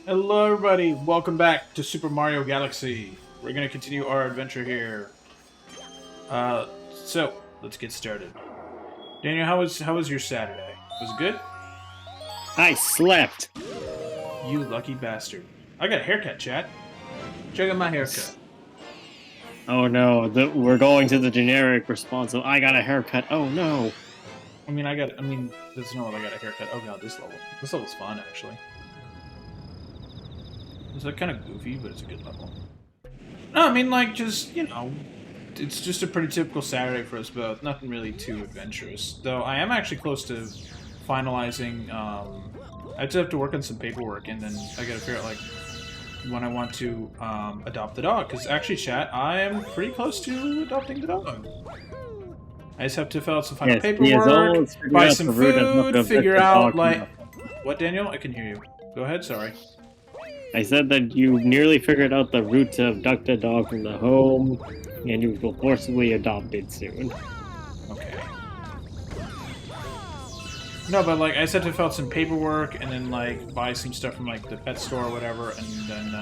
Hello, everybody. Welcome back to Super Mario Galaxy. We're gonna continue our adventure here. So let's get started. Daniel, how was your Saturday? Was it good? I slept. You lucky bastard. I got a haircut, chat. Check out my haircut. Oh no, we're going to the generic response of I got a haircut. Oh no. There's no one I got a haircut. Oh god, this level. This level's fun, actually. It's like kind of goofy, but it's a good level. No, it's just a pretty typical Saturday for us both. Nothing really too adventurous. Though I am actually close to finalizing. I just have to work on some paperwork, and then I gotta figure out like when I want to adopt the dog. Because actually, chat, I am pretty close to adopting the dog. I just have to fill out some final Yes, he has paperwork, almost figured buy out some the route of how food, to vet figure the out dog like now. what, Daniel? I can hear you. Go ahead. Sorry. I said that you nearly figured out the route to abduct a dog from the home, and you will forcibly adopt it soon. Okay. No, but like I just have to fill out some paperwork and then like buy some stuff from like the pet store or whatever, and then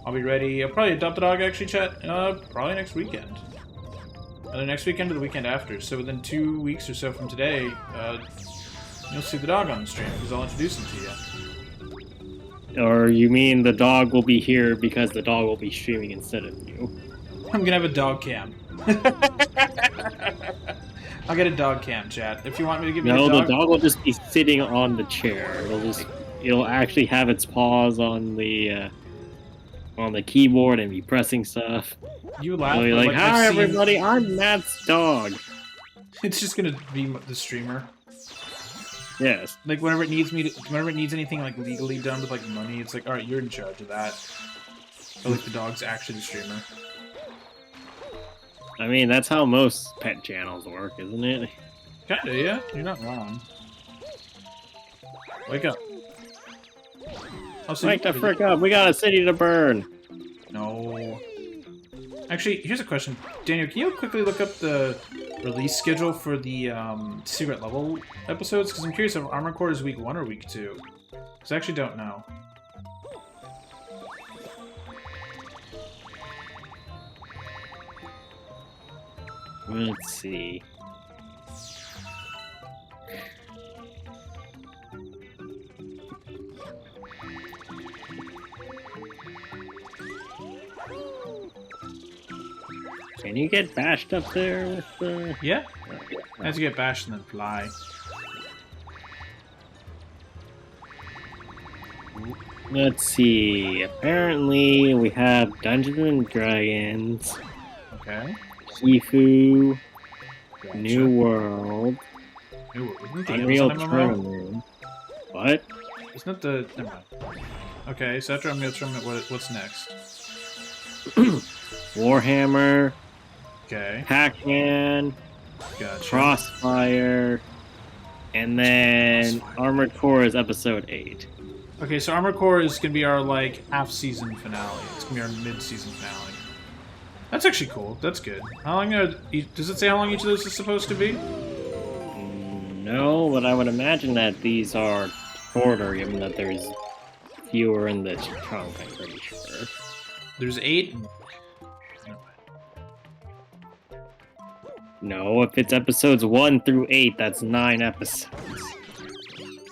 I'll be ready. I'll probably adopt the dog actually, chat. Probably next weekend. Either next weekend or the weekend after. So within 2 weeks or so from today, you'll see the dog on the stream because I'll introduce him to you. Or you mean the dog will be here because the dog will be streaming instead of you? I'm gonna have a dog cam. I'll get a dog cam, chat. If you want me to give you a No, the dog. dog will just be sitting on the chair. It'll actually have its paws on the keyboard and be pressing stuff. You It'll laugh, be but like, like I've "Hi seen. everybody, I'm Matt's dog." It's just gonna be the streamer. Yes. Like whenever it needs anything like legally done with like money, it's like, all right, you're in charge of that. But like the dog's actually the streamer. I mean, that's how most pet channels work, isn't it? Kinda, yeah. You're not wrong. Wake up. Wake the frick up! We got a city to burn. No. Actually, here's a question, Daniel. Can you quickly look up the release schedule for the secret level episodes? Because I'm curious if Armor Core is week 1 or week 2. Because I actually don't know. Let's see. Can you get bashed up there with the... Yeah? I have to get bashed and then fly. Let's see. Apparently, we have Dungeons and Dragons, Okay. Sifu, Gotcha. New World, New World. Isn't the Unreal Amazon MMO? Tournament. What? Isn't that the... Never mind. Okay, so after Unreal Tournament, what's next? Warhammer, Okay. Pac-Man, Gotcha. Crossfire, and then Armored Core is episode 8. Okay, so Armor Core is gonna be our like half-season finale. It's gonna be our mid-season finale. That's actually cool. That's good. How long does it say how long each of those is supposed to be? No, but I would imagine that these are shorter, given that there's fewer in the trunk, I'm pretty sure. There's 8. No, if it's episodes 1 through 8, that's 9 episodes.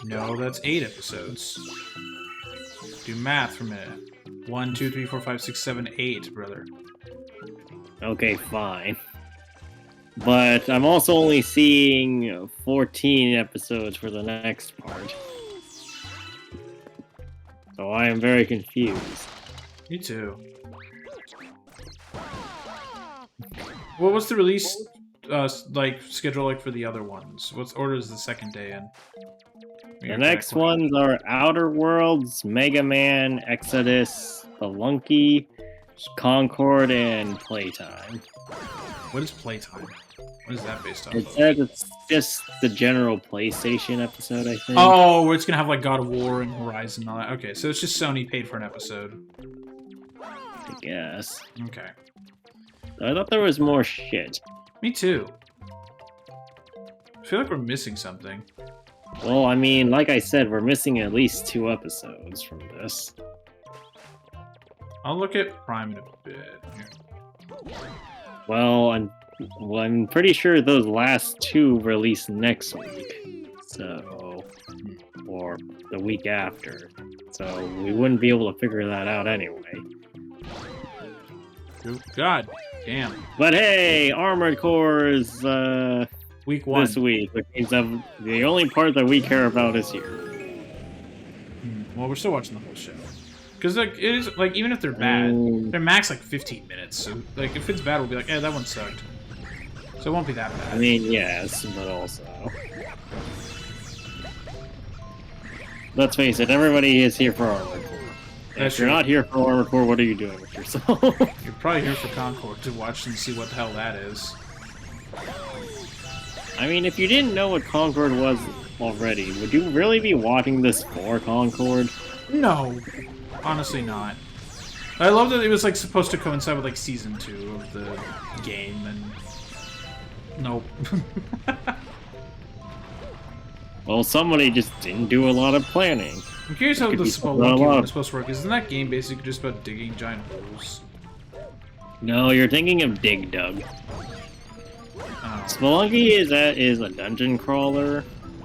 No, that's 8 episodes. Do math for a minute. 1, 2, 3, 4, 5, 6, 7, 8, brother. Okay, fine. But I'm also only seeing 14 episodes for the next part. So I am very confused. Me too. Well, what's the release schedule like for the other ones? What order is the second day in? The next ones are Outer Worlds, Mega Man, Exodus, Spelunky, Concord, and Playtime. What is Playtime? What is that based on? It says it's just the general PlayStation episode, I think. Oh, where it's gonna have like God of War and Horizon and all that. Okay, so it's just Sony paid for an episode. I guess. Okay. I thought there was more shit. Me too. I feel like we're missing something. Well, I mean, like I said, we're missing at least 2 episodes from this. I'll look at Prime in a bit. Here. Well, I'm pretty sure those last two release next week. So, or the week after. So we wouldn't be able to figure that out anyway. Oh, God damn. But hey, Armored Core is Week 1. this week, which means that the only part that we care about is here. Well, we're still watching the whole show. Because like it is like even if they're bad, they're max like 15 minutes. So like if it's bad, we'll be like, that one sucked. So it won't be that bad. I mean, yes, but also, let's face it, everybody is here for Armored Core. If you're not here for Armored Core, what are you doing with yourself? You're probably here for Concord to watch and see what the hell that is. I mean, if you didn't know what Concord was already, would you really be watching this for Concord? No, honestly not. I love that it was like supposed to coincide with like season 2 of the game, and nope. Well, somebody just didn't do a lot of planning. I'm curious how the Spelunky one is supposed to work. Isn't that game basically just about digging giant holes? No, you're thinking of Dig Dug. Oh. Spelunky is a dungeon crawler.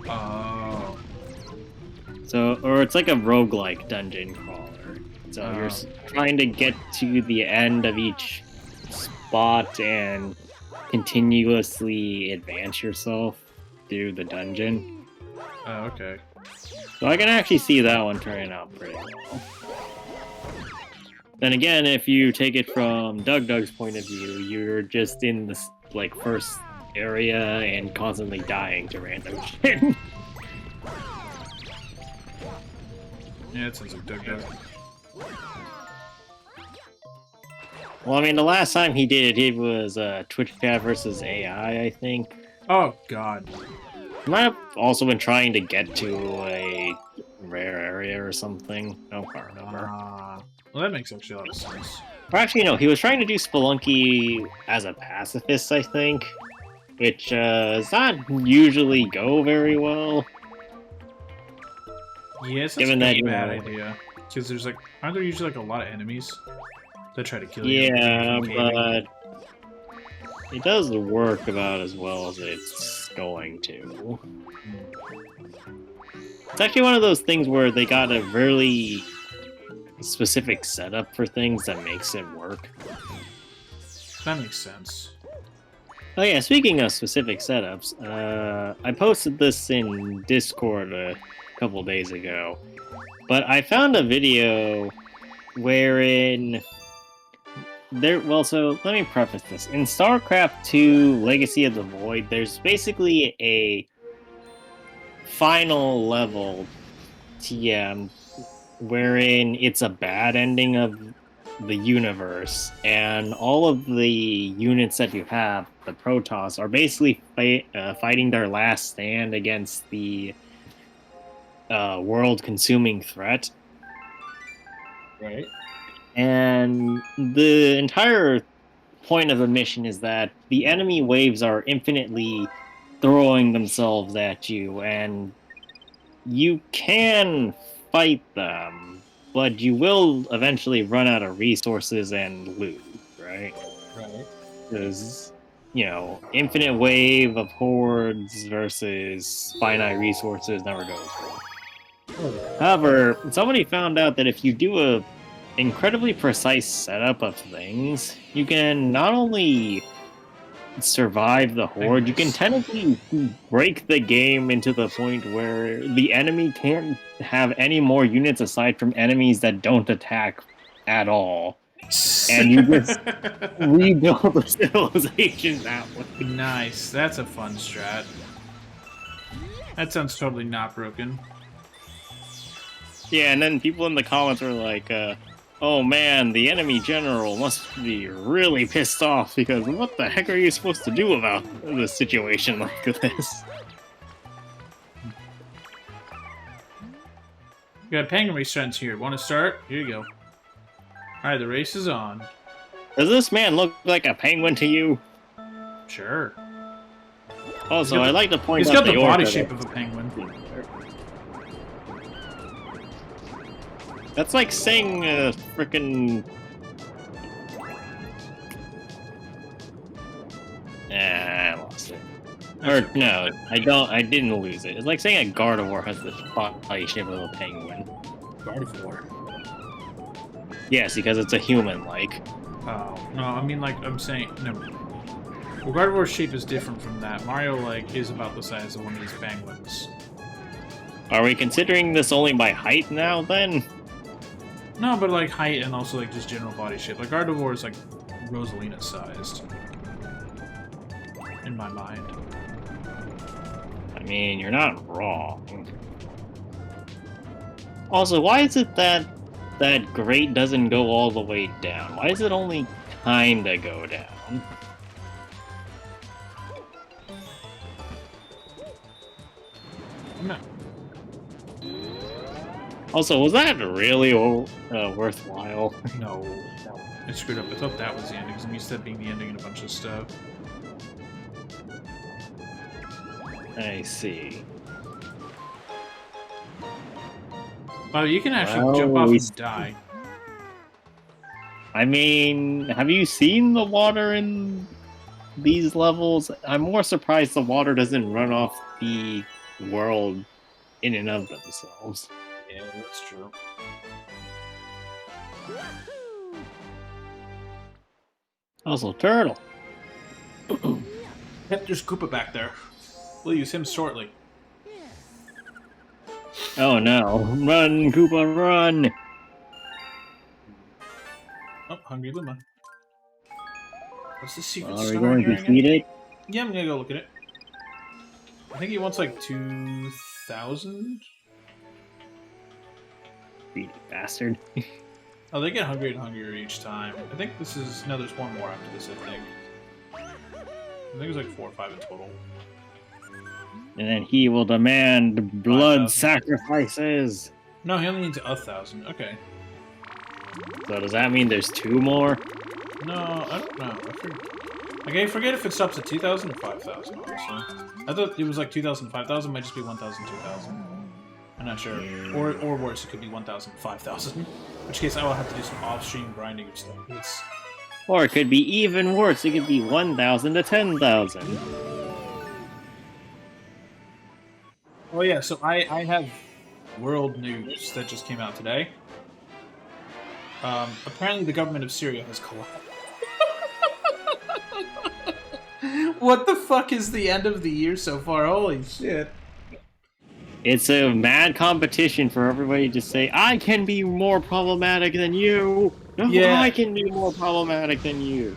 Oh. So, or it's like a roguelike dungeon crawler. So you're trying to get to the end of each spot and continuously advance yourself through the dungeon. Oh, okay. So I can actually see that one turning out pretty well. Then again, if you take it from Dug's point of view, you're just in this like first area and constantly dying to random shit. Yeah, it sounds like Doug. Well, I mean, the last time he did it was Twitch chat versus AI, I think. Oh, God. He might have also been trying to get to a rare area or something. I don't remember. Well, that makes actually a lot of sense. Or actually, no, he was trying to do Spelunky as a pacifist, I think. Which does not usually go very well. Yes, that's Given a that, bad idea. Because there's like, aren't there usually like a lot of enemies that try to kill you? Yeah, but it does work about as well as it's going to. It's actually one of those things where they got a really specific setup for things that makes it work. That makes sense. Oh yeah, speaking of specific setups, I posted this in Discord a couple days ago, but I found a video wherein so let me preface this. In StarCraft 2 Legacy of the Void, there's basically a final level TM wherein it's a bad ending of the universe, and all of the units that you have, the Protoss, are basically fighting their last stand against the world-consuming threat. Right. And the entire point of the mission is that the enemy waves are infinitely throwing themselves at you, and you can fight them, but you will eventually run out of resources and loot, right? Right. Because, infinite wave of hordes versus finite resources never goes well. However, somebody found out that if you do a incredibly precise setup of things, you can not only survive the horde, you can technically break the game into the point where the enemy can't have any more units aside from enemies that don't attack at all. And you just rebuild the civilization that way. Nice. That's a fun strat. That sounds totally not broken. Yeah, and then people in the comments were like, oh man, the enemy general must be really pissed off because what the heck are you supposed to do about a situation like this? We got penguin race friends here. Want to start? Here you go. Alright, the race is on. Does this man look like a penguin to you? Sure. Also, I'd like to point He's out got the body orca shape of a penguin. That's like saying a frickin' Or okay. no, I don't. I didn't lose it. It's like saying a Gardevoir has the body shape of a penguin. Gardevoir. Yes, because it's a human-like. Oh no, I mean like I'm saying no. Well, Gardevoir's shape is different from that. Mario like is about the size of one of these penguins. Are we considering this only by height now? Then No, but like height and also like just general body shape. Like Gardevoir is like Rosalina sized. In my mind. I mean, you're not wrong. Also, why is it that that grate doesn't go all the way down? Why does it only kinda go down? I'm not. Also, was that really worthwhile? No, no. I screwed up. I thought that was the ending, because I'm used to that being the ending in a bunch of stuff. I see. Oh, you can actually Well, jump off we and die. I mean, have you seen the water in these levels? I'm more surprised the water doesn't run off the world in and of themselves. Yeah, that's true. Also, turtle. Yep, there's Koopa back there. We'll use him shortly. Oh no. Run, Koopa, run! Oh, Hungry Luma. What's the secret Are we star going here to again? feed it? Yeah, I'm gonna go look at it. I think he wants like 2,000? Feed it, bastard. Oh, they get hungrier and hungrier each time. I think this is... No, there's one more after this, I think. I think it was like 4 or 5 in total. And then he will demand blood 5,000. sacrifices. No, he only needs 1,000. Okay. So does that mean there's 2 more? No, I don't know. I forget if it stops at 2,000 or 5,000, honestly. I thought it was like 2,000, 5,000. Might just be 1,000, 2,000. I'm not sure. Or worse, it could be 1,000, 5,000. In which case, I will have to do some off-stream grinding of stuff. It's... Or it could be even worse. It could be 1,000 to 10,000. Oh yeah, so I have world news that just came out today. Apparently the government of Syria has collapsed. What the fuck is the end of the year so far? Holy shit. It's a mad competition for everybody to say, I can be more problematic than you! No, Yeah. I can be more problematic than you!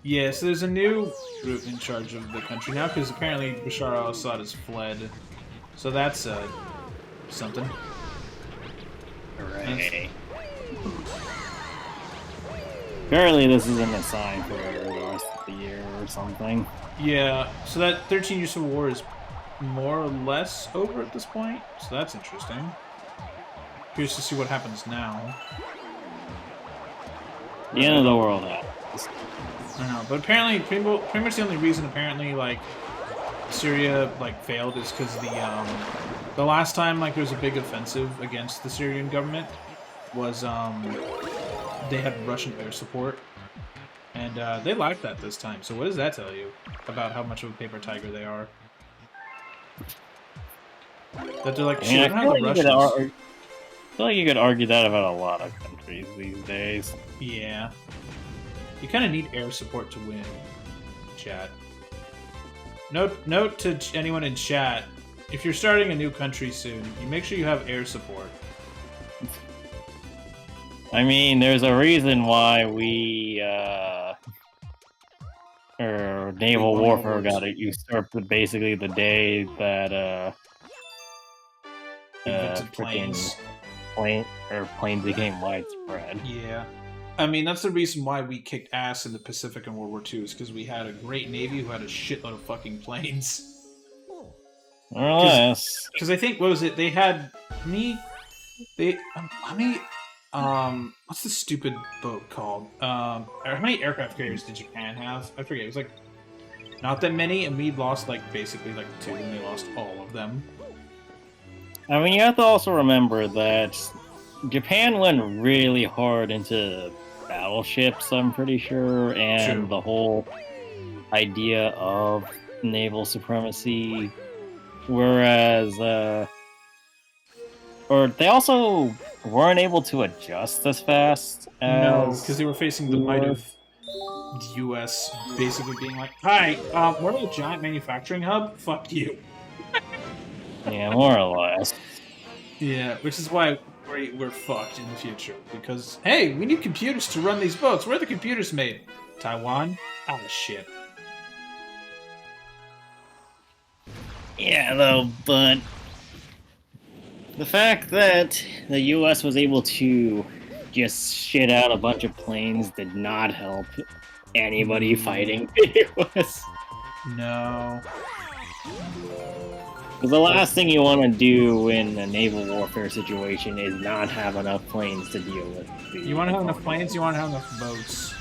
Yeah, so there's a new group in charge of the country now, because apparently Bashar al-Assad has fled. So that's, something. Hooray. Apparently this isn't a sign for the rest of the year or something. Yeah, so that 13 Years of War is more or less over at this point, so that's interesting. Curious to see what happens now. The end of the world happens. I don't know, but apparently, pretty much the only reason apparently like Syria like failed is because the last time like there was a big offensive against the Syrian government was they had Russian air support, and they lacked that this time. So what does that tell you about how much of a paper tiger they are? That they're like, shit, I don't have the Russians. I feel like you could argue that about a lot of countries these days. Yeah. You kind of need air support to win, chat. Note to anyone in chat, if you're starting a new country soon, you make sure you have air support. I mean, there's a reason why we, or naval warfare got usurped basically the day that, Invented planes. Planes became widespread. Yeah. I mean, that's the reason why we kicked ass in the Pacific in World War II, is because we had a great navy who had a shitload of fucking planes. Yes. Because I think, what was it? They had what's the stupid boat called? How many aircraft carriers did Japan have? I forget. It was like not that many, and we lost like basically like 2, and they lost all of them. I mean, you have to also remember that Japan went really hard into battleships, I'm pretty sure, and True. the whole idea of naval supremacy, whereas or they also weren't able to adjust as fast No, as because they were facing the we might were. of the U.S. basically being like, "Hi, we're a giant manufacturing hub. Fuck you." Yeah, more or less. Yeah, which is why we're fucked in the future. Because, hey, we need computers to run these boats. Where are the computers made? Taiwan? Ah, shit. Yeah, though, but the fact that the U.S. was able to just shit out a bunch of planes did not help anybody fighting the U.S. No. Because the last thing you want to do in a naval warfare situation is not have enough planes to deal with. You want to have enough planes, you want to have enough boats.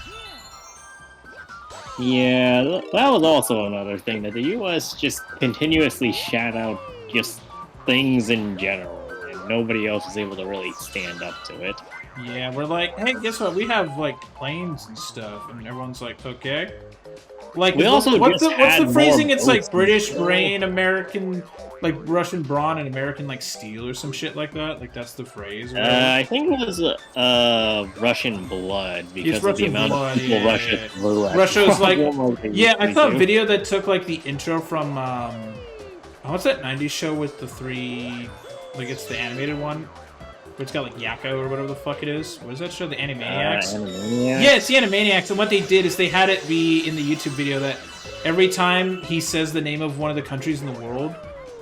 Yeah, that was also another thing, that the U.S. just continuously shat out just things in general, and nobody else was able to really stand up to it. Yeah, we're like, hey, guess what? We have, like, planes and stuff. And everyone's like, okay. Like, We also what's just the had phrasing? more It's like boats British in general. brain, American, like Russian brawn, and American like steel or some shit like that. Like that's the phrase. Or whatever. I think it was Russian blood because It's of the Russian amount blood. of people Yeah, Russia yeah, yeah. threw at Russia's like, yeah. I saw a do. video that took like the intro from what's that '90s show with the three, like it's the animated one. Where it's got like Yakko or whatever the fuck it is. What is that show? The Animaniacs? Animaniacs? Yeah, it's the Animaniacs. And what they did is they had it be in the YouTube video that every time he says the name of one of the countries in the world,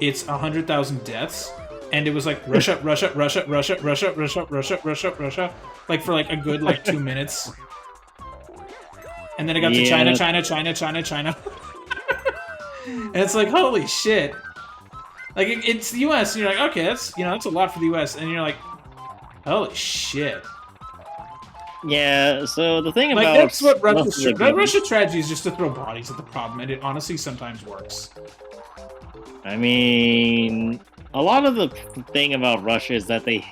it's 100,000 deaths. And it was like Russia, Russia, Russia, Russia, Russia, Russia, Russia, Russia, Russia. Like for like a good like 2 minutes. And then it got to China, China, China, China, China. And it's like, holy shit. Like it's the US, and you're like, okay, that's that's a lot for the US, and you're like, holy shit. Yeah, so the thing Like about that's what Russia tragedy is, just to throw bodies at the problem, and it honestly sometimes works. I mean, a lot of the thing about Russia is that they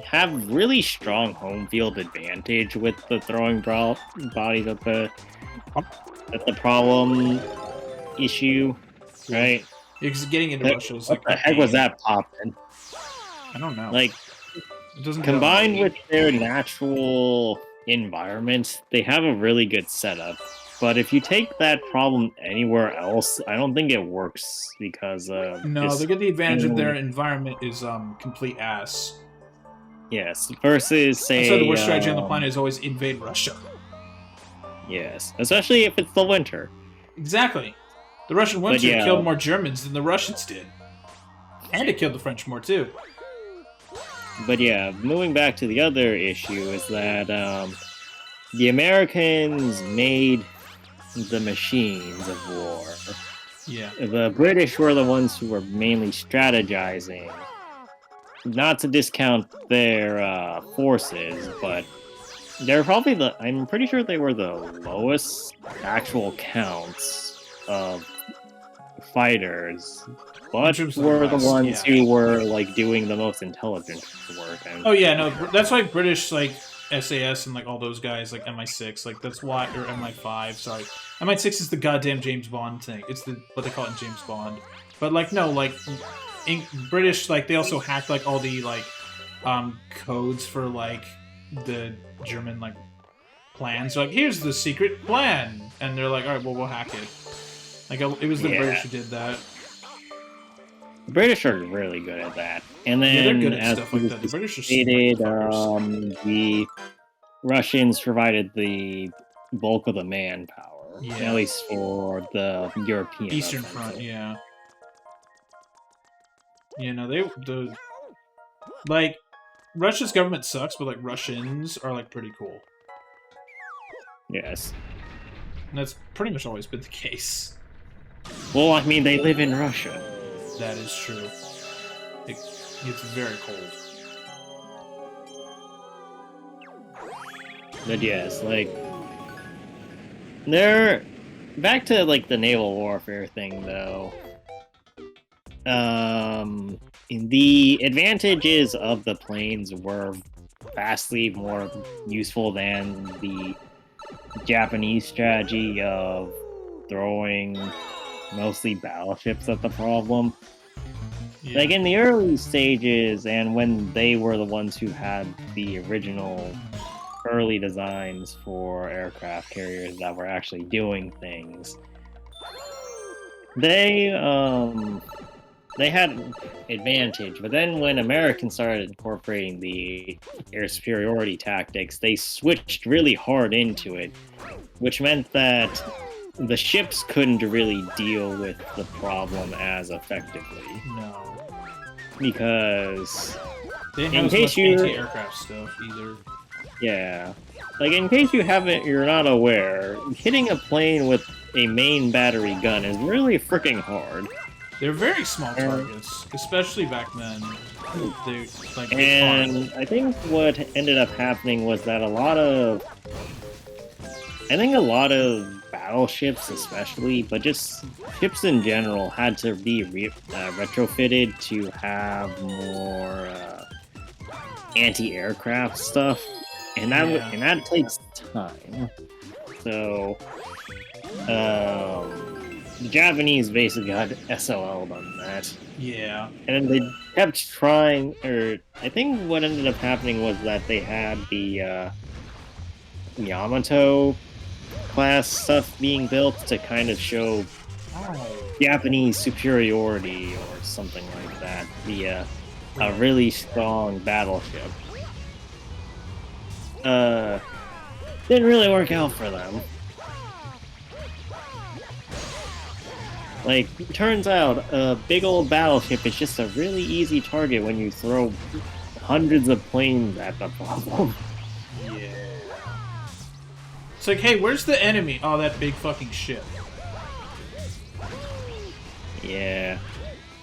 have really strong home field advantage with the throwing bodies at the problem issue, right? Because getting into Russia is like, what the heck was that popping? I don't know. Like, it doesn't combined with their natural environment, they have a really good setup. But if you take that problem anywhere else, I don't think it works because no, they get the advantage of their environment is complete ass. Yes, versus say. So the worst strategy on the planet is always invade Russia. Yes, especially if it's the winter. Exactly. The Russian winter killed more Germans than the Russians did, and it killed the French more too. But yeah, moving back to the other issue is that the Americans made the machines of war. Yeah. The British were the ones who were mainly strategizing. Not to discount their forces, but they're probably I'm pretty sure they were the lowest actual counts of fighters, but were the ones who were like doing the most intelligent work. Oh yeah, no, that's why British like SAS and like all those guys like MI6, like that's why, or MI5, sorry, MI6 is the goddamn James Bond thing. It's what they call it in James Bond. But like no, like British, like they also hacked like all the like codes for like the German like plans. So, like here's the secret plan, and they're like, all right, well we'll hack it. Like it was the British who did that. The British are really good at that, and then they're good at stuff like that. The British are stated, the Russians provided the bulk of the manpower, at least for the European Eastern Front. Yeah. You know, like Russia's government sucks, but like Russians are like pretty cool. Yes. And that's pretty much always been the case. Well, I mean, they live in Russia. That is true. It gets very cold. But yes, like they're back to like the naval warfare thing though. The advantages of the planes were vastly more useful than the Japanese strategy of throwing mostly battleships that's the problem. Yeah. Like in the early stages, and when they were the ones who had the original early designs for aircraft carriers that were actually doing things, they had advantage. But then when Americans started incorporating the air superiority tactics, they switched really hard into it, which meant that the ships couldn't really deal with the problem as effectively. No. Because They didn't in have as case much you anti-aircraft stuff either. yeah, like in case you're not aware, hitting a plane with a main battery gun is really freaking hard. They're very small targets, especially back then. They like. And I think what ended up happening was that a lot of battleships, especially, but just ships in general, had to be retrofitted to have more anti-aircraft stuff, and that takes time. So, the Japanese basically got SLL'd on that. Yeah. And then they kept trying, or I think what ended up happening was that they had the Yamato class stuff being built to kind of show Japanese superiority or something like that via a really strong battleship. Didn't really work out for them. Like, turns out, a big old battleship is just a really easy target when you throw hundreds of planes at the problem. Yeah. It's like, hey, where's the enemy? Oh, that big fucking ship. Yeah.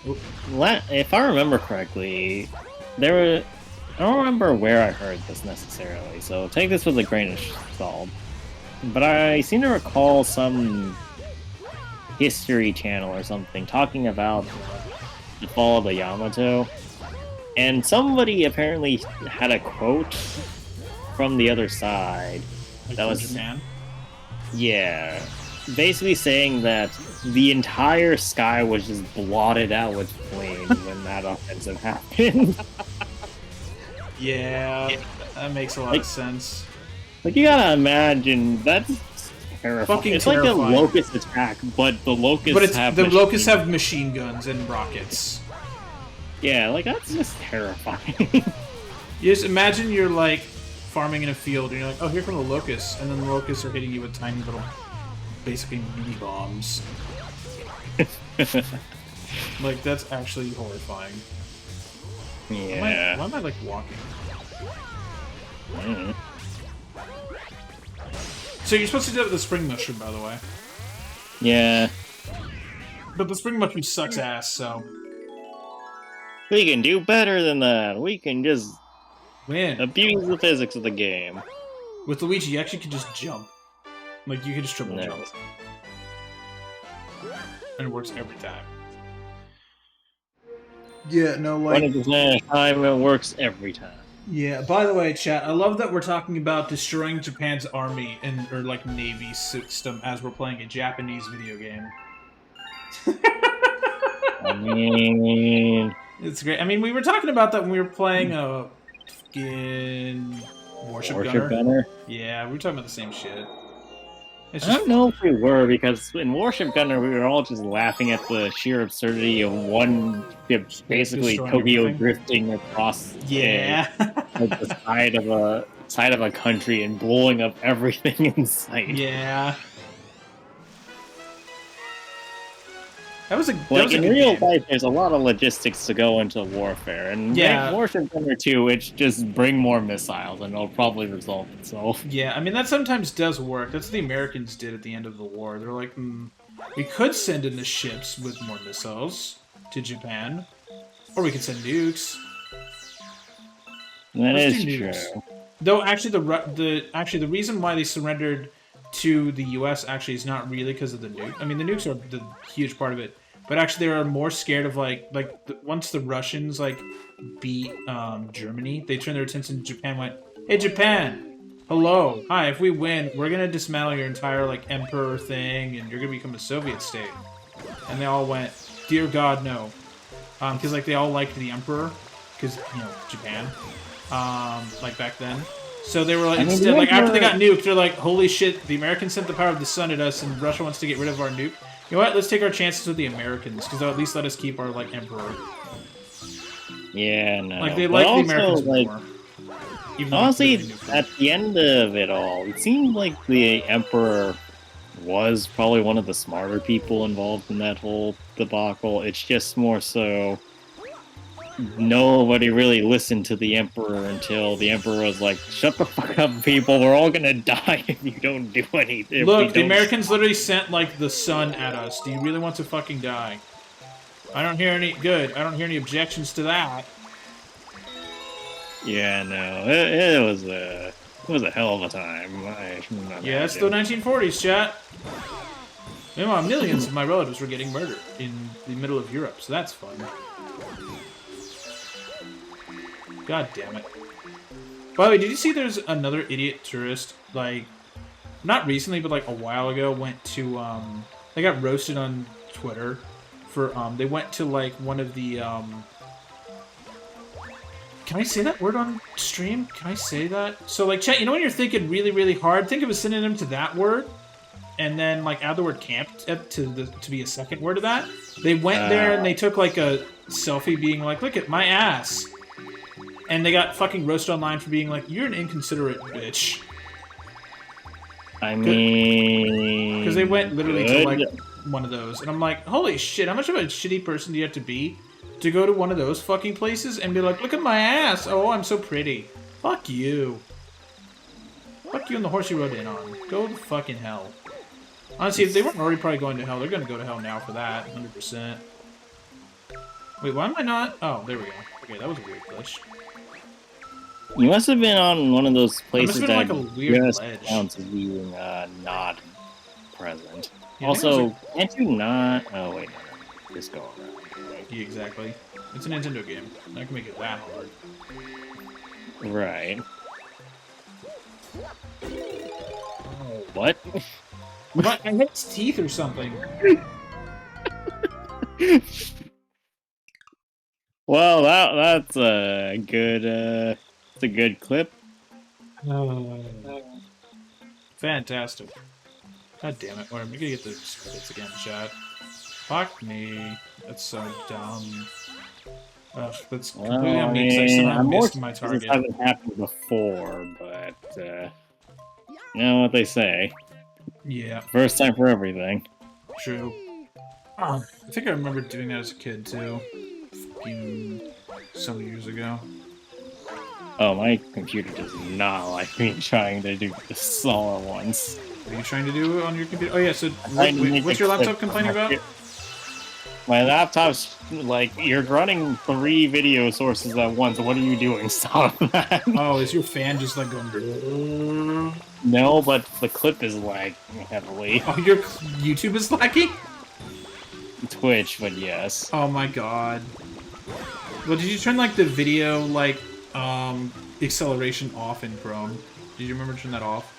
If I remember correctly, I don't remember where I heard this necessarily, so take this with a grain of salt. But I seem to recall some History Channel or something talking about the fall of the Yamato, and somebody apparently had a quote from the other side Like that was Japan. Yeah, basically saying that the entire sky was just blotted out with flames when that offensive happened. Yeah, that makes a lot of sense. Like, you gotta imagine, that's terrifying. Fucking it's terrifying. like a locust attack, but the locusts locusts have machine guns and rockets. Yeah, like, that's just terrifying. You just imagine you're like farming in a field and you're like, oh, here come the locusts, and then the locusts are hitting you with tiny little, basically mini bombs. Like, that's actually horrifying. Yeah. Why am I like walking? Mm. So you're supposed to do it with the spring mushroom, by the way. Yeah. But the spring mushroom sucks ass, so... We can do better than that. We can just Win. abuse the physics of the game. With Luigi, you actually can just jump. Like, you can just triple jump. And it works every time. Yeah, no, like... 100% of the time, it works every time. Yeah, by the way, chat, I love that we're talking about destroying Japan's army or like navy system as we're playing a Japanese video game. I mean... It's great. I mean, we were talking about that when we were playing a fucking Warship Gunner. Yeah, we were talking about the same shit. I don't know if we were, because in Warship Gunner we were all just laughing at the sheer absurdity of one ship basically Tokyo drifting across like the side of a country and blowing up everything in sight. Yeah. That was a in real life. There's a lot of logistics to go into warfare, and Warship Gunner 2, it's just bring more missiles, and it'll probably resolve itself. Yeah, I mean that sometimes does work. That's what the Americans did at the end of the war. They're like, we could send in the ships with more missiles to Japan, or we could send nukes. That is true. Though actually, the reason why they surrendered to the U.S. actually is not really because of the nuke. I mean, the nukes are the huge part of it, but actually they are more scared of once the Russians beat Germany, they turned their attention to Japan. Went, hey Japan, hello, hi. If we win, we're gonna dismantle your entire emperor thing, and you're gonna become a Soviet state. and they all went, "Dear God, no," because like they all liked the Emperor, because Japan, like back then. So they were like, instead, like after they got nuked, they're like, "Holy shit! The Americans sent the power of the sun at us, and Russia wants to get rid of our nuke. You know what? Let's take our chances with the Americans, because they'll at least let us keep our like Emperor." Yeah, no. Like they like the Americans like, more. Honestly, at the end of it all, it seemed like the Emperor was probably one of the smarter people involved in that whole debacle. It's just more so nobody really listened to the Emperor until the Emperor was like, "Shut the fuck up, people! We're all gonna die if you don't do anything." Look, the Americans literally sent like the sun at us. Do you really want to fucking die? I don't hear any any objections to that. Yeah, no, it was a hell of a time. Yeah, it's the 1940s, chat. Meanwhile, millions of my relatives were getting murdered in the middle of Europe, so that's fun. God damn it. By the way, did you see there's another idiot tourist, like, not recently, but like a while ago, went to, they got roasted on Twitter for, they went to like one of the, can I say that word on stream? Can I say that? So, like, chat, you know when you're thinking really, really hard, think of a synonym to that word, and then, like, add the word camp to be a second word of that. They went there and they took, like, a selfie being like, look at my ass. And they got fucking roasted online for being like, you're an inconsiderate bitch. I mean... Because they went literally to, like, one of those. And I'm like, holy shit, how much of a shitty person do you have to be to go to one of those fucking places and be like, look at my ass! Oh, I'm so pretty. Fuck you. Fuck you and the horse you rode in on. Go to fucking hell. Honestly, if they weren't already probably going to hell, they're gonna go to hell now for that, 100%. Wait, why am I not? Oh, there we go. Okay, that was a weird glitch. You must have been on one of those places that like a weird just ledge. counts as being not present. Yeah, also, can't you not... Oh, wait, no. Just go around. Yeah, exactly. It's a Nintendo game. I can make it that hard. Right. What? What? I hit his teeth or something. Well, that's a good it's a good clip. Fantastic. God damn it. Whatever, I'm gonna get the credits again, chat. Fuck me. That's so dumb. Ugh, that's completely on me because I somehow missed my target. This hasn't happened before, but you know what they say. Yeah. First time for everything. True. I think I remember doing that as a kid too. Some years ago. Oh, my computer does not like me trying to do the solo ones. What are you trying to do on your computer? Oh yeah, so what's your laptop complaining about? My laptop's like, you're running 3 video sources at once. What are you doing? Stop that. Oh, is your fan just like going... No, but the clip is lagging heavily. Oh, your YouTube is lagging? Twitch, but yes. Oh my god. Well, did you turn like the video, like, acceleration off in Chrome? Did you remember to turn that off?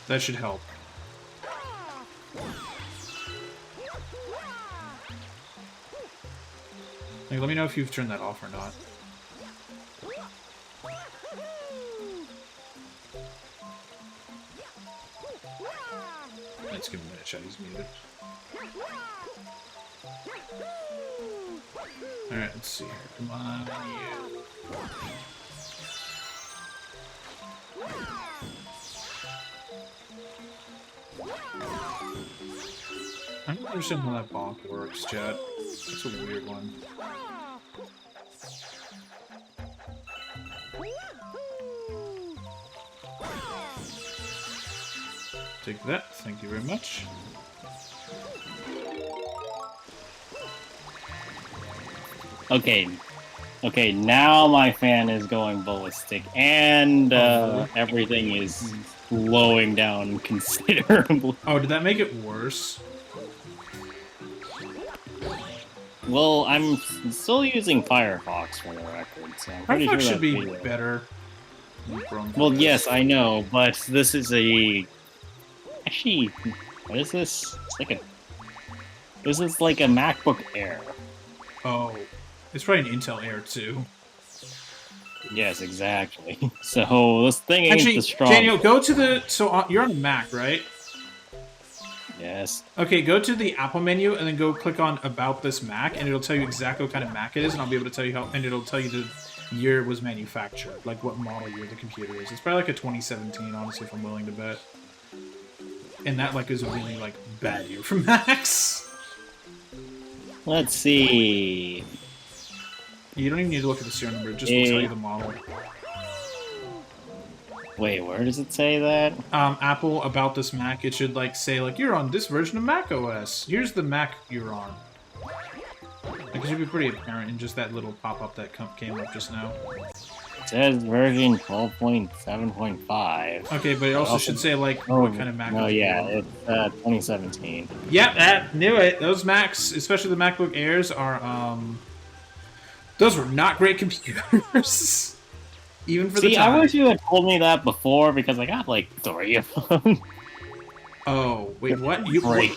That should help. Like, let me know if you've turned that off or not. Let's give him a minute, chat. He's muted. Alright, let's see here. Come on, you. I don't understand how that bonk works, chat. That's a weird one. Take that, thank you very much. Okay. Okay, now my fan is going ballistic, and everything is slowing down considerably. Oh, did that make it worse? Well, I'm still using Firefox for the record, so I'm pretty Firefox sure should be better. Well, yes, I know, but this is a Actually, what is this? It's like a... This is like a MacBook Air. Oh, it's probably an Intel Air too. Yes, exactly. So this thing ain't Actually, the strong. Daniel, go to the... So you're on a Mac, right? Yes. Okay, go to the Apple menu and then go click on About This Mac, and it'll tell you exactly what kind of Mac it is, and I'll be able to tell you how... And it'll tell you the year it was manufactured, like what model year the computer is. It's probably like a 2017, honestly, if I'm willing to bet. And that, like, is a really, like, bad year for Macs. Let's see. You don't even need to look at the serial number, it just will tell you the model. Wait, where does it say that? Apple About This Mac, it should, like, say, like, you're on this version of Mac OS. Here's the Mac you're on. Like, it should be pretty apparent in just that little pop-up that came up just now. It says version 12.7.5. Okay, but it also should say, like, what kind of Mac No, it's yeah, on. it's 2017. Yep, knew it. Those Macs, especially the MacBook Airs, are, those were not great computers. Even for the time. I wish you had told me that before, because I got, like, 3 of them. Oh, wait, what? Great.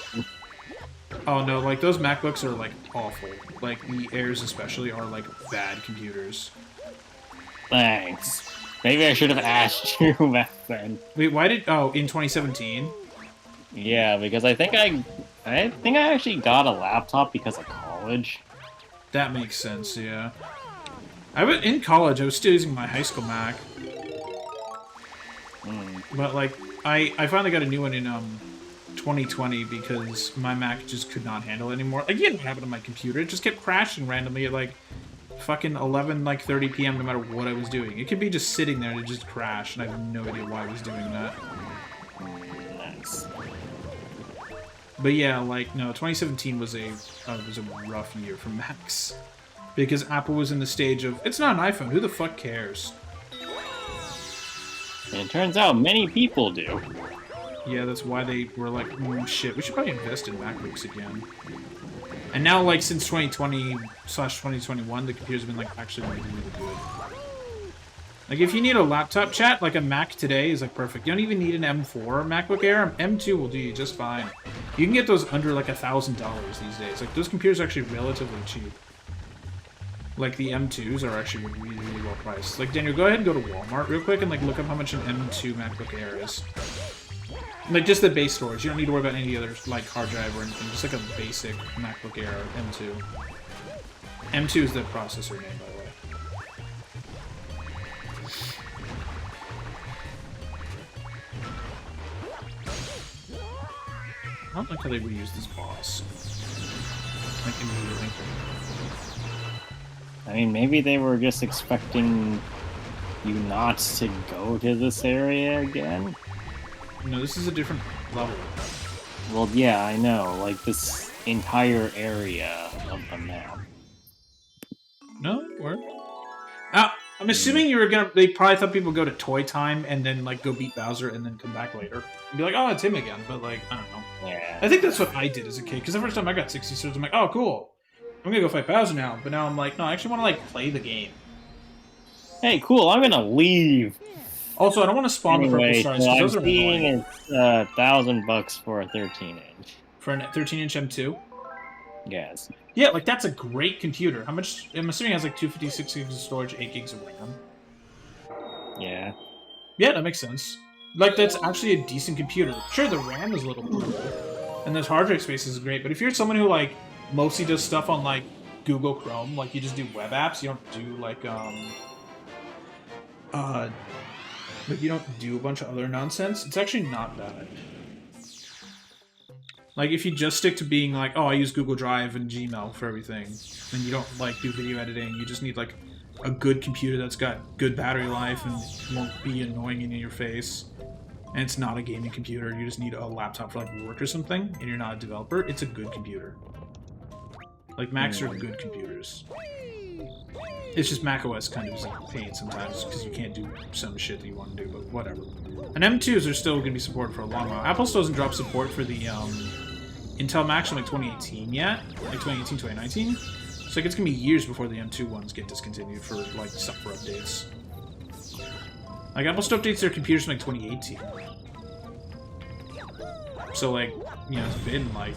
Oh, no, like, those MacBooks are, like, awful. Like, the Airs especially are, like, bad computers. Thanks. Maybe I should have asked you back then. Wait, why did... Oh, in 2017? Yeah, because I think I actually got a laptop because of college. That makes sense, yeah. In college, I was still using my high school Mac. But, like, I finally got a new one in, 2020 because my Mac just could not handle it anymore. Like, you know what happened to my computer? It just kept crashing randomly at, like, fucking 30 p.m. no matter what I was doing. It could be just sitting there and it just crashed, and I have no idea why I was doing that. Nice. But yeah, like, no, 2017 was a rough year for Macs. Because Apple was in the stage of, it's not an iPhone, who the fuck cares? And it turns out many people do. Yeah, that's why they were like, shit, we should probably invest in MacBooks again. And now, like, since 2020/2021, the computers have been, like, actually really, really good. Like, if you need a laptop chat, like, a Mac today is, like, perfect. You don't even need an M4 MacBook Air. M2 will do you just fine. You can get those under, like, $1,000 these days. Like, those computers are actually relatively cheap. Like, the M2s are actually really, really well priced. Like, Daniel, go ahead and go to Walmart real quick and, like, look up how much an M2 MacBook Air is. Like, just the base storage. You don't need to worry about any other, like, hard drive or anything. Just, like, a basic MacBook Air M2. M2 is the processor name, by the way. I don't like how they reuse this boss. Like, immediately. I mean, maybe they were just expecting you not to go to this area again? No, this is a different level. Well, yeah, I know. Like, this entire area of the map. No? Where? I'm assuming they probably thought people go to Toy Time and then, like, go beat Bowser and then come back later. And be like, oh, it's him again. But, like, I don't know. Yeah. I think that's what I did as a kid. Because the first time I got 60 stars, I'm like, oh, cool. I'm gonna go fight Bowser now. But now I'm like, no, I actually want to, like, play the game. Hey, cool, I'm gonna leave. Also, I don't want to spawn the purple stars, because those are annoying. It's $1,000 for a 13-inch. For a 13-inch M2? Yes. Yeah, like, that's a great computer. How much... I'm assuming it has, like, 256 gigs of storage, 8 gigs of RAM. Yeah. Yeah, that makes sense. Like, that's actually a decent computer. Sure, the RAM is a little portable, and this hard drive space is great, but if you're someone who, like, mostly does stuff on, like, Google Chrome, like, you just do web apps, you don't do, like, you don't do a bunch of other nonsense, it's actually not bad. Like, if you just stick to being like, oh, I use Google Drive and Gmail for everything, and you don't, like, do video editing, you just need, like, a good computer that's got good battery life and won't be annoying in your face, and it's not a gaming computer, you just need a laptop for, like, work or something, and you're not a developer, it's a good computer. Like, Macs are good computers. It's just macOS kind of is a pain sometimes, because you can't do some shit that you want to do, but whatever. And M2s are still going to be supported for a long while. Apple still doesn't drop support for the Intel Macs in, like, 2018 yet. Like, 2018, 2019. So, like, it's going to be years before the M2 ones get discontinued for, like, software updates. Like, Apple still updates their computers in, like, 2018. So, like, you know, it's been like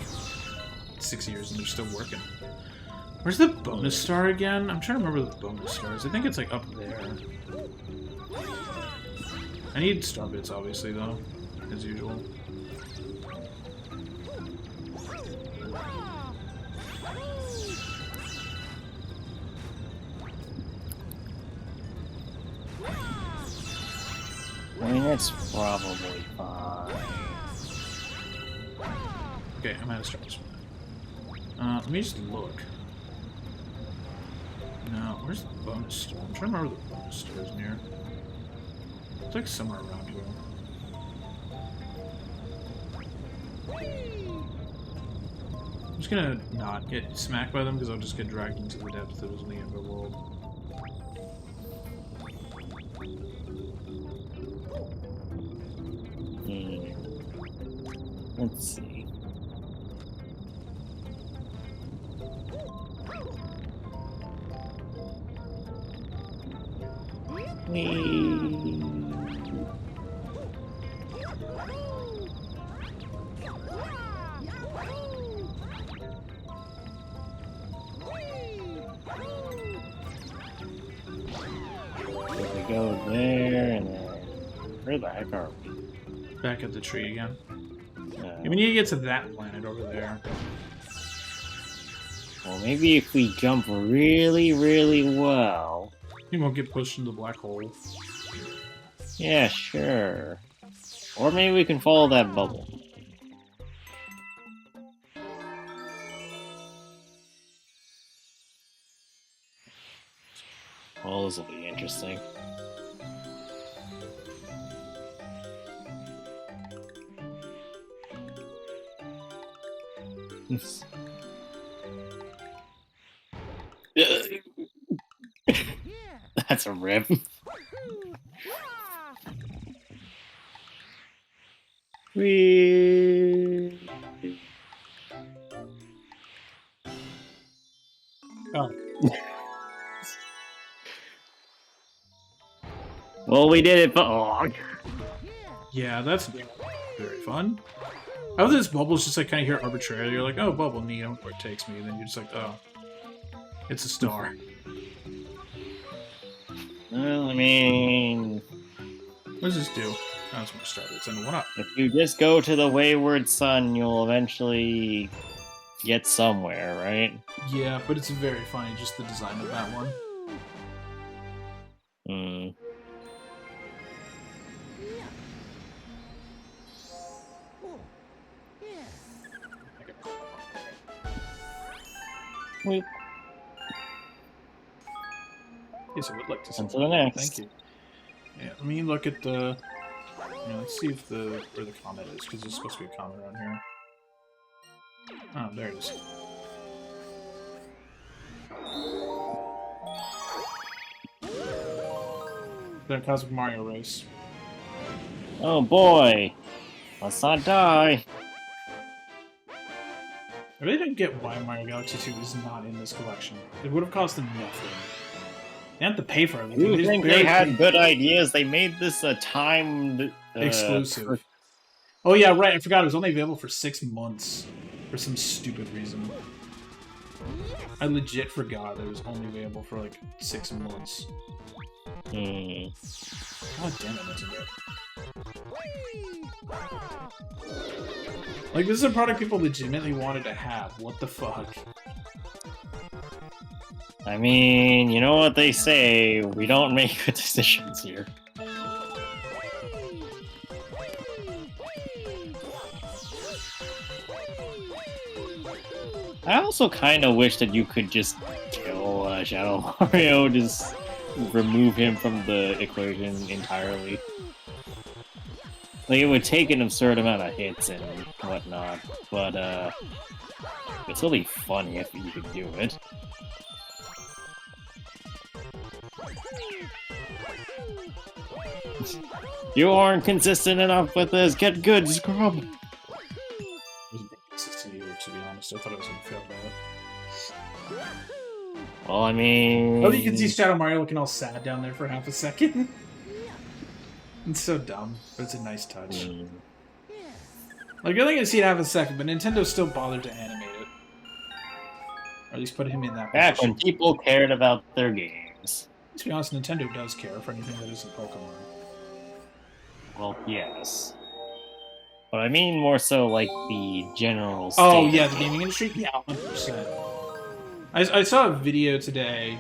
6 years and they're still working. Where's the bonus star again? I'm trying to remember the bonus stars. I think it's like up there. I need star bits, obviously, though, as usual. I mean, that's probably fine. Okay, I'm out of stars. Let me just look. No, where's the bonus star? I'm trying to remember the bonus stars near. It's like somewhere around here. I'm just gonna not get smacked by them because I'll just get dragged into the depths of the Ember world. Let's see. We go there, and then where the heck are we? Back at the tree again. We need to get to that planet over there. Well, maybe if we jump really, really well. You won't get pushed into the black hole. Yeah, sure. Or maybe we can follow that bubble. Well, this will be interesting. That's a rip. Oh. Well, we did it, but oh. Yeah, that's very fun. I love this bubble's just like kind of here arbitrarily. You're like, oh, bubble, neat, where it takes me. And then you're just like, oh, it's a star. Well, I mean, What does this do? Oh, it's more star bits. And what up? if you just go to the Wayward Sun, you'll eventually get somewhere, right? Yeah, but it's very funny, just the design of that one. Hmm. Wait. Yes, I would like to see On to the next. Thank you. Yeah, let me look at the... Yeah, let's see if where the comet is, because there's supposed to be a comet around here. Oh, there it is. The Cosmic Mario race. Oh boy! Let's not die! I really don't get why Mario Galaxy 2 is not in this collection. It would have cost them nothing. They have to pay for everything. You think they had good ideas? They made this a timed... exclusive. Oh yeah, right, I forgot. It was only available for 6 months. For some stupid reason. I legit forgot that it was only available for like 6 months. Hmm. God damn it, that's good. Like, this is a product people legitimately wanted to have. What the fuck? I mean, you know what they say, we don't make good decisions here. I also kind of wish that you could just kill Shadow Mario, just remove him from the equation entirely. Like, it would take an absurd amount of hits and whatnot, but it'd still be funny if you could do it. You aren't consistent enough with this. Get good, scrub. It wasn't consistent either, to be honest. I thought I was gonna fail bad. Well, I mean... Oh, you can see Shadow Mario looking all sad down there for half a second. It's so dumb, but it's a nice touch. Like, you're only gonna see it half a second, but Nintendo still bothered to animate it. Or at least put him in that Back position. when people cared about their games. Let's be honest, Nintendo does care for anything that isn't Pokemon. Well, yes. But I mean more so like the general state Oh, yeah, of the games. gaming industry? Yeah, 100%. I saw a video today,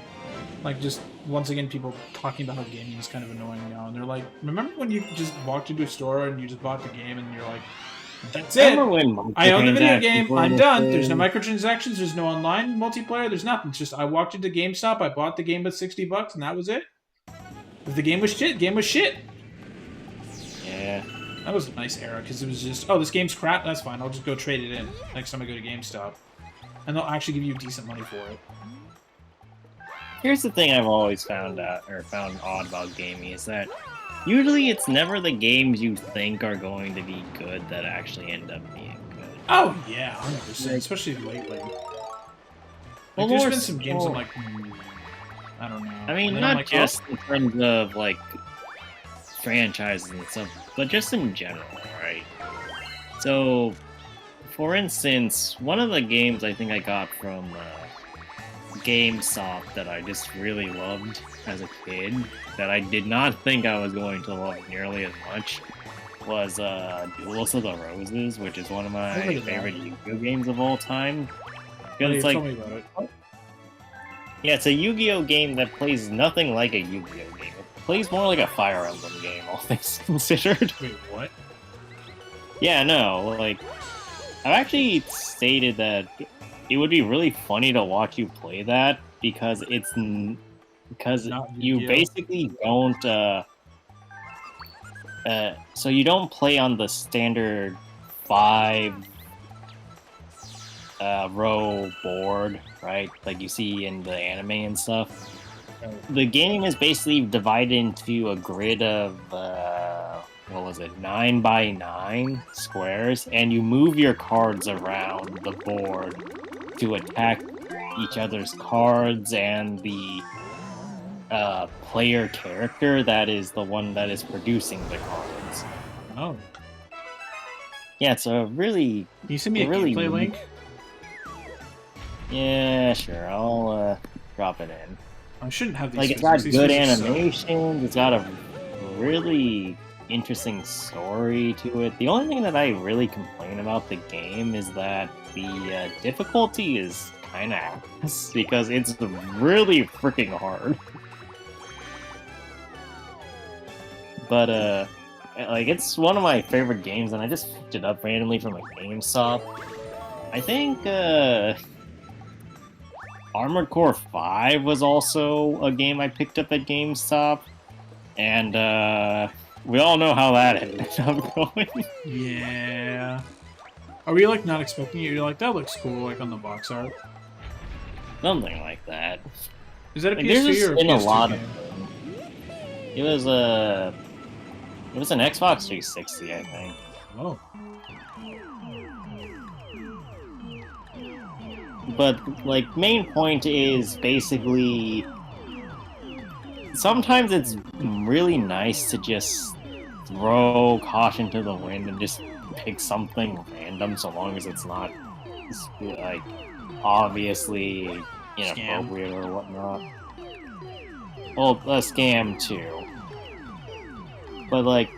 like, just, once again, people talking about how gaming is kind of annoying now, and they're like, remember when you just walked into a store and you just bought the game and you're like, that's it! Remember when I own the video microtransactions game, were I'm a done, there's no thing? microtransactions, there's no online multiplayer, there's nothing. It's just, I walked into GameStop, I bought the game with $60, and that was it. If the game was shit, game was shit. Yeah. That was a nice era, because it was just, oh, this game's crap, that's fine, I'll just go trade it in next time I go to GameStop. And they'll actually give you decent money for it. Here's the thing I've always found odd about gaming is that usually it's never the games you think are going to be good that actually end up being good. Oh, yeah, 100%, especially lately. Like, Well, there's more been some games I'm so- like, I don't know. I mean, And then not I'm like, just in terms of like franchises and stuff, but just in general, right? So, for instance, one of the games I think I got from GameStop that I just really loved as a kid, that I did not think I was going to love nearly as much, was Duels of the Roses, which is one of I've heard my of that. favorite Yu-Gi-Oh games of all time. oh, Because it's yeah, like, tell me about it. yeah, it's a Yu-Gi-Oh game that plays nothing like a Yu-Gi-Oh game. It plays more like a Fire Emblem game, all things considered. Wait, what? Yeah, no, like, I've actually stated that it would be really funny to watch you play that because because Not you Yu-Gi-Oh. basically don't so you don't play on the standard 5 row board, right? Like you see in the anime and stuff. Oh. The game is basically divided into a grid of 9 by 9 squares, and you move your cards around the board to attack each other's cards and the player character that is the one that is producing the cards. Oh. Yeah, it's a really, Can you send me a really gameplay neat- link? yeah, sure, I'll drop it in. I shouldn't have these Like, it's physics. got These good physics suck. animations, it's got a really interesting story to it. The only thing that I really complain about the game is that the difficulty is kind of ass because it's really freaking hard. But like, it's one of my favorite games, and I just picked it up randomly from a GameStop. I think Armored Core 5 was also a game I picked up at GameStop, and we all know how that ended up going. Yeah. Are we, like, not expecting it? You're like, that looks cool, like, on the box art. Something like that. Is that a Like, there's PS3 just or a been a PS2 lot game? of it was an Xbox 360, I think. Oh. But, like, main point is basically sometimes it's really nice to just throw caution to the wind and just pick something random so long as it's not, like, obviously inappropriate or whatnot. Well, a scam too. But, like,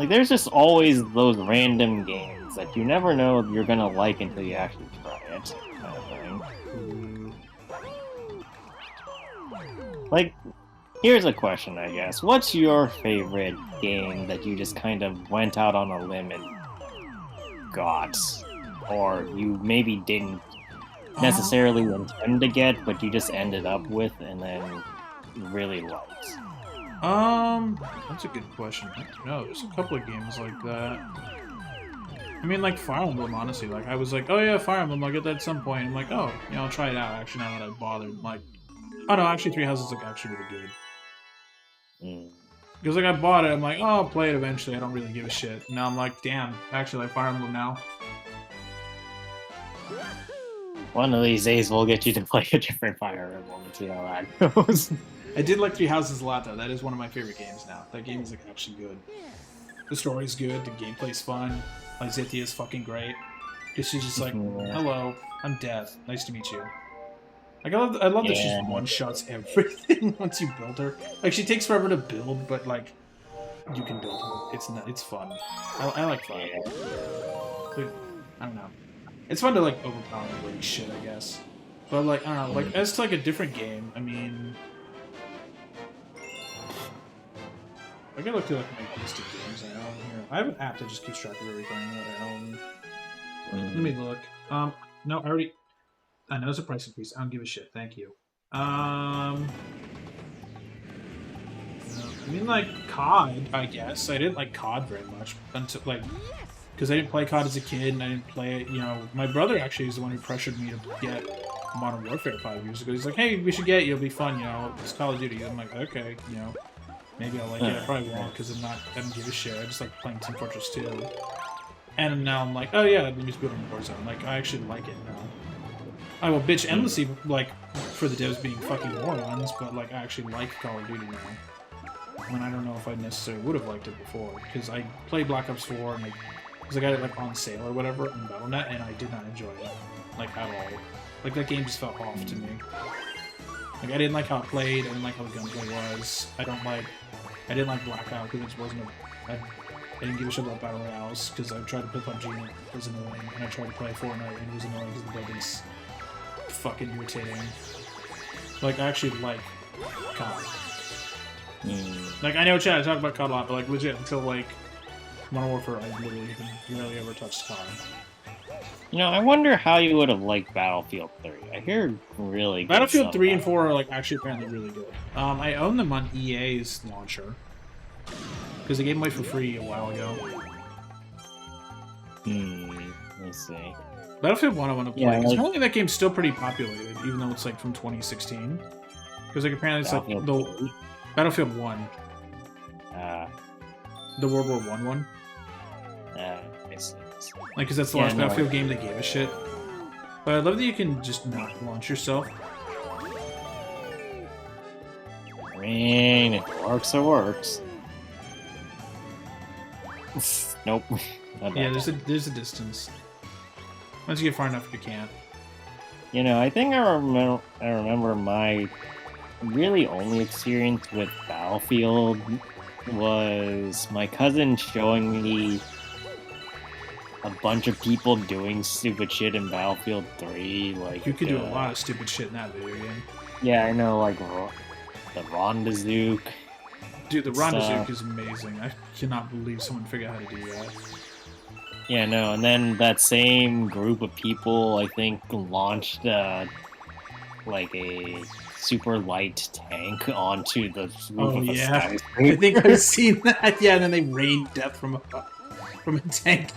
there's just always those random games that you never know you're gonna like until you actually try it, kind of thing. Like, here's a question, I guess. What's your favorite game that you just kind of went out on a limb and got? Or you maybe didn't necessarily intend to get, but you just ended up with and then really liked? That's a good question. I don't know. There's a couple of games like that. I mean, like Fire Emblem, honestly. Like, I was like, oh yeah, Fire Emblem, I'll get that at some point. I'm like, oh, yeah, I'll try it out. Actually, now that I've bothered, like, oh no, actually, Three Houses is like actually really good. Because like I bought it, I'm like, oh, I'll play it eventually. I don't really give a shit. Now I'm like, damn, I actually like Fire Emblem now. One of these days we'll get you to play a different Fire Emblem and see how that goes. I did like Three Houses a lot though. That is one of my favorite games now. That game is like actually good. The story's good, the gameplay's fun. Like, Zythia's fucking great. Because she's just like, hello, I'm Death. Nice to meet you. Like, I love that she's one-shots everything once you build her. Like, she takes forever to build, but, like, you can build her. It's fun. I like fun. But, I don't know. It's fun to, like, overpower and break shit, I guess. But, like, I don't know. Like, as to, like, a different game, I mean... I gotta look through, like, my list of games I own here. I have an app that just keeps track of everything that I own. Let me look. No, I already... I know it's a price increase. I don't give a shit. Thank you. I mean, like, COD, I guess. I didn't like COD very much until, like... Because I didn't play COD as a kid, and I didn't play it, you know... My brother actually is the one who pressured me to get Modern Warfare 5 years ago. He's like, hey, we should get it. It'll be fun, you know? It's Call of Duty. I'm like, okay, you know... Maybe I'll like it. I probably won't because I don't give a shit. I just like playing Team Fortress 2. And now I'm like, oh yeah, let me just build on Warzone. Like, I actually like it now. I will bitch endlessly, like, for the devs being fucking war ones, but like, I actually like Call of Duty now. When I don't know if I necessarily would have liked it before, because I played Black Ops 4 and because I got it like on sale or whatever in Battle.net, and I did not enjoy it, like, at all. Like, that game just felt off to me. Like, I didn't like how it played, I didn't like how the gunplay was, I didn't like Blackout because it just wasn't I didn't give a shit about Battle Royales because I tried to play PUBG and it was annoying, and I tried to play Fortnite and it was annoying because the building's fucking irritating. Like, I actually like COD. Like, I know Chad, I talk about COD a lot, but like, legit, until like Modern Warfare, I literally barely ever touched COD. You know, I wonder how you would have liked Battlefield 3. I hear really good Battlefield 3 and 4 are like actually apparently really good. I own them on EA's launcher because they gave them away for free a while ago. Let's see. Battlefield 1 I want to play. Because apparently that game's still pretty populated, even though it's like from 2016. Because like apparently it's like the Battlefield 1. The World War I one. I see. Like, because that's the last Battlefield game that gave a shit. But I love that you can just not launch yourself. I mean, if it works, it works. Nope. Yeah, there's a distance. Once you get far enough, you can't. You know, I think I remember my really only experience with Battlefield was my cousin showing me a bunch of people doing stupid shit in Battlefield 3, like... You could do a lot of stupid shit in that video game. Yeah, I know, like, the Rondazook. Dude, the Rondazook is amazing. I cannot believe someone figured out how to do that. Yeah, no, and then that same group of people, I think, launched, like, a super light tank onto the roof of a skyscraper. I think I've seen that. Yeah, and then they rained death from a tank.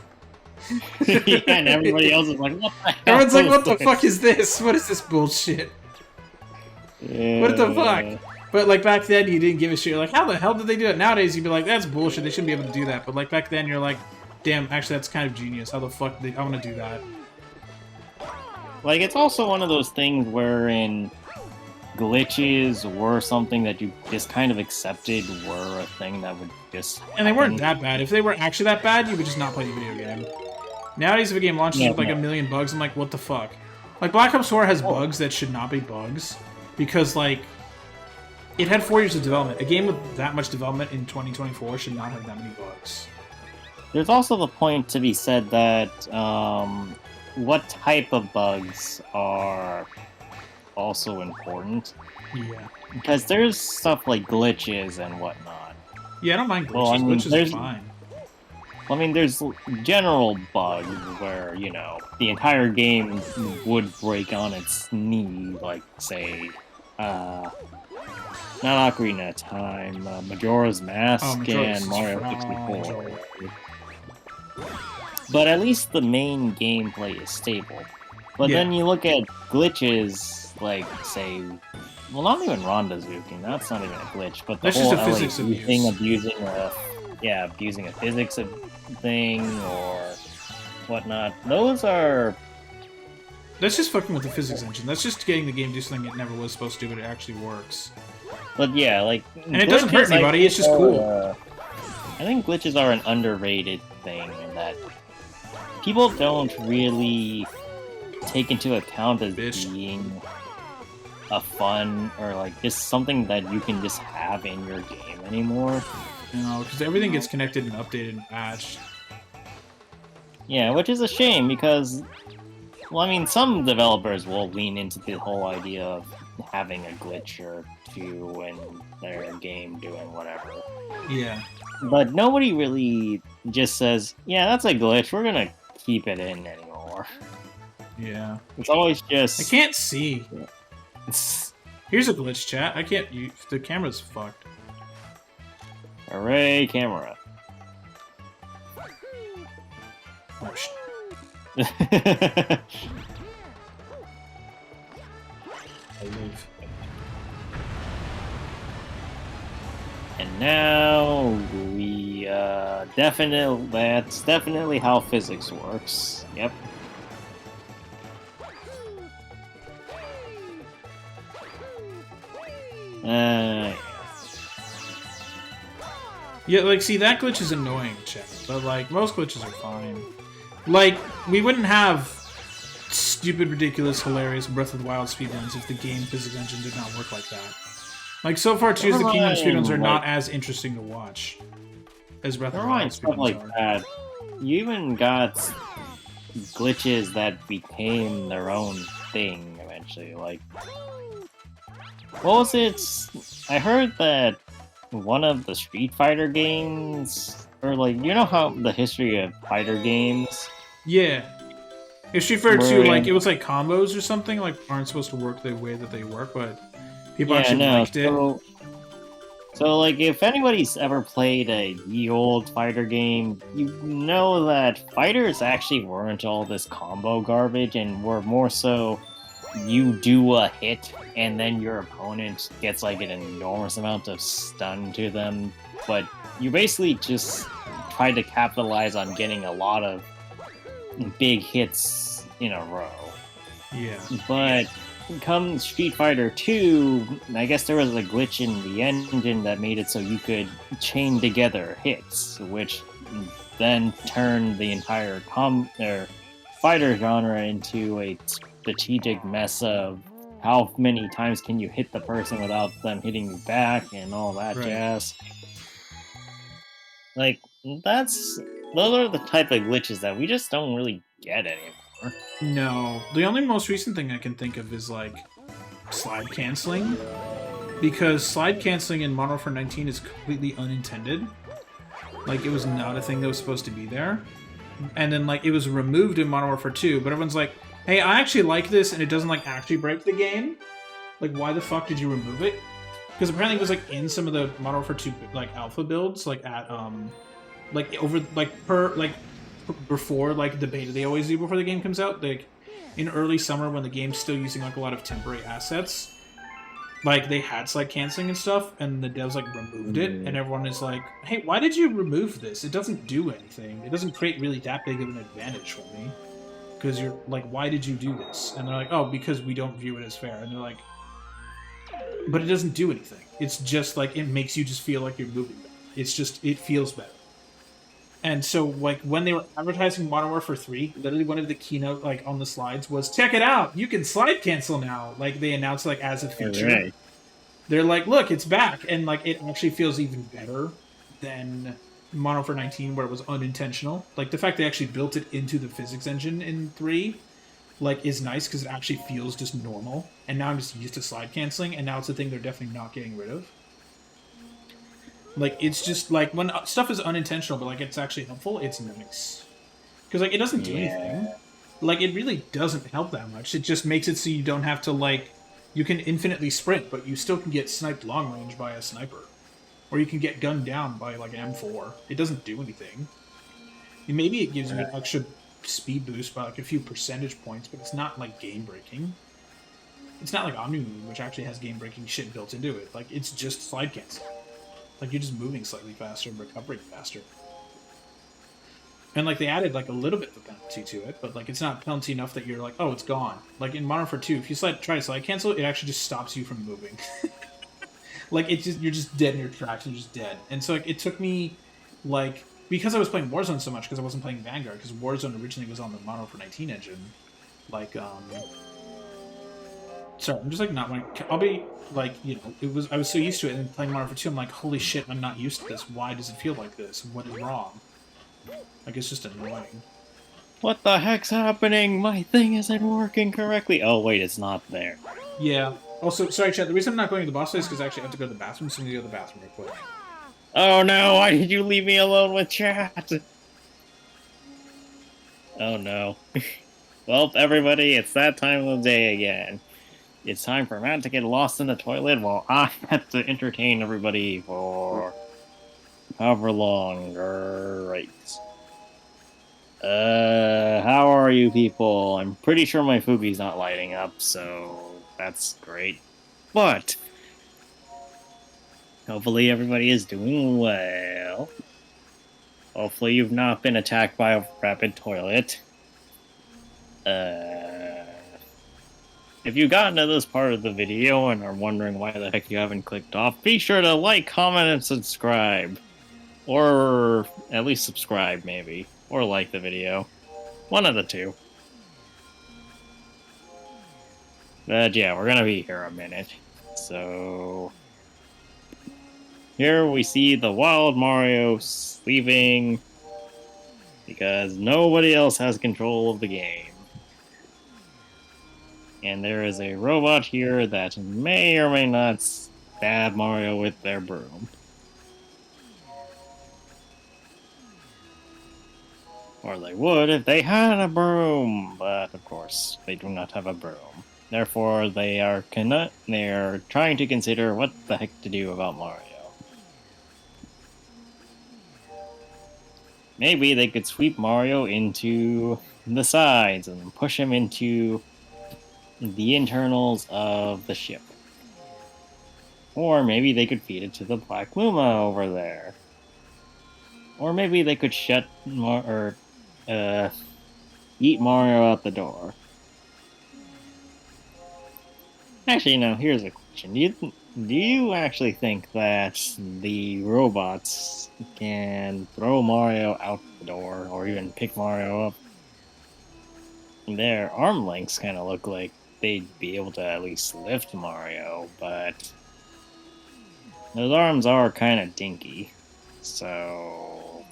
Yeah, and everybody else is like, what the hell? Everyone's like, what the fuck is this? What is this bullshit? Yeah. What the fuck? But, like, back then, you didn't give a shit. You're like, how the hell did they do it? Nowadays, you'd be like, that's bullshit. They shouldn't be able to do that. But, like, back then, you're like, damn, actually, that's kind of genius. How the fuck I want to do that. Like, it's also one of those things wherein glitches were something that you just kind of accepted were a thing that would just happen. And they weren't that bad. If they were actually that bad, you would just not play the video game. Nowadays, if a game launches with like a million bugs, I'm like, what the fuck? Like, Black Ops 4 has bugs that should not be bugs. Because, like, it had 4 years of development. A game with that much development in 2024 should not have that many bugs. There's also the point to be said that what type of bugs are also important. Yeah. Because there's stuff like glitches and whatnot. Yeah, I don't mind glitches. Well, I mean, glitches are fine. I mean, there's general bugs where, you know, the entire game would break on its knee, like, say, not Ocarina of Time, Majora's Mask, and Mario 64. But at least the main gameplay is stable. But then you look at glitches, like, say, well, not even Rondazuking, that's not even a glitch, but the that's whole just a physics thing, abusing a physics thing or whatnot. Those are... That's just fucking with the physics engine. That's just getting the game to do something it never was supposed to, but it actually works. But yeah, like... And it doesn't hurt anybody, it's just cool. I think glitches are an underrated thing that people don't really take into account as being a fun or like just something that you can just have in your game anymore. No, because everything gets connected and updated and patched. Yeah, which is a shame because, well, I mean, some developers will lean into the whole idea of having a glitch or two in their game doing whatever. Yeah. But nobody really just says, yeah, that's a glitch, we're gonna keep it in anymore. Yeah. It's always just... I can't see. Here's a glitch, chat. I can't... The camera's fucked. Hooray, camera. Oh, shit. I live. And now we that's definitely how physics works. Yep. Yeah, like, see, that glitch is annoying, chat. But, like, most glitches are fine. Like, we wouldn't have stupid, ridiculous, hilarious Breath of the Wild speedruns if the game physics engine did not work like that. Like, so far, Tears of the Kingdom speedruns are not as interesting to watch as Breath of the Wild stuff like are. that. You even got glitches that became their own thing eventually. Like, what was it? I heard that one of the Street Fighter games, or like, you know how the history of fighter games? Yeah. If Street Fighter 2, like, it was like combos or something, like, aren't supposed to work the way that they work, but people actually liked it. So, like, if anybody's ever played a ye old fighter game, you know that fighters actually weren't all this combo garbage, and were more so you do a hit, and then your opponent gets, like, an enormous amount of stun to them, but you basically just try to capitalize on getting a lot of big hits in a row. Yeah. But come Street Fighter 2, I guess there was a glitch in the engine that made it so you could chain together hits, which then turned the entire fighter genre into a strategic mess of how many times can you hit the person without them hitting you back and all that jazz. Like, those are the type of glitches that we just don't really get anymore. No. The only most recent thing I can think of is, like, slide canceling. Because slide canceling in Modern Warfare 19 is completely unintended. Like, it was not a thing that was supposed to be there. And then, like, it was removed in Modern Warfare 2, but everyone's like, hey, I actually like this, and it doesn't, like, actually break the game. Like, why the fuck did you remove it? Because apparently it was, like, in some of the Modern Warfare 2, like, alpha builds, like, at, like, over, like, before, like, the beta they always do before the game comes out, like, in early summer when the game's still using, like, a lot of temporary assets, like, they had slide canceling and stuff, and the devs, like, removed it, and everyone is like, hey, why did you remove this? It doesn't do anything. It doesn't create really that big of an advantage for me. Because you're like, why did you do this? And they're like, oh, because we don't view it as fair. And they're like, but it doesn't do anything. It's just, like, it makes you just feel like you're moving better. It's just, it feels better. And so, like, when they were advertising Modern Warfare 3, literally one of the keynote, like, on the slides was, check it out! You can slide cancel now! Like, they announced, like, as a feature. Right. They're like, look, it's back! And, like, it actually feels even better than Modern Warfare 19, where it was unintentional. Like, the fact they actually built it into the physics engine in 3, like, is nice, because it actually feels just normal. And now I'm just used to slide canceling, and now it's a thing they're definitely not getting rid of. Like, it's just, like, when stuff is unintentional, but, like, it's actually helpful, it's nice. Because, like, it doesn't do anything. Like, it really doesn't help that much. It just makes it so you don't have to, like, you can infinitely sprint, but you still can get sniped long range by a sniper. Or you can get gunned down by, like, an M4. It doesn't do anything. And maybe it gives you an extra speed boost by, like, a few percentage points, but it's not, like, game-breaking. It's not like Omni-Move, which actually has game-breaking shit built into it. Like, it's just slide cancel. Like, you're just moving slightly faster and recovering faster. And, like, they added, like, a little bit of a penalty to it, but, like, it's not penalty enough that you're like, oh, it's gone. Like, in Modern Warfare 2, if you try to slide cancel, it actually just stops you from moving. Like, it's just, you're just dead in your tracks, you're just dead. And so, like, it took me like, because I was playing Warzone so much, because I wasn't playing Vanguard, because Warzone originally was on the Model for 19 engine, like, sorry, I'm just, like, not wanting... I'll be, like, you know, I was so used to it, and playing Modern Warfare 2, I'm like, holy shit, I'm not used to this. Why does it feel like this? What is wrong? Like, it's just annoying. What the heck's happening? My thing isn't working correctly. Oh, wait, it's not there. Yeah. Also, sorry, Chad, the reason I'm not going to the boss fight is because I actually have to go to the bathroom, so I'm going to go to the bathroom real quick. Oh no, why did you leave me alone with chat? Oh no. Well, everybody, it's that time of the day again. It's time for Matt to get lost in the toilet while I have to entertain everybody for however long. Right. How are you people? I'm pretty sure my Fugi's not lighting up, so that's great. But hopefully everybody is doing well. Hopefully you've not been attacked by a rapid toilet. If you got into this part of the video and are wondering why the heck you haven't clicked off, be sure to like, comment, and subscribe. Or at least subscribe, maybe. Or like the video. One of the two. But yeah, we're gonna be here a minute. So... here we see the wild Mario sleeping because nobody else has control of the game. And there is a robot here that may or may not stab Mario with their broom. Or they would if they had a broom, but of course they do not have a broom. Therefore, they are trying to consider what the heck to do about Mario. Maybe they could sweep Mario into the sides and push him into the internals of the ship. Or maybe they could feed it to the Black Luma over there. Or maybe they could eat Mario out the door. Actually, no, here's a question. Do you actually think that the robots can throw Mario out the door, or even pick Mario up? Their arm lengths kind of look like they'd be able to at least lift Mario, but those arms are kind of dinky. So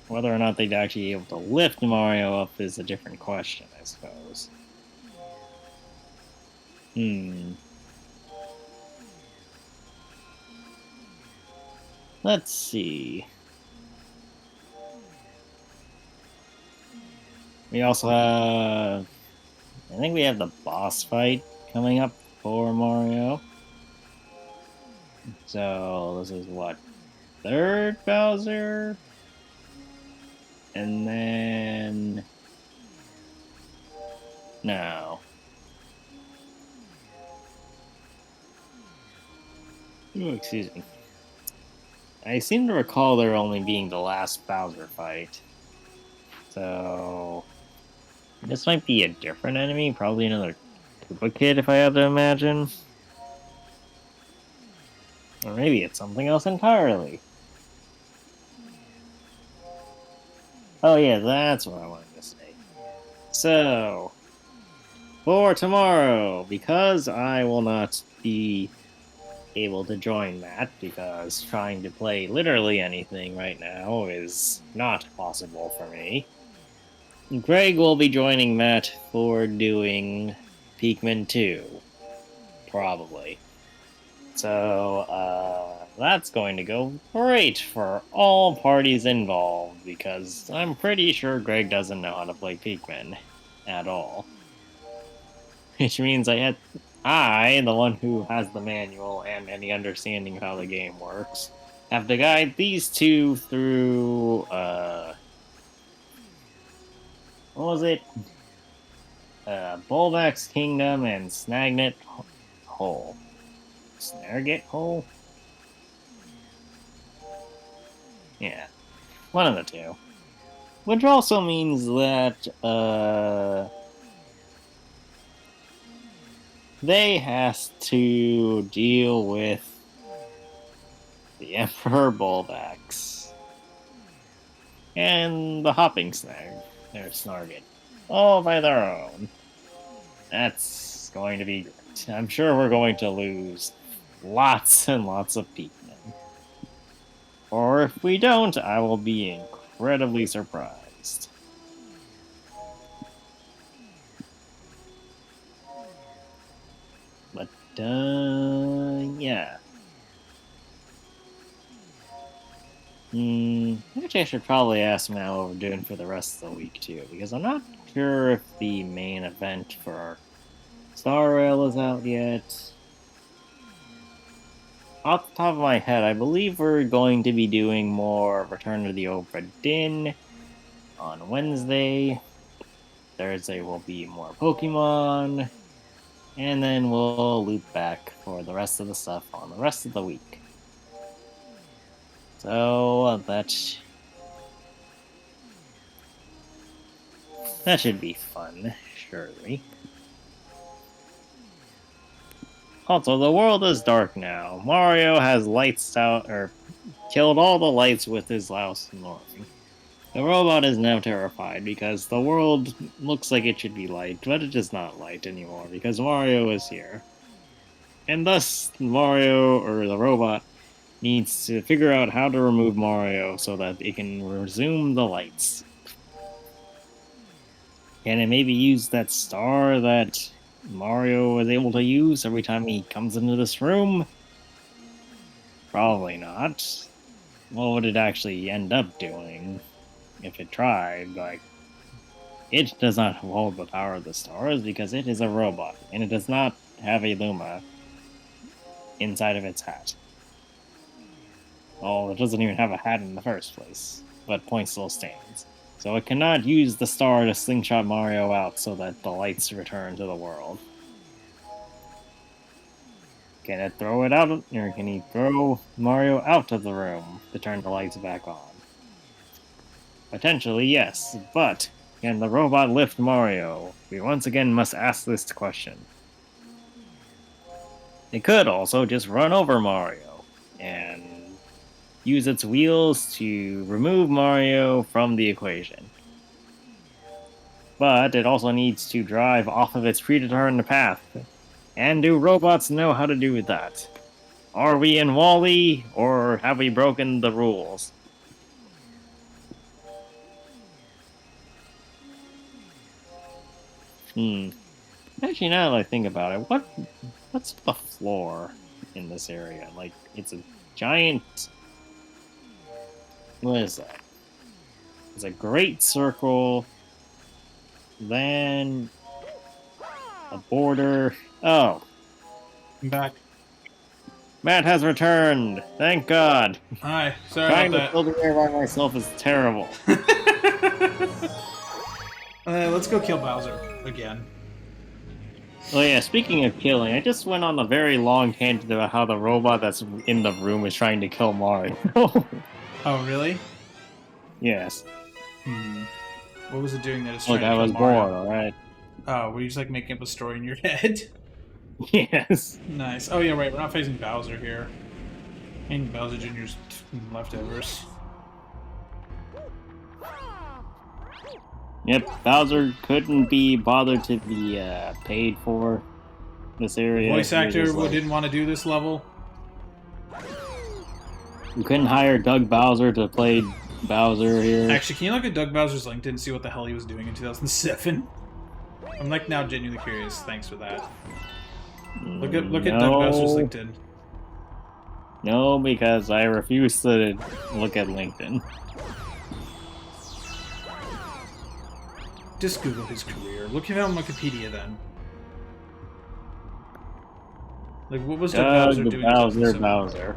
whether or not they'd actually be able to lift Mario up is a different question, I suppose. Let's see. We also have... I think we have the boss fight coming up for Mario. So this is what? Third Bowser? And then... no. Ooh, excuse me. I seem to recall there only being the last Bowser fight. So... this might be a different enemy, probably another Koopa Kid if I had to imagine. Or maybe it's something else entirely. Oh yeah, that's what I wanted to say. So, for tomorrow, because I will not be able to join Matt, because trying to play literally anything right now is not possible for me, Greg will be joining Matt for doing Pikmin 2. Probably. So, that's going to go great for all parties involved, because I'm pretty sure Greg doesn't know how to play Pikmin at all. Which means I, the one who has the manual and any understanding of how the game works, have to guide these two through, what was it? Bulvax Kingdom and Snagnet Hole. Snarget Hole? Yeah, one of the two. Which also means that, they has to deal with the Emperor Bulvax. and the hopping snarget, all by their own. That's going to be great. I'm sure we're going to lose lots and lots of Pikmin. Or if we don't, I will be incredibly surprised. But, yeah. Actually, I should probably ask Matt what we're doing for the rest of the week, too, because I'm not sure if the main event for Star Rail is out yet. Off the top of my head, I believe we're going to be doing more Return to the Obra Dinn on Wednesday. Thursday will be more Pokemon. And then we'll loop back for the rest of the stuff on the rest of the week. So that should be fun, surely. Also, the world is dark now. Mario has lights out, or killed all the lights with his loud snoring. The robot is now terrified because the world looks like it should be light, but it is not light anymore because Mario is here. And thus, Mario, or the robot, needs to figure out how to remove Mario so that it can resume the lights. Can it maybe use that star that Mario was able to use every time he comes into this room? Probably not. What would it actually end up doing if it tried? Like, it does not hold the power of the stars because it is a robot, and it does not have a Luma inside of its hat. Oh, it doesn't even have a hat in the first place, but point still stands. So it cannot use the star to slingshot Mario out so that the lights return to the world. Can it throw it out, or can he throw Mario out of the room to turn the lights back on? Potentially, yes, but can the robot lift Mario? We once again must ask this question. It could also just run over Mario and use its wheels to remove Mario from the equation. But it also needs to drive off of its predetermined path. And do robots know how to do that? Are we in Wall-E, or have we broken the rules? Actually, now that I think about it, what's the floor in this area? Like, it's a giant... What is that? It's a great circle, then a border. Oh, I'm back. Matt has returned. Thank God. Hi, sorry Trying to about fill the air by myself is terrible. that. Let's go kill Bowser again. Oh yeah, speaking of killing, I just went on a very long tangent about how the robot that's in the room is trying to kill Mario. Oh, really? Yes. What was it doing that it's Look, trying I to was kill Mario? bored, alright? Oh, were you just like making up a story in your head? Yes. Nice. Oh yeah, right. We're not facing Bowser here. And Bowser Jr.'s leftovers. Yep, Bowser couldn't be bothered to be paid for this area. Voice actor Just, like, didn't want to do this level. you couldn't hire Doug Bowser to play Bowser here. Actually, can you look at Doug Bowser's LinkedIn and see what the hell he was doing in 2007? I'm like now genuinely curious. Thanks for that. Look at Doug Bowser's LinkedIn. No, because I refuse to look at LinkedIn. Just Google his career. Look at him on Wikipedia then. Like, what was Doug Bowser doing? Bowser.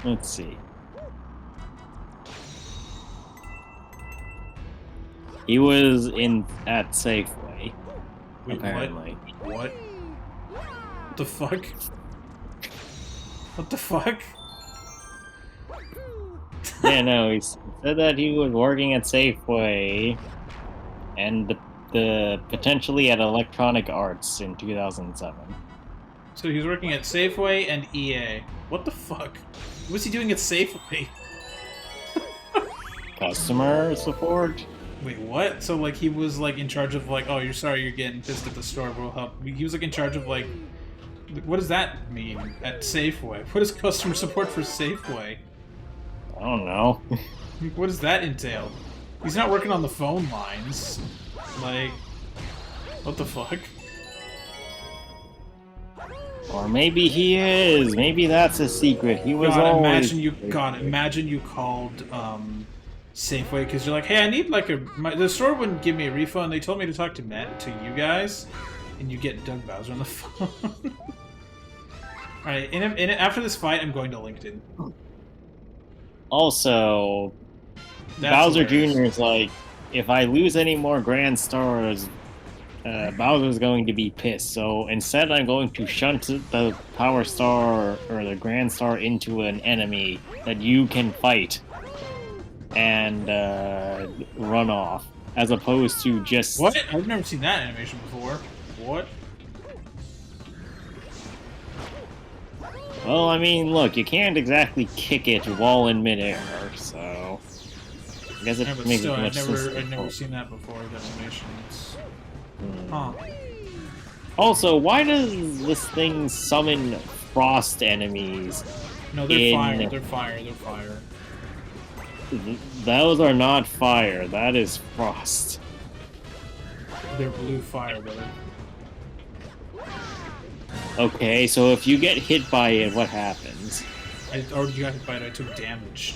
Let's see. He was at Safeway. Wait, apparently. What? What the fuck? What the fuck? Yeah, no, he said that he was working at Safeway and the potentially at Electronic Arts in 2007. So he was working at Safeway and EA. What the fuck? What was he doing at Safeway? Customer support? Wait, what? So, like, he was, like, in charge of, like, oh, you're sorry you're getting pissed at the store, we'll help. He was, like, in charge of, like, what does that mean at Safeway? What is customer support for Safeway? I don't know. What does that entail? He's not working on the phone lines. Like, what the fuck? Or maybe he is. Maybe that's a secret. He was always... Imagine you called, Safeway, because you're like, hey, I need, like, the store wouldn't give me a refund. They told me to talk to you guys, and you get Doug Bowser on the phone. Alright, after this fight, I'm going to LinkedIn. Also, Bowser Jr. is like, if I lose any more Grand Stars, Bowser's going to be pissed. So instead, I'm going to shunt the Power Star or the Grand Star into an enemy that you can fight and run off, as opposed to just... What? I've never seen that animation before. What? Well, I mean, look, you can't exactly kick it while in midair, so... I guess it makes still, much sense. I've never seen that before, that animation. Huh. Also, why does this thing summon frost enemies? No, they're fire. They're fire. They're fire. Those are not fire. That is frost. They're blue fire, brother. Okay, so if you get hit by it, what happens? I already got hit by it. I took damage.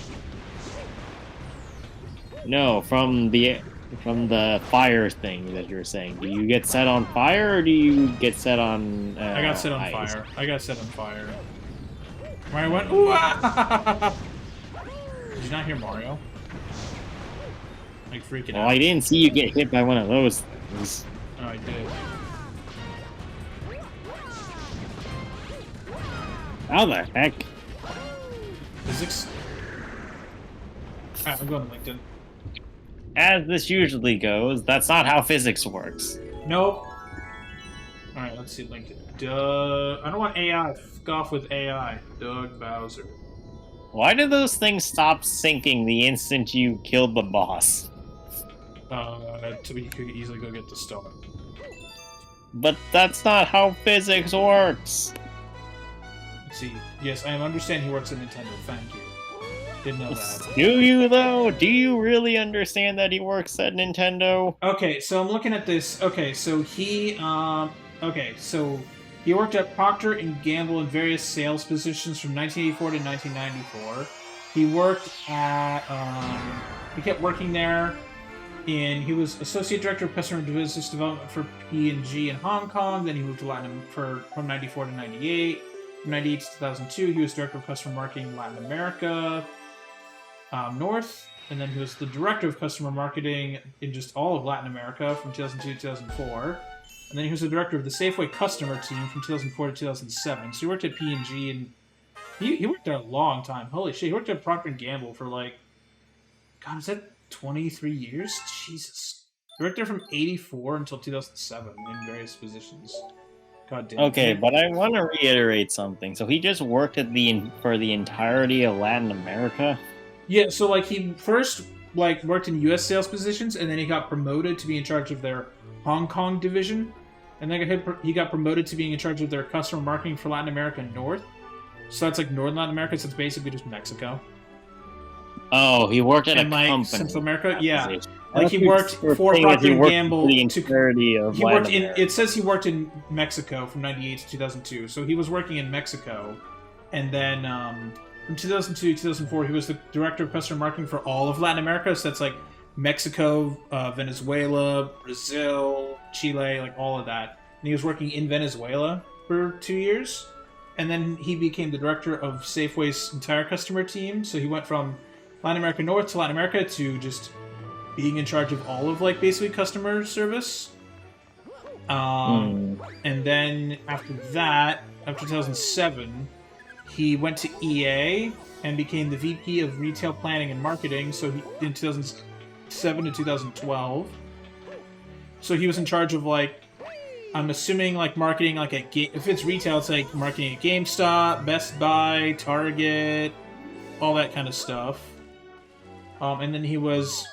No, from the fire thing that you're saying. Do you get set on fire, or do you get set on I got set on ice? fire. I got set on fire. Mario went, ooh, ah! Did you not hear Mario? Like, freaking out. I didn't see you get hit by one of those things. Oh, I did. How the heck? Physics? I'm going to LinkedIn. As this usually goes, that's not how physics works. Nope. Alright, let's see LinkedIn. I don't want AI. Fuck off with AI. Doug Bowser. Why did those things stop sinking the instant you killed the boss? So you could easily go get the star. But that's not how physics works. Let's see. Yes, I understand he works at Nintendo. Thank you. Didn't know that. Do you, though? Do you really understand that he works at Nintendo? Okay, so I'm looking at this. Okay, so he he worked at Procter and Gamble in various sales positions from 1984 to 1994. He worked at he kept working there, and he was associate director of customer business development for P&G in Hong Kong. Then he moved to Latin from 94 to 98. From 98 to 2002, he was director of customer marketing in Latin America North, and then he was the director of customer marketing in just all of Latin America from 2002 to 2004. And then he was the director of the Safeway customer team from 2004 to 2007. So he worked at P&G, and he worked there a long time. Holy shit, he worked at Procter & Gamble for like, God, is that 23 years? Jesus. He worked there from 84 until 2007 in various positions. God damn. Okay, but I want to reiterate something. So he just worked at for the entirety of Latin America? Yeah, so like he first like worked in U.S. sales positions, and then he got promoted to be in charge of their Hong Kong division, and then he got promoted to being in charge of their customer marketing for Latin America North. So that's like Northern Latin America, so it's basically just Mexico. Oh, he worked at a like company. Central America, yeah. Like he worked for Procter & Gamble. It says he worked in Mexico from 98 to 2002. So he was working in Mexico, and then from 2002 to 2004, he was the director of customer marketing for all of Latin America. So that's like Mexico, Venezuela, Brazil, Chile, like all of that. And he was working in Venezuela for 2 years, and then he became the director of Safeway's entire customer team. So he went from Latin America North to Latin America to just being in charge of all of like basically customer service. And then after that, after 2007, he went to EA and became the VP of Retail Planning and Marketing. So in 2007 to 2012. So he was in charge of like I'm assuming like marketing like at if it's retail, it's like marketing at GameStop, Best Buy, Target, all that kind of stuff. And then he was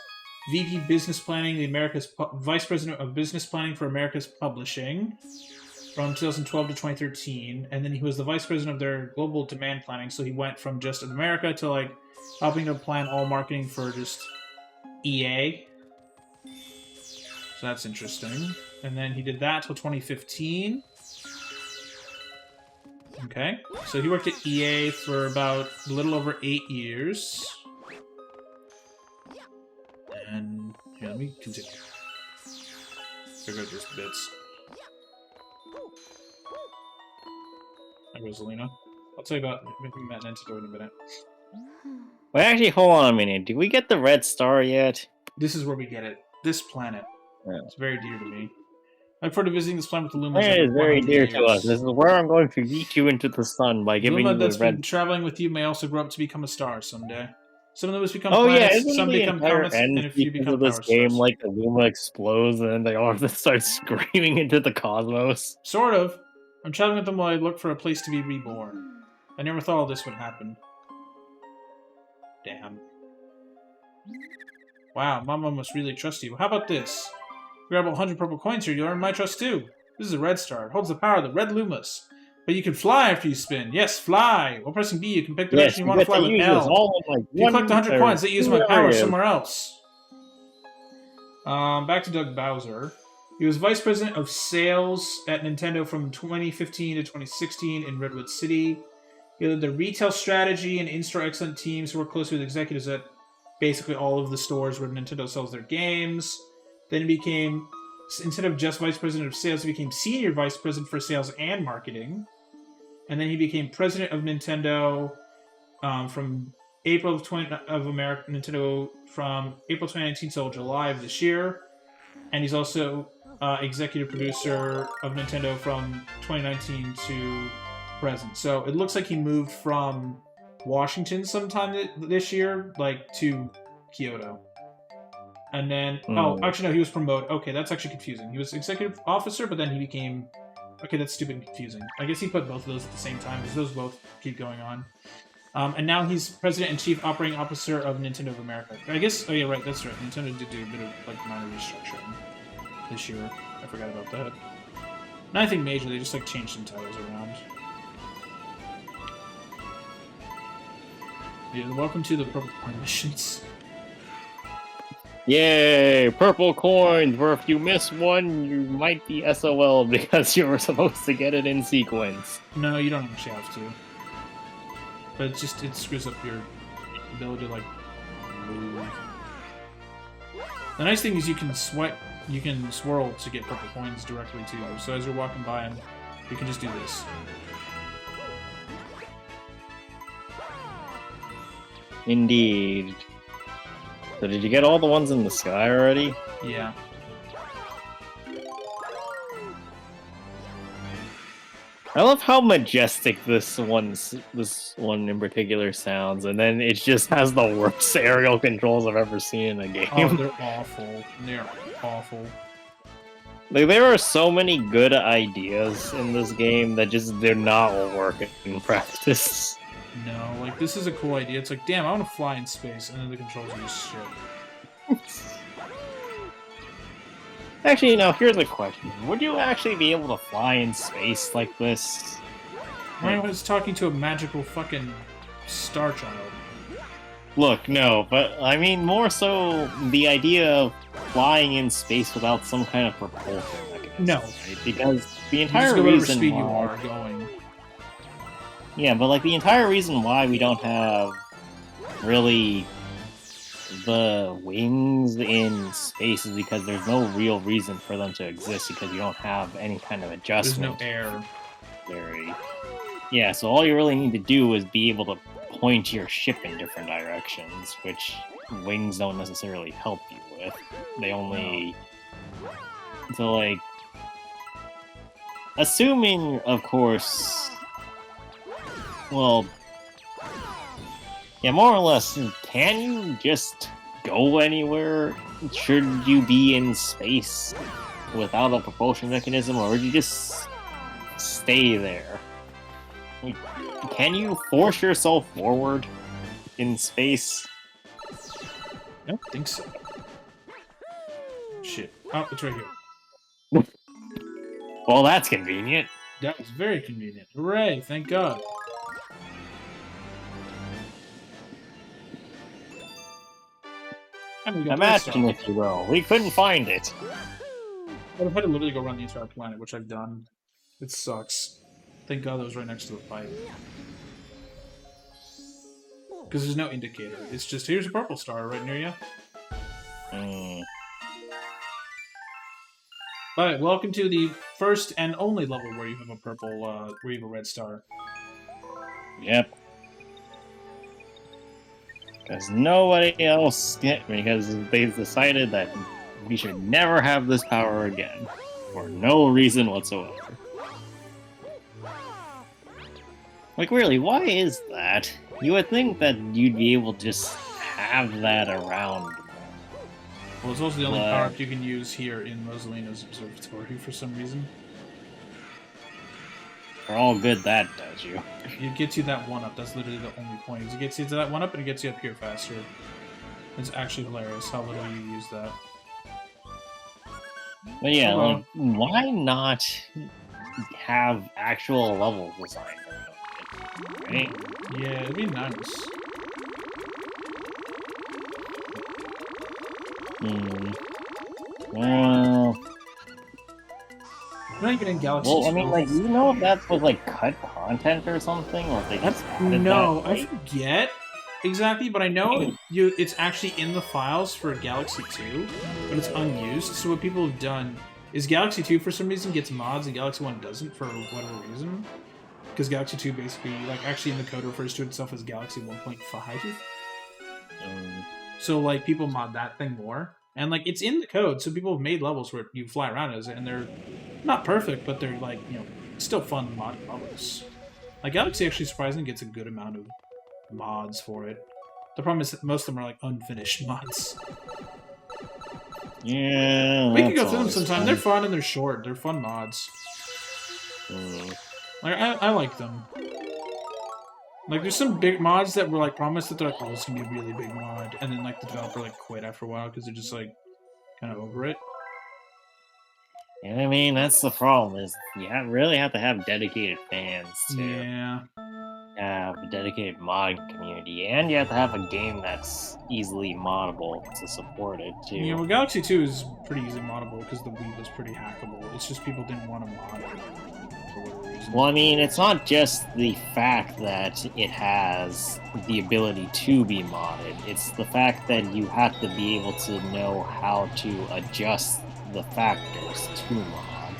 VP Business Planning, Vice President of Business Planning for America's Publishing from 2012 to 2013. And then he was the Vice President of their Global Demand Planning. So he went from just America to like helping to plan all marketing for just EA. So that's interesting. And then he did that till 2015. Okay. So he worked at EA for about a little over 8 years. And here, let me continue. Figure out these bits. There goes Alina. I'll tell you about Matt Nintendo in a minute. Wait, actually, hold on a minute. Did we get the red star yet? This is where we get it. This planet. Yeah. It's very dear to me. I look forward to visiting this planet with the Lumas. It is very dear years. to us. This is where I'm going to yeet you into the sun by giving Luma you that's a red... been traveling with you may also grow up to become a star someday. Some of them become planets, planets, some become comets, and a few become of this power game, stars. like the Luma explodes and then they all just start screaming into the cosmos. Sort of. I'm traveling with them while I look for a place to be reborn. I never thought all this would happen. Damn. Wow, Mama must really trust you. How about this? Grab 100 purple coins here, you'll earn my trust too. This is a red star. It holds the power of the red Lumas. But you can fly after you spin. Yes, fly. While pressing B, you can pick the direction you want to fly with L. If you collect 100 coins, they use my power somewhere else. Back to Doug Bowser. He was Vice President of Sales at Nintendo from 2015 to 2016 in Redwood City. He led the retail strategy and in-store excellent teams who worked closely with executives at basically all of the stores where Nintendo sells their games. Then he became, instead of just Vice President of Sales, he became Senior Vice President for Sales and Marketing. And then he became President of Nintendo from April of Nintendo from April 2019 till July of this year. And he's also executive producer of Nintendo from 2019 to present. So it looks like he moved from Washington sometime this year, like, to Kyoto. And then, oh, actually, no, he was promoted. Okay, that's actually confusing. He was executive officer, but then he became... Okay, that's stupid and confusing. I guess he put both of those at the same time, because those both keep going on. And now he's president and chief operating officer of Nintendo of America. I guess, oh yeah, right, that's right. Nintendo did do a bit of, like, minor restructuring this year. I forgot about that. Nothing major, they just, like, changed some titles around. Yeah, welcome to the Purple Coin missions. Yay! Purple coins, where if you miss one, you might be SOL because you were supposed to get it in sequence. No, you don't actually have to. But it's just, it screws up your ability to, like, move. The nice thing is you can swirl to get purple coins directly to you. So as you're walking by them, you can just do this. Indeed. So did you get all the ones in the sky already? Yeah. I love how majestic this one in particular sounds, and then it just has the worst aerial controls I've ever seen in a game. Oh, they're awful. They're awful. Like, there are so many good ideas in this game that just they're not working in practice. No, like, this is a cool idea. It's like, damn, I want to fly in space, and then the controls are just shit. Actually, now, here's a question. Would you actually be able to fly in space like this? I was talking to a magical fucking star child. Look, no, but I mean more so the idea of flying in space without some kind of propulsion mechanism. No. Right? Because the entire you just reason speed why... you are going. Yeah, but like the entire reason why we don't have really the wings in space is because there's no real reason for them to exist because you don't have any kind of adjustment. There's no air. Yeah, so all you really need to do is be able to point your ship in different directions, which wings don't necessarily help you with. They only... So like... Assuming, of course... Well, yeah, more or less, can you just go anywhere should you be in space? without a propulsion mechanism, or would you just stay there? Like, can you force yourself forward in space? I don't think so. Shit. Oh, it's right here. Well, that's convenient. That was very convenient. Hooray, thank God. And we got Imagine, if you will, we couldn't find it. I've had to literally go run the entire planet, which I've done. It sucks. Thank God that was right next to the pipe. Because there's no indicator. It's just, here's a purple star right near you. Alright, welcome to the first and only level where you have a purple, where you have a red star. Yep. Because nobody else because they've decided that we should never have this power again. For no reason whatsoever. Like, really, why is that? You would think that you'd be able to just have that around. Well, it's also the only power up you can use here in Rosalina's observatory for some reason. For all good that does you. It gets you that one up. That's literally the only point. It gets you to that one up and it gets you up here faster. It's actually hilarious how little you use that. But yeah, like, why not have actual levels designed around it, right? Yeah, it'd be nice. Well... Not even in Galaxy 2. Well, I mean, like, you know if that's with, like, cut content or something? Or if they just added No, that, I forget exactly, but I know it's actually in the files for Galaxy 2, but it's unused. So what people have done is Galaxy 2, for some reason, gets mods and Galaxy 1 doesn't for whatever reason. Because Galaxy 2 basically, like, actually in the code refers to itself as Galaxy 1.5. So, like, people mod that thing more. And, like, it's in the code, so people have made levels where you fly around as it, and they're not perfect, but they're, like, you know, still fun mod levels. Like, Galaxy actually surprisingly gets a good amount of mods for it. The problem is that most of them are, like, unfinished mods. Yeah, we can go through them sometime. They're fun and they're short. They're fun mods. Like, I like them. Like, there's some big mods that were, like, promised that they're like, oh, this is gonna be a really big mod, and then, like, the developer, like, quit after a while because they're just, like, kind of over it. Yeah, I mean, that's the problem, is you really have to have dedicated fans Yeah. have a dedicated mod community, and you have to have a game that's easily moddable to support it, too. Yeah, well, Galaxy 2 is pretty easy moddable because the Wii was pretty hackable. It's just people didn't want to mod it for whatever reason. Well, I mean, it's not just the fact that it has the ability to be modded. It's the fact that you have to be able to know how to adjust the factors to mod.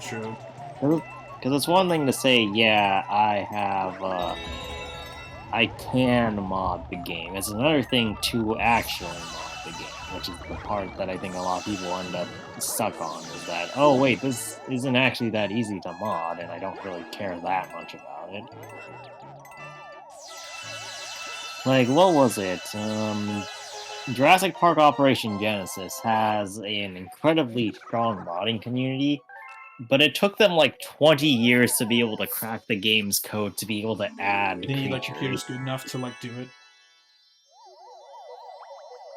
True. Because it's one thing to say, yeah, I can mod the game. It's another thing to actually mod the game, which is the part that I think a lot of people end up stuck on, is that, oh wait, this isn't actually that easy to mod, and I don't really care that much about it. Like, what was it? Jurassic Park Operation Genesis has an incredibly strong modding community, but it took them like 20 years to be able to crack the game's code to be able to add They need, creatures. like, computers good enough to, like, do it.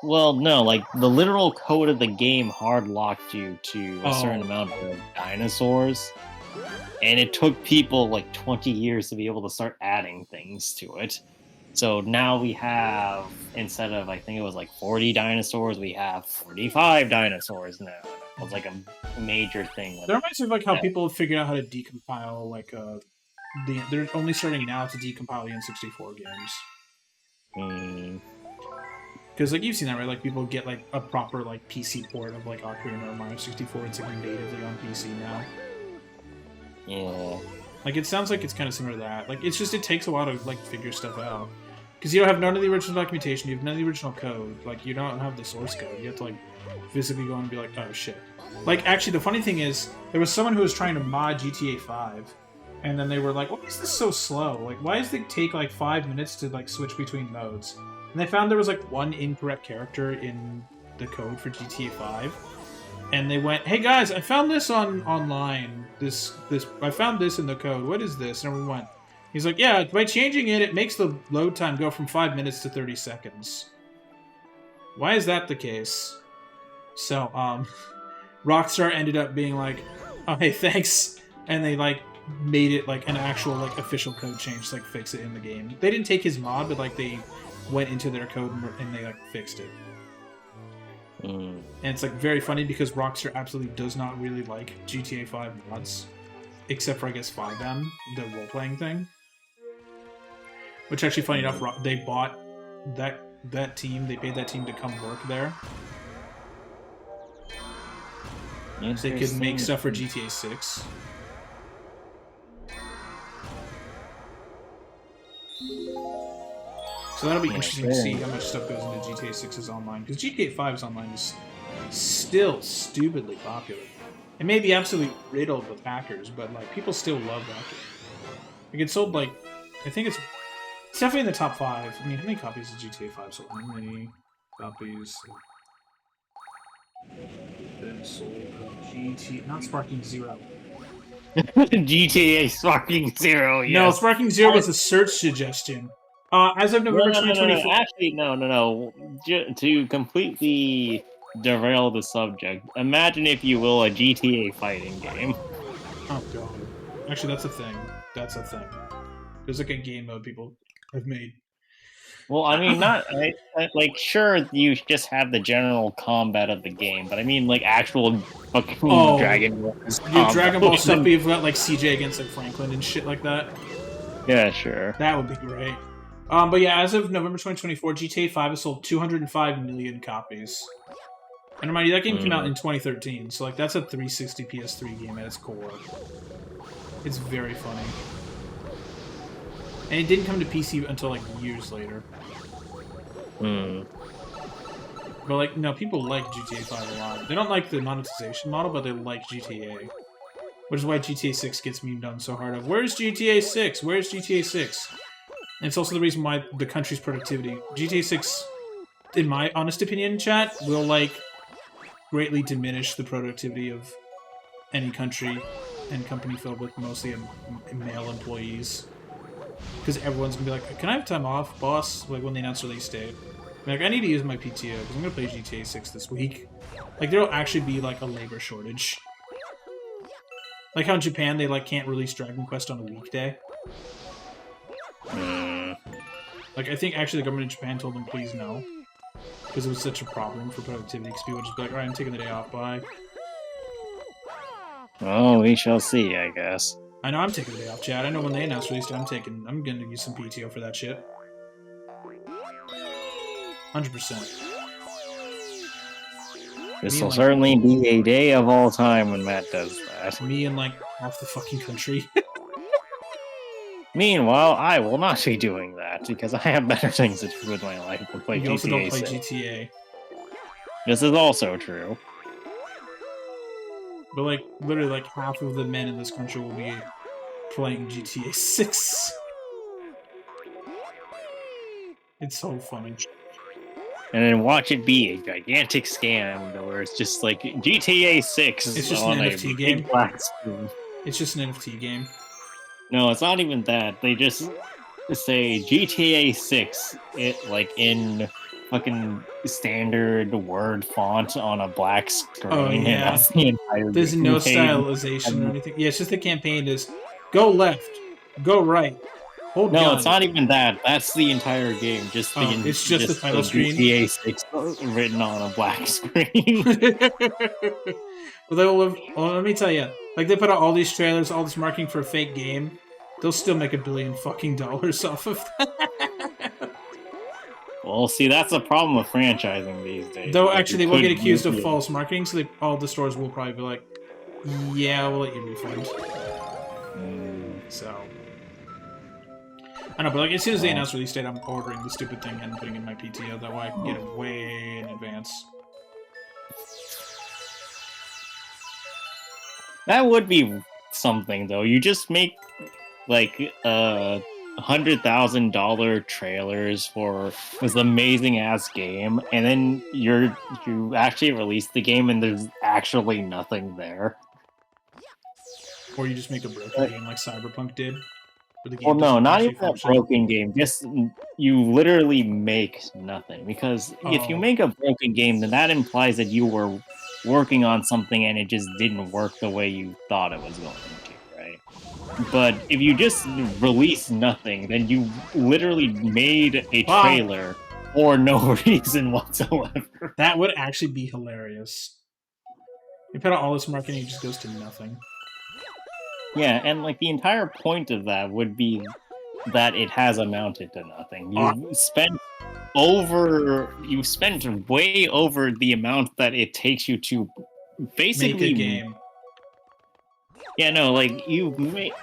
Well, no, like, the literal code of the game hard-locked you to a certain amount of dinosaurs, and it took people like 20 years to be able to start adding things to it. So now we have, instead of, I think it was like 40 dinosaurs, we have 45 dinosaurs now. It was like a major thing. That reminds me of, like, how people have figured out how to decompile, like, they're only starting now to decompile the N64 games. Because, like, you've seen that, right? Like, people get, like, a proper, like, PC port of, like, Ocarina or Mario 64. It's, like, natively on PC now. Yeah. Like, it sounds like it's kind of similar to that. Like, it's just, it takes a while to, like, figure stuff out. Because you don't have none of the original documentation, you have none of the original code. Like, you don't have the source code. You have to, like, physically go and be like, oh, shit. Like, actually, the funny thing is, there was someone who was trying to mod GTA 5, and then they were like, why is this so slow? Like, why does it take, like, 5 minutes to, like, switch between modes? And they found there was, like, one incorrect character in the code for GTA 5. and they went, "Hey guys, I found this online. I found this in the code. What is this?" And everyone went, he's like, "Yeah, by changing it, it makes the load time go from 5 minutes to 30 seconds." Why is that the case? So, Rockstar ended up being like, "Oh, hey, thanks," and they like made it like an actual like official code change to like fix it in the game. They didn't take his mod, but like they went into their code and they like fixed it. And it's like very funny because Rockstar absolutely does not really like GTA 5 mods, except for I guess 5M, the role-playing thing. Which actually, funny enough, they bought that team. They paid that team to come work there. So they could make stuff for GTA 6. So that'll be interesting to see how much stuff goes into GTA 6's online. Because GTA 5's online is still stupidly popular. It may be absolutely riddled with hackers, but like people still love that game. Like it sold like, I think it's definitely in the top 5. I mean, how many copies of GTA 5 sold? How many copies have been sold of GTA? Not Sparking Zero. GTA Sparking Zero. Yes. No, Sparking Zero was a search suggestion. As of November 2024. Actually, no. To completely derail the subject, imagine, if you will, a GTA fighting game. Oh god. Actually, that's a thing. That's a thing. There's like a game mode people have made. Well, I mean, like, sure, you just have the general combat of the game, but I mean, like, actual fucking Dragon Ball. Dragon Ball stuff, you've got like CJ against like Franklin and shit like that. Yeah, sure. That would be great. But yeah, as of November 2024, GTA 5 has sold 205 million copies. And remind you, that game came out in 2013, so like that's a 360 PS3 game at its core. It's very funny. And it didn't come to PC until like years later. But like, no, people like GTA 5 a lot. They don't like the monetization model, but they like GTA. Which is why GTA 6 gets memed on so hard of, where's GTA 6? Where's GTA 6? And it's also the reason why the country's productivity... GTA 6, in my honest opinion, chat, will, like, greatly diminish the productivity of any country and company filled with mostly male employees. Because everyone's gonna be like, can I have time off, boss? Like, when they announce release date. Like, I need to use my PTO, because I'm gonna play GTA 6 this week. Like, there'll actually be, like, a labor shortage. Like how in Japan, they, like, can't release Dragon Quest on a weekday. Like, I think actually the government in Japan told them, please no. Because it was such a problem for productivity, because people would just be like, alright, I'm taking the day off, bye. Oh, we shall see, I guess. I know I'm taking the day off, Chad. I know when they announce release date, I'm gonna use some PTO for that shit. 100%. This will certainly be a day of all time when Matt does that. Me and, like, half the fucking country. Meanwhile, I will not be doing that, because I have better things to do with my life than play GTA 6. You also don't play GTA. This is also true. But, like, literally, like, half of the men in this country will be playing GTA 6. It's so funny. And then watch it be a gigantic scam, where it's just like GTA 6 it's just on an a NFT big game. black screen. It's just an NFT game. No, it's not even that. They just say GTA 6, like in fucking standard word font on a black screen. Oh, yeah. And that's the entire There's no campaign. stylization or anything. Yeah, it's just the campaign is go left, go right. Hold no, down. It's not even that. That's the entire game. Just the it's just the title screen. GTA 6 written on a black screen. Well, let me tell you. Like, they put out all these trailers, all this marketing for a fake game. They'll still make $1 billion fucking dollars off of that. Well, see, that's the problem with franchising these days. Though, actually, they will get accused of false marketing, so all the stores will probably be like, yeah, we'll let you refund. So... I know, but like as soon as they announce release date, I'm ordering the stupid thing and putting it in my PTO. That way I can get it way in advance. That would be something, though. You just make like $100,000 trailers for this amazing ass game, and then you actually release the game, and there's actually nothing there. Or you just make a broken game like Cyberpunk did. Where the game Well, no, doesn't not actually even a function. broken game. Just you literally make nothing. Because if you Oh. make a broken game, then that implies that you were working on something and it just didn't work the way you thought it was going to, right? But if you just release nothing, then you literally made a Wow. trailer for no reason whatsoever. That would actually be hilarious. You put out all this marketing, it just goes to nothing. Yeah, and like the entire point of that would be that it has amounted to nothing. You spent way over the amount that it takes you to basically make a game. Yeah, no, like you've made,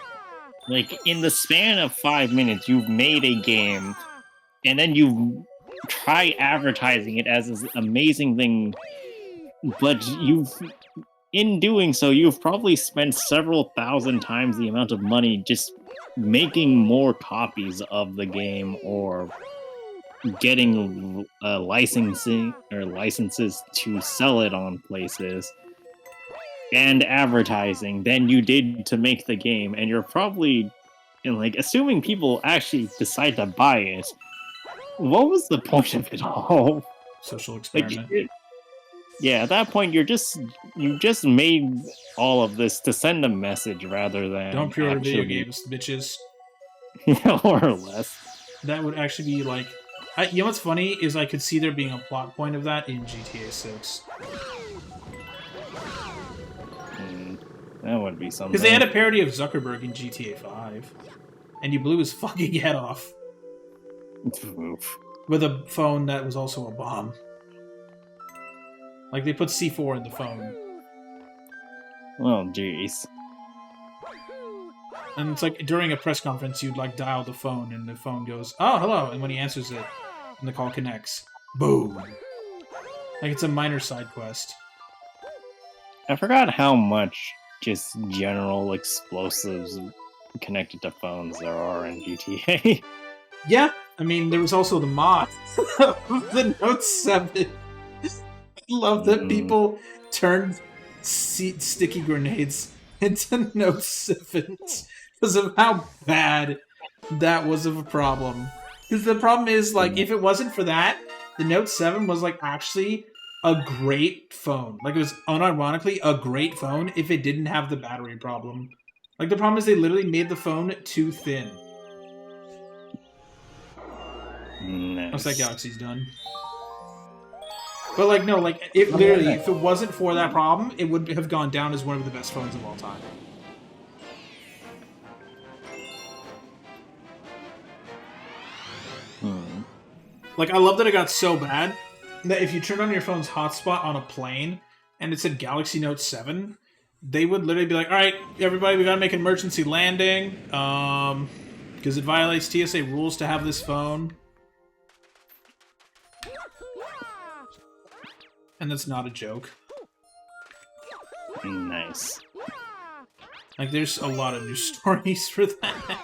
like in the span of 5 minutes, you've made a game, and then you try advertising it as this amazing thing, but in doing so, you've probably spent several thousand times the amount of money just making more copies of the game or getting licensing or licenses to sell it on places and advertising than you did to make the game, and you're probably like assuming people actually decide to buy it. What was the point of it all? Social experiment. Yeah, at that point you just made all of this to send a message rather than don't pre-order video games, bitches. More or less. That would actually be like, you know what's funny is I could see there being a plot point of that in GTA 6. That would be something. Because they had a parody of Zuckerberg in GTA 5, and you blew his fucking head off with a phone that was also a bomb. Like, they put C4 in the phone. Well, jeez. And it's like, during a press conference, you'd, like, dial the phone, and the phone goes, oh, hello, and when he answers it, and the call connects, boom. Like, it's a minor side quest. I forgot how much just general explosives connected to phones there are in GTA. Yeah, I mean, there was also the mod of the Note 7. I love that people turned sticky grenades into Note 7s because of how bad that was of a problem. Because the problem is, like, if it wasn't for that, the Note 7 was, like, actually a great phone. Like, it was unironically a great phone if it didn't have the battery problem. Like, the problem is they literally made the phone too thin. Nice. Once that Galaxy's done. But, like, no, like, it literally, if it wasn't for that problem, it would have gone down as one of the best phones of all time. Like, I love that it got so bad that if you turned on your phone's hotspot on a plane and it said Galaxy Note 7, they would literally be like, alright, everybody, we gotta make an emergency landing, because it violates TSA rules to have this phone. And that's not a joke. Nice. Like, there's a lot of news stories for that.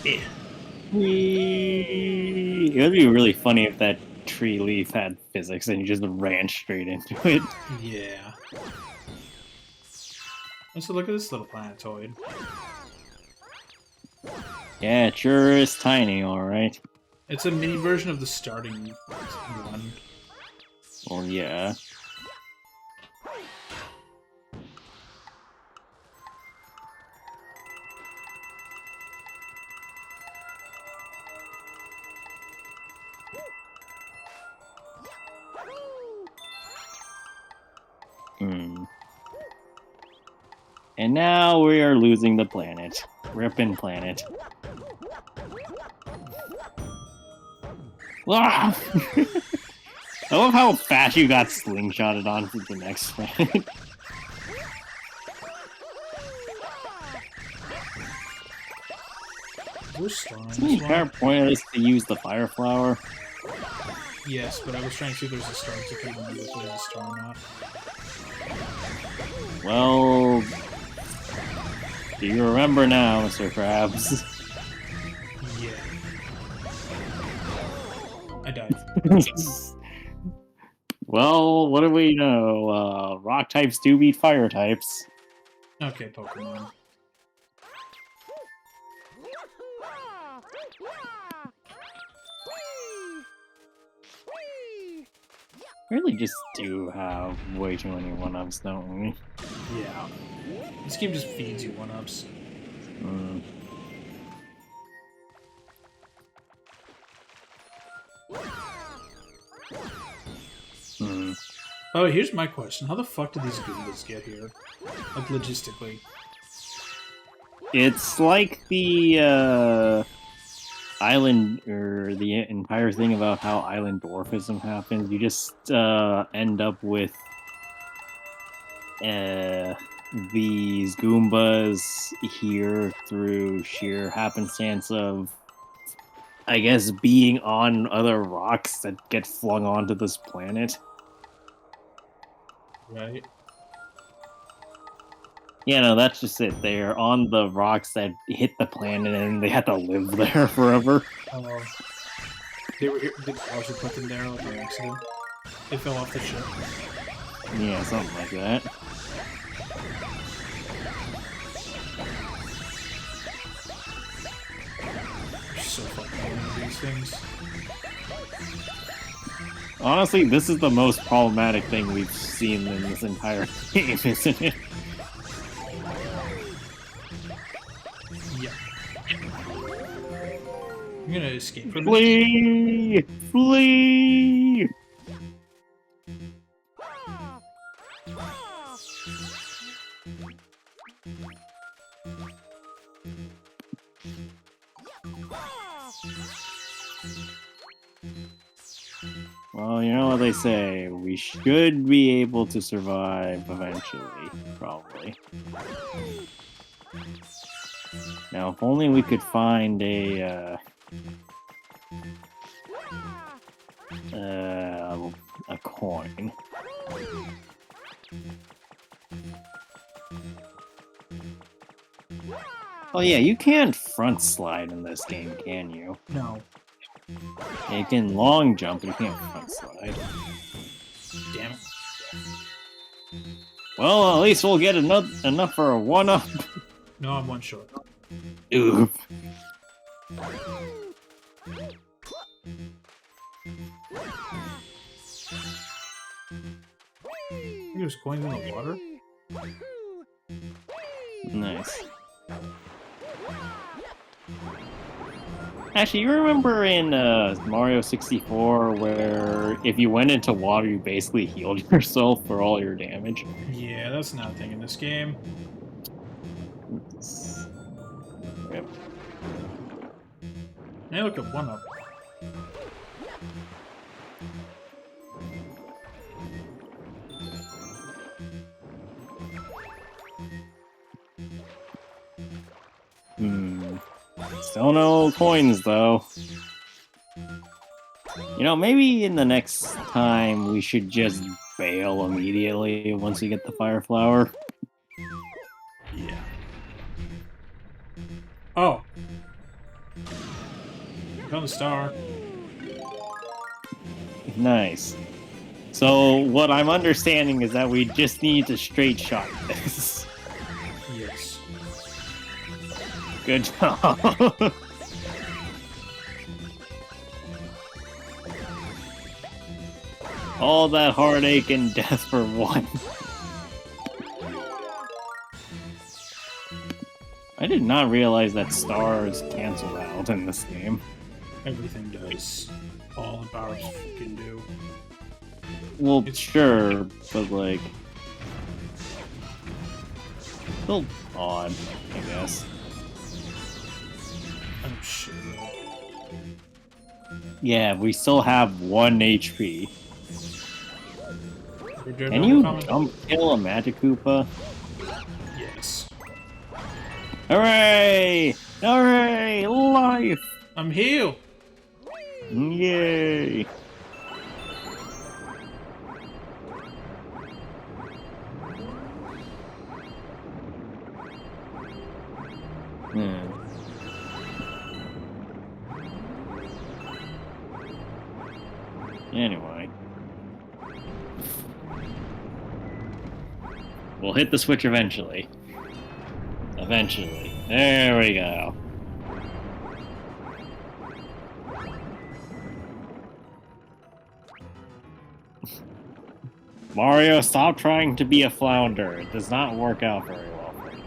Yeah. It would be really funny if that tree leaf had physics and you just ran straight into it. Yeah. So look at this little planetoid. Yeah, it sure is tiny, alright. It's a mini version of the starting one. Well, yeah. And now we are losing the planet. Rippin' planet. Ah! I love how fast you got slingshotted onto the next planet. Isn't the entire point of this to use the fire flower? Yes, but I was trying to see if there's a star, so I couldn't remember if there's a star or not. Well, do you remember now, Mr. Krabs? Yeah. Well, what do we know? Rock types do beat fire types. Okay, Pokemon. We really just do have way too many 1-ups, don't we? Yeah. This game just feeds you 1-ups. Mm. Hmm. Oh, here's my question. How the fuck did these Goombas get here? Like, logistically. It's like the island, or the entire thing about how island dwarfism happens. You just end up with these Goombas here through sheer happenstance of, I guess, being on other rocks that get flung onto this planet. Right? Yeah, no, that's just it. They're on the rocks that hit the planet and they had to live there forever. They were here, did Bowser put them there like by accident? They fell off the ship. Yeah, something like that. They're so fucking into these things. Honestly, this is the most problematic thing we've seen in this entire game, isn't it? Yeah. I'm gonna escape from it. Flee! Flee! Well, you know what they say. We should be able to survive eventually, probably. Now, if only we could find a coin. Oh yeah, you can't front slide in this game, can you? No. Yeah, you can long jump, but you can't front slide. Damn it. Well, at least we'll get enough for a 1-up. No, I'm one short. Oof. There's coins in the water? Nice. Actually, you remember in Mario 64 where if you went into water, you basically healed yourself for all your damage? Yeah, that's not a thing in this game. Yep. Hey, look at 1-up. Still no coins, though. You know, maybe in the next time we should just bail immediately once we get the fire flower. Yeah. Oh. Found the star. Nice. So what I'm understanding is that we just need to straight shot this. Yes. Good job. All that heartache and death for one. I did not realize that stars cancel out in this game. Everything does. All the powers can do. Well, sure, but like... still odd, I guess. Oh shit. Yeah, we still have 1 HP. Can Can you jump kill a Magic Koopa? Yes. Hooray! Hooray! Life! I'm healed! Yay! Anyway. We'll hit the switch eventually. Eventually. There we go. Mario, stop trying to be a flounder. It does not work out very well for you.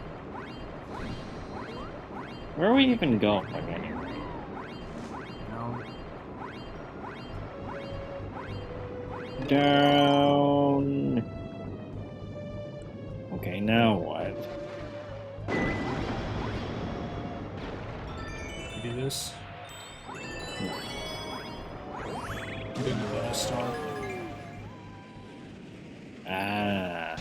Where are we even going anyway? Down. Okay, now what? Do this. I'm doing the bonus star. Ah.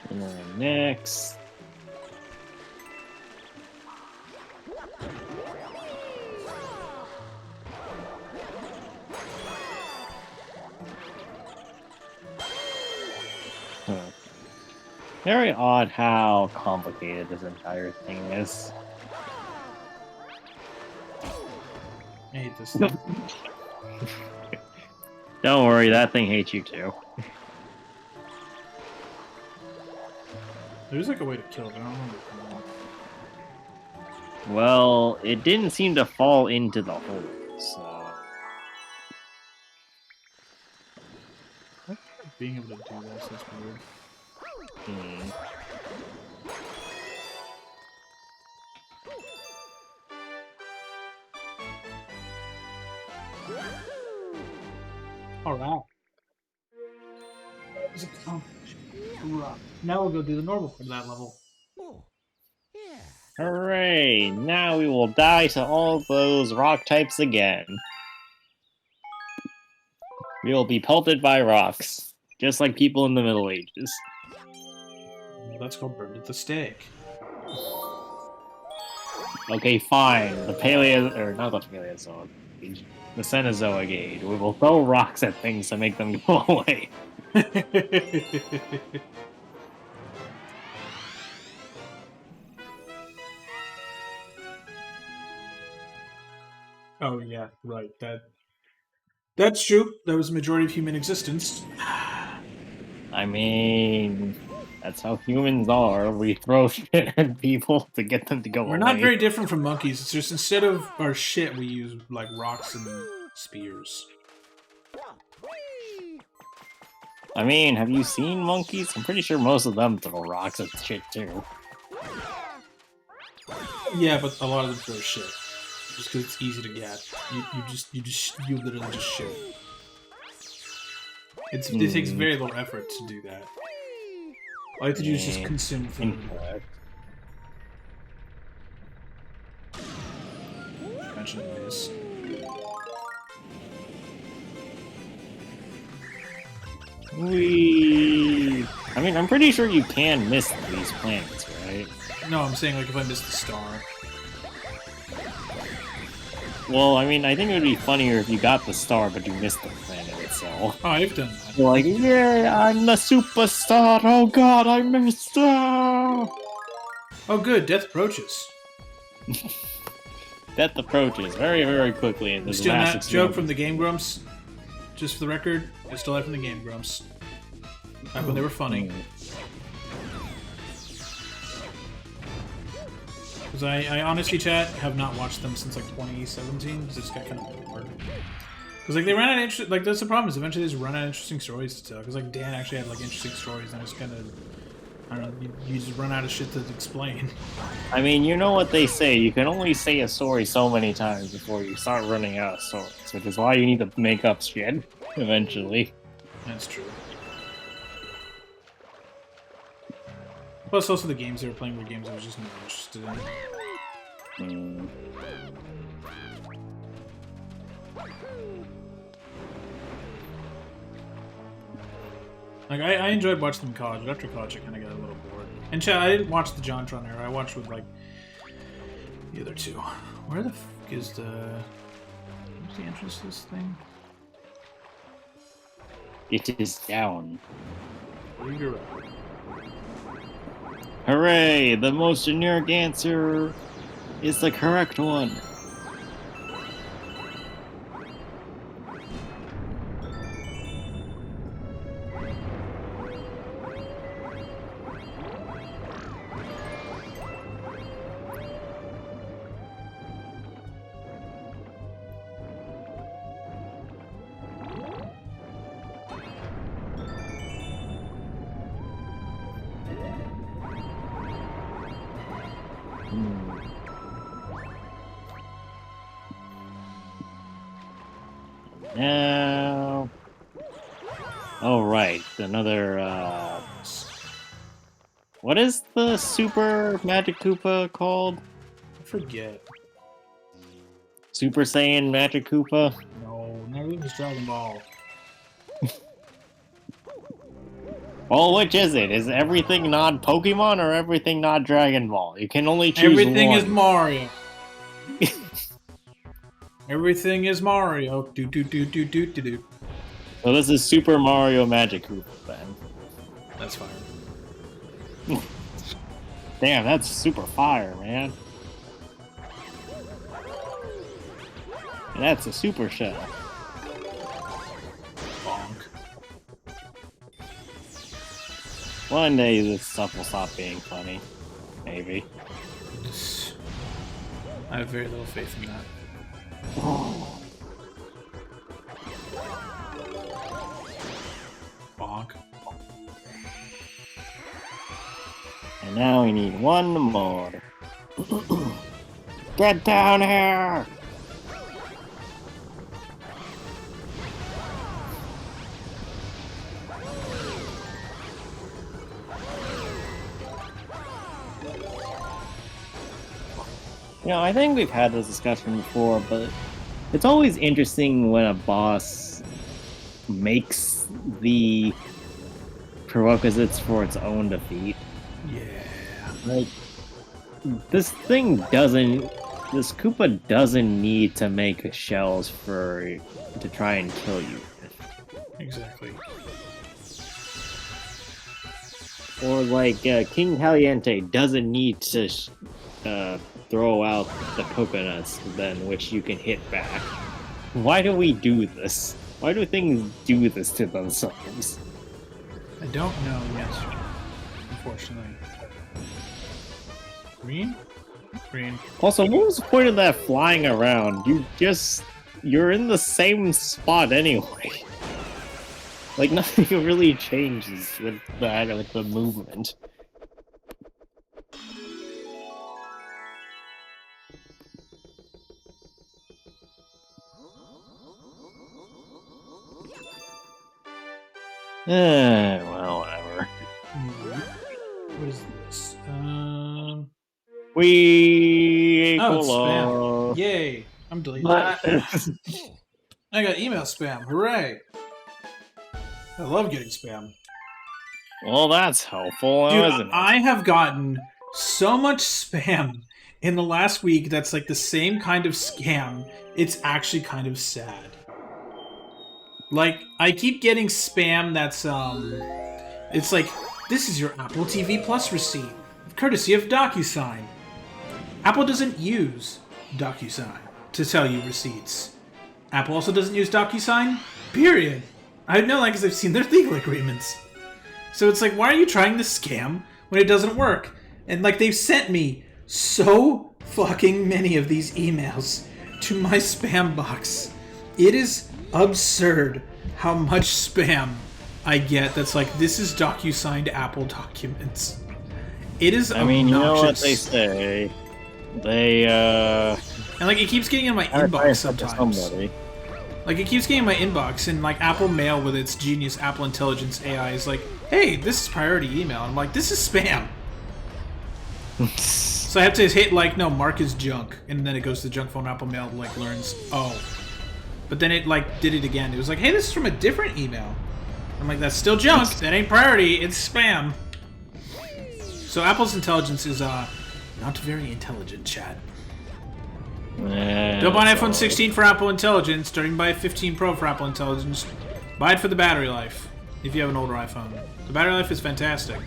And then next. Very odd how complicated this entire thing is. I hate this thing. Don't worry, that thing hates you too. There's like a way to kill it, but I don't remember. Well, it didn't seem to fall into the hole, so... Being able to do this, that's weird. Alright. Now we'll go do the normal for that level. Hooray! Now we will die to all those rock types again. We will be pelted by rocks, just like people in the Middle Ages. That's called burned at the stake. Okay, fine. The not the Paleozoic age, the Cenozoic age. We will throw rocks at things to make them go away. Oh yeah, right. That's true. That was the majority of human existence. I mean, that's how humans are. We throw shit at people to get them to go away. We're not very different from monkeys. It's just instead of our shit, we use like rocks and spears. I mean, have you seen monkeys? I'm pretty sure most of them throw rocks at shit too. Yeah, but a lot of them throw shit. Just because it's easy to get. You literally just shoot. It takes very little effort to do that. All you have to do is just consume food. Mention this. I mean, I'm pretty sure you can miss these planets, right? No, I'm saying like if I miss the star. Well, I mean, I think it would be funnier if you got the star, but you missed the planet itself. Oh, I've done that. You're like, yeah, I'm the superstar. Oh god, I missed. Oh, good. Death approaches. Death approaches very, very quickly in this Stealing massive that joke from the Game Grumps. Just for the record, I stole that from the Game Grumps. Back when they were funny. Because I honestly, chat, have not watched them since like 2017, because it just got kind of bored. Because like they ran out of interesting, like that's the problem, is eventually they just run out of interesting stories to tell. Because like Dan actually had like interesting stories, and it's kind of, I don't know, you just run out of shit to explain. I mean, you know what they say, you can only say a story so many times before you start running out of stories, which is why you need to make up shit, eventually. That's true. Plus, also the games they were playing were games I was just not interested in. Like, I enjoyed watching them in college, but after college I kind of got a little bored. And chat, I didn't watch the JonTron era, I watched with, like, the other two. Where the f*** is the... What's the entrance to this thing? It is down. You're right. Hooray! The most generic answer is the correct one. Now, oh right, another. What is the Super Magic Koopa called? I forget. Super Saiyan Magic Koopa? No, never was Dragon Ball. Well, which is it? Is everything not Pokemon or everything not Dragon Ball? You can only choose Everything one. is Mario. Everything is Mario. Do do do do do do do. So this is Super Mario Magic Koopa then. That's fine. Damn, that's super fire, man. And that's a super shell. Bonk. One day this stuff will stop being funny. Maybe. I have very little faith in that. Bonk. And now we need one more. Get down here! You know, I think we've had this discussion before, but it's always interesting when a boss makes the prerequisites for its own defeat. Yeah. Like, this Koopa doesn't need to make shells to try and kill you. Exactly. Or like, King Caliente doesn't need to throw out the coconuts, then which you can hit back. Why do we do this? Why do things do this to themselves? I don't know the answer, unfortunately. Green? Green. Also, what was the point of that flying around? You're in the same spot anyway. Like, nothing really changes with that, with the movement. Well, whatever. What is this? We Oh, it's spam. Yay! I'm deleting that. I got email spam. Hooray! I love getting spam. Well, that's helpful, Dude, isn't it? I have gotten so much spam in the last week that's like the same kind of scam. It's actually kind of sad. Like, I keep getting spam that's, it's like, this is your Apple TV Plus receipt, courtesy of DocuSign. Apple doesn't use DocuSign to tell you receipts. Apple also doesn't use DocuSign, period. I know that because I've seen their legal agreements. So it's like, why are you trying this scam when it doesn't work? And like, they've sent me so fucking many of these emails to my spam box. It is absurd how much spam I get that's like, this is DocuSigned Apple documents. It is obnoxious. I mean, you know what they say. They, And like, it keeps getting in my inbox sometimes. Like, it keeps getting in my inbox, and like, Apple Mail with its genius Apple Intelligence AI is like, hey, this is priority email. I'm like, this is spam. So I have to hit like, no, mark as junk, and then it goes to junk phone. Apple Mail like learns, oh. But then it like did it again. It was like, hey, this is from a different email. I'm like, that's still junk. That ain't priority. It's spam. So Apple's intelligence is not very intelligent, Chad. Don't buy an iPhone 16 for Apple Intelligence. Don't even buy a 15 Pro for Apple Intelligence. Buy it for the battery life if you have an older iPhone. The battery life is fantastic.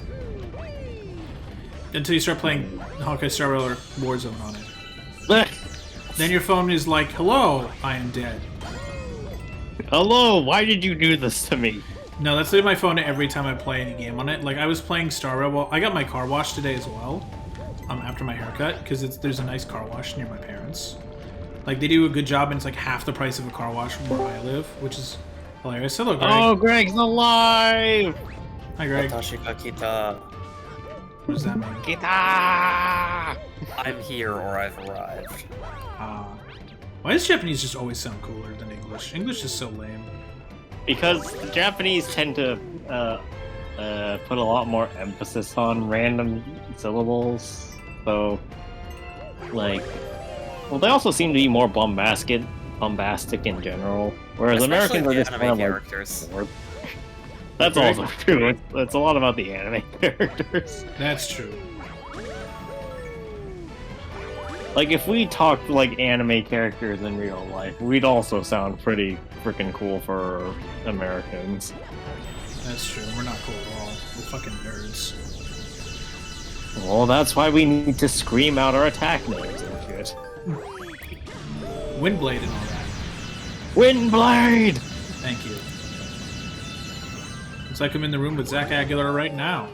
Until you start playing Hawkeye Star Rail or Warzone on it. Then your phone is like, hello, I am dead. Hello, why did you do this to me? No, that's literally my phone every time I play any game on it. Like, I was playing Star Rail. Well, I got my car washed today as well. After my haircut, because there's a nice car wash near my parents. Like, they do a good job, and it's like half the price of a car wash from where I live, which is hilarious. Hello, Greg. Oh, Greg's alive! Hi, Greg. Watashi ga kita. What does that mean? Kita! I'm here or I've arrived. Why does Japanese just always sound cooler than English? English is so lame. Because the Japanese tend to put a lot more emphasis on random syllables. So, like, well, they also seem to be more bombastic in general. Whereas Especially Americans are the just anime kind of characters. like, that's also true. It's a lot about the anime characters. That's true. Like, if we talked like anime characters in real life, we'd also sound pretty freaking cool for Americans. That's true. We're not cool at all. We're fucking nerds. Well, that's why we need to scream out our attack names and shit. Windblade and all that. Windblade! Thank you. It's like I'm in the room with Zach Aguilar right now.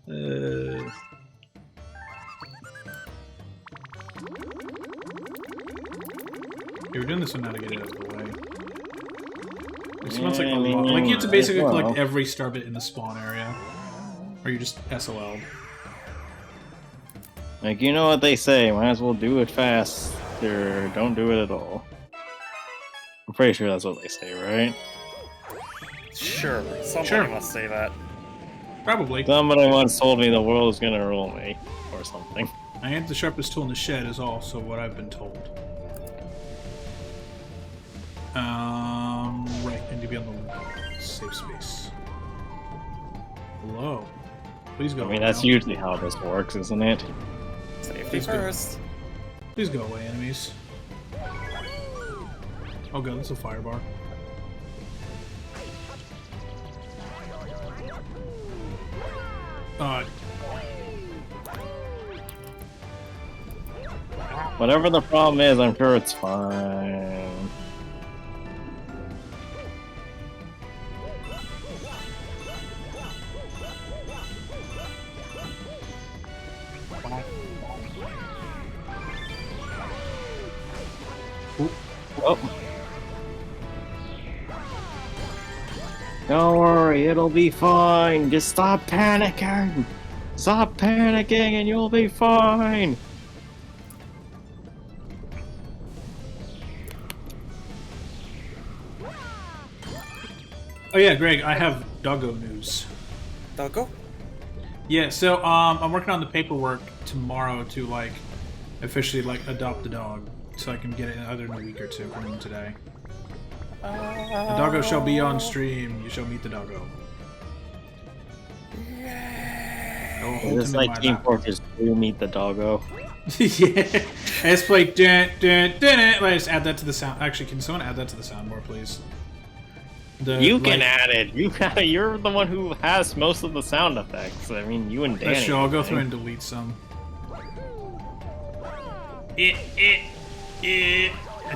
Okay, we're doing this one now to get it out of the way. It smells like a lot. Like, you have to basically collect every star bit in the spawn area. Or you just SOL. Like, you know what they say, might as well do it fast, or don't do it at all. I'm pretty sure that's what they say, right? Sure, somebody must say that. Probably. Somebody once told me the world is gonna rule me, or something. I ain't the sharpest tool in the shed is also what I've been told. Right, I need to be on the safe space. Hello. Please go I mean, away that's now. usually how this works, isn't it? Safety Please go. first. Please go away, enemies. Oh god, that's a firebar. Whatever the problem is, I'm sure it's fine. Oh. Don't worry, it'll be fine. Just stop panicking. Stop panicking and you'll be fine. Oh yeah, Greg, I have doggo news. Doggo? Yeah, so I'm working on the paperwork tomorrow to like officially like adopt the dog, so I can get it either in a week or two from today. The doggo shall be on stream. You shall meet the doggo. It's like Team Fortress 2 meet the doggo. Yeah, I just play dun dun dun. I just add that to the sound. Actually, can someone add that to the soundboard, please? You can add it. You're the one who has most of the sound effects. I mean, you and Danny. That's true. I'll go through and delete some. I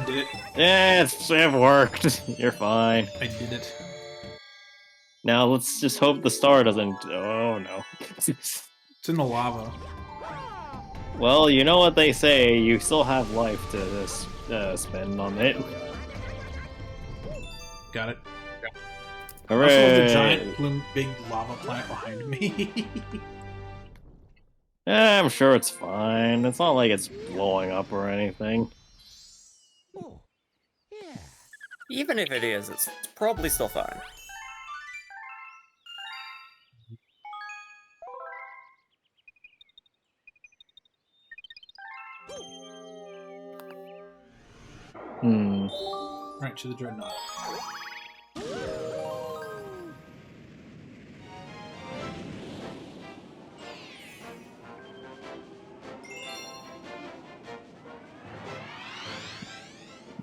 did it. Yeah, it worked. You're fine. I did it. Now let's just hope the star doesn't. Oh no. It's in the lava. Well, you know what they say. You still have life to spend on it. Got it. Hooray! Also, the giant plume, big lava planet behind me. I'm sure it's fine. It's not like it's blowing up or anything. Even if it is, it's probably still fine. Right to the dreadnought.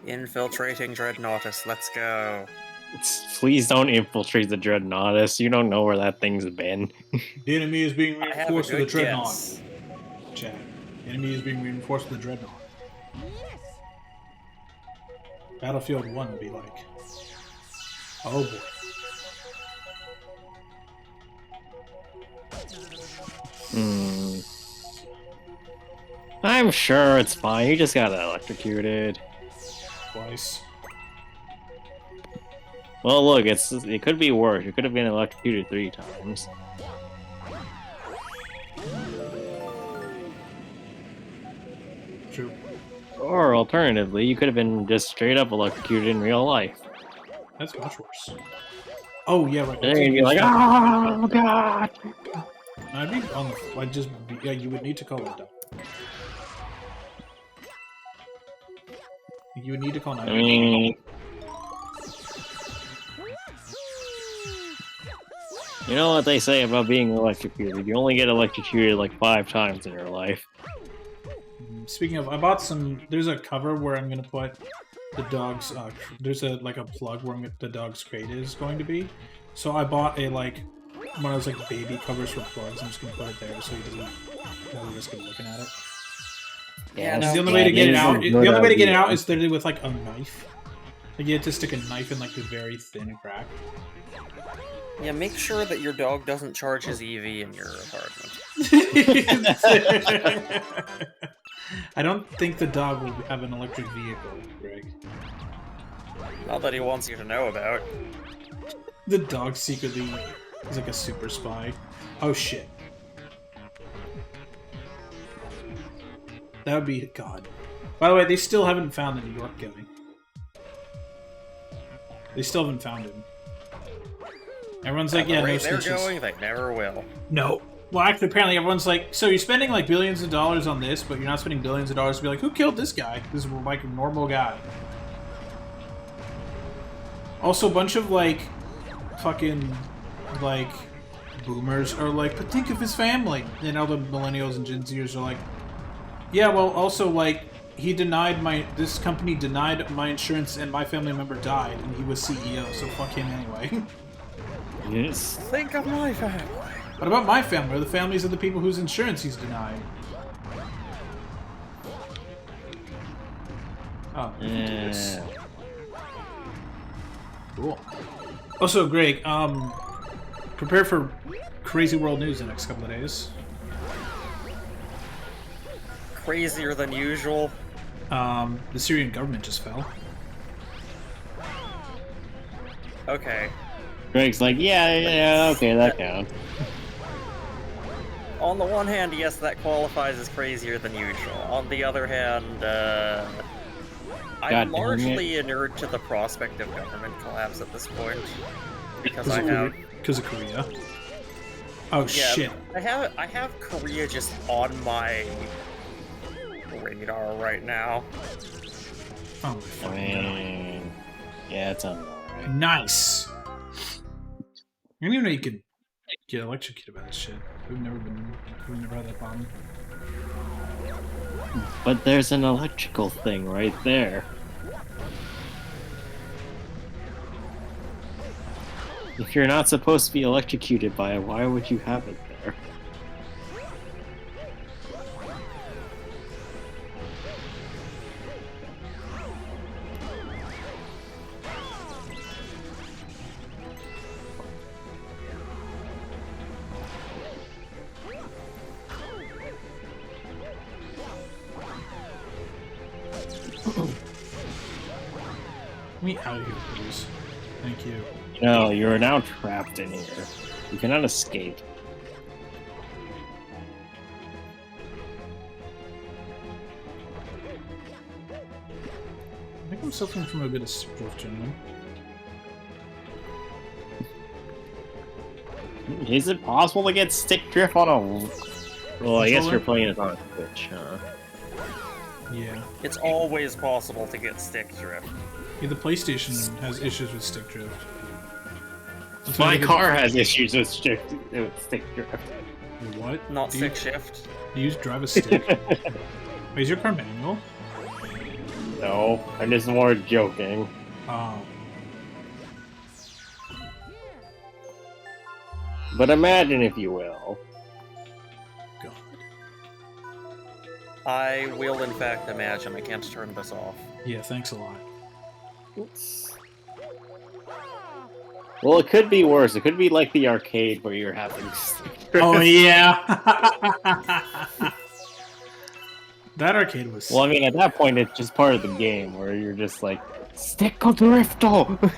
Infiltrating Dreadnoughtus, let's go. Please don't infiltrate the Dreadnoughtus. You don't know where that thing's been. The enemy is being I have a reinforced with a good dreadnought. guess. Chat. The enemy is being reinforced with a dreadnought. Battlefield 1 would be like, oh boy. I'm sure it's fine. You just got electrocuted. Twice. Well, look, it could be worse. You could have been electrocuted 3 times. True. Or alternatively, you could have been just straight up electrocuted in real life. That's much worse. Oh yeah, right. And then you'd be like, oh god! I'd be on the. I'd just be, yeah. You would need to call it down. You would need to call 911. I mean, you know what they say about being electrocuted? You only get electrocuted like 5 times in your life. Speaking of, I bought some. There's a cover where I'm gonna put the dog's. There's a like a plug where the dog's crate is going to be. So I bought a like one of those like baby covers for plugs. I'm just gonna put it there so he doesn't have a risk of looking at it. Yeah, The no, only way to get it out. good The only way to get it idea. out is literally with like a knife. Like you have to stick a knife in like the very thin crack. Yeah, make sure that your dog doesn't charge his EV in your apartment. I don't think the dog will have an electric vehicle, Greg. Not that he wants you to know about. The dog secretly is like a super spy. Oh shit. That would be God. By the way, they still haven't found the New York guy. They still haven't found him. Everyone's like, yeah, the no rate they're snitches. going, they never will. No. Well, actually, apparently everyone's like, so you're spending like billions of dollars on this, but you're not spending billions of dollars to be like, who killed this guy? This is like a normal guy. Also, a bunch of like, fucking, like, boomers are like, but think of his family. And all the millennials and Gen Zers are like, yeah, well, also, like, this company denied my insurance and my family member died and he was CEO, so fuck him anyway. Yes. Think of my family. What about my family, or the families of the people whose insurance he's denied? Oh, we can do this. Cool. Also, Greg, prepare for crazy world news the next couple of days. Crazier than usual. The Syrian government just fell. Okay. Greg's like, yeah, okay, that counts. On the one hand, yes, that qualifies as crazier than usual. On the other hand, I'm largely inured to the prospect of government collapse at this point. Because I have... Because of Korea. Oh, Yeah, shit. I have Korea just on my radar right now. Oh, my I fucking God. mean, yeah, it's alright. Nice! I didn't even know you could get electrocuted by this shit. We've never had that problem. But there's an electrical thing right there. If you're not supposed to be electrocuted by it, why would you have it there? Get me out of here, please. Thank you. No, you are now trapped in here. You cannot escape. I think I'm suffering from a bit of drift, gentlemen. Is it possible to get stick drift on a... Well, I guess Controller? you're playing it on Twitch, huh? Yeah. It's always possible to get stick drift. Yeah, the PlayStation has issues with stick drift. That's My why I think car has issues with stick drift. What? Not Do you- stick shift. Do you drive a stick? Wait, is your car manual? No, I'm just more joking. Oh. But imagine, if you will. God. I will, in fact, imagine. I can't turn this off. Yeah, thanks a lot. Oops. Well, it could be worse. It could be like the arcade where you're having. Oh yeah. That arcade was. Well, I mean, at that point, it's just part of the game where you're just like, stick drifto.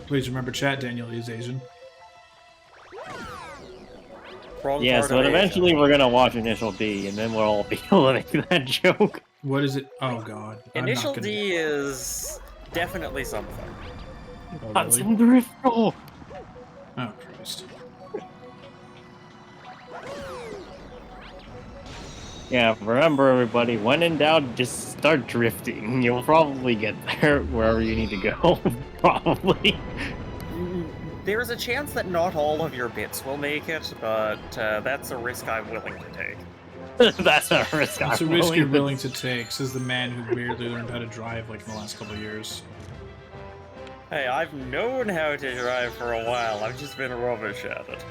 Please remember chat. Daniel is Asian. Wrong Yeah, part so of Asia. eventually we're gonna watch Initial D, and then we'll all be able to make that joke. What is it? Oh God. I'm not Initial gonna- D is definitely something. Oh, That's really? in drifto. Oh Christ. Yeah, remember everybody, when in doubt, just start drifting. You'll probably get there wherever you need to go. Probably. There's a chance that not all of your bits will make it, but that's a risk I'm willing to take. That's a risk. It's a risk you're willing to take, says the man who barely learned how to drive like in the last couple of years. Hey, I've known how to drive for a while, I've just been rubbish at it.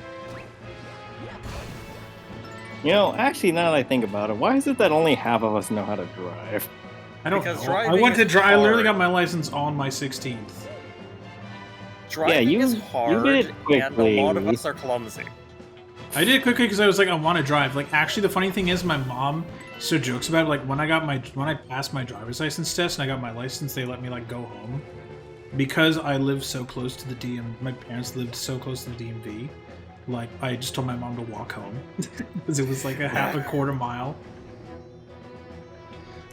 You know, actually, now that I think about it, why is it that only half of us know how to drive? I don't Because know. I driving went to is drive. I literally hard. got my license on my 16th. Driving you- is you hard, did it and a lot of quickly. us are clumsy. I did it quickly because I was like, I want to drive. Like, actually, the funny thing is, my mom still jokes about it. Like, when I passed my driver's license test and I got my license, they let me like go home because I live so close to the My parents lived so close to the DMV. Like, I just told my mom to walk home because it was like a quarter mile.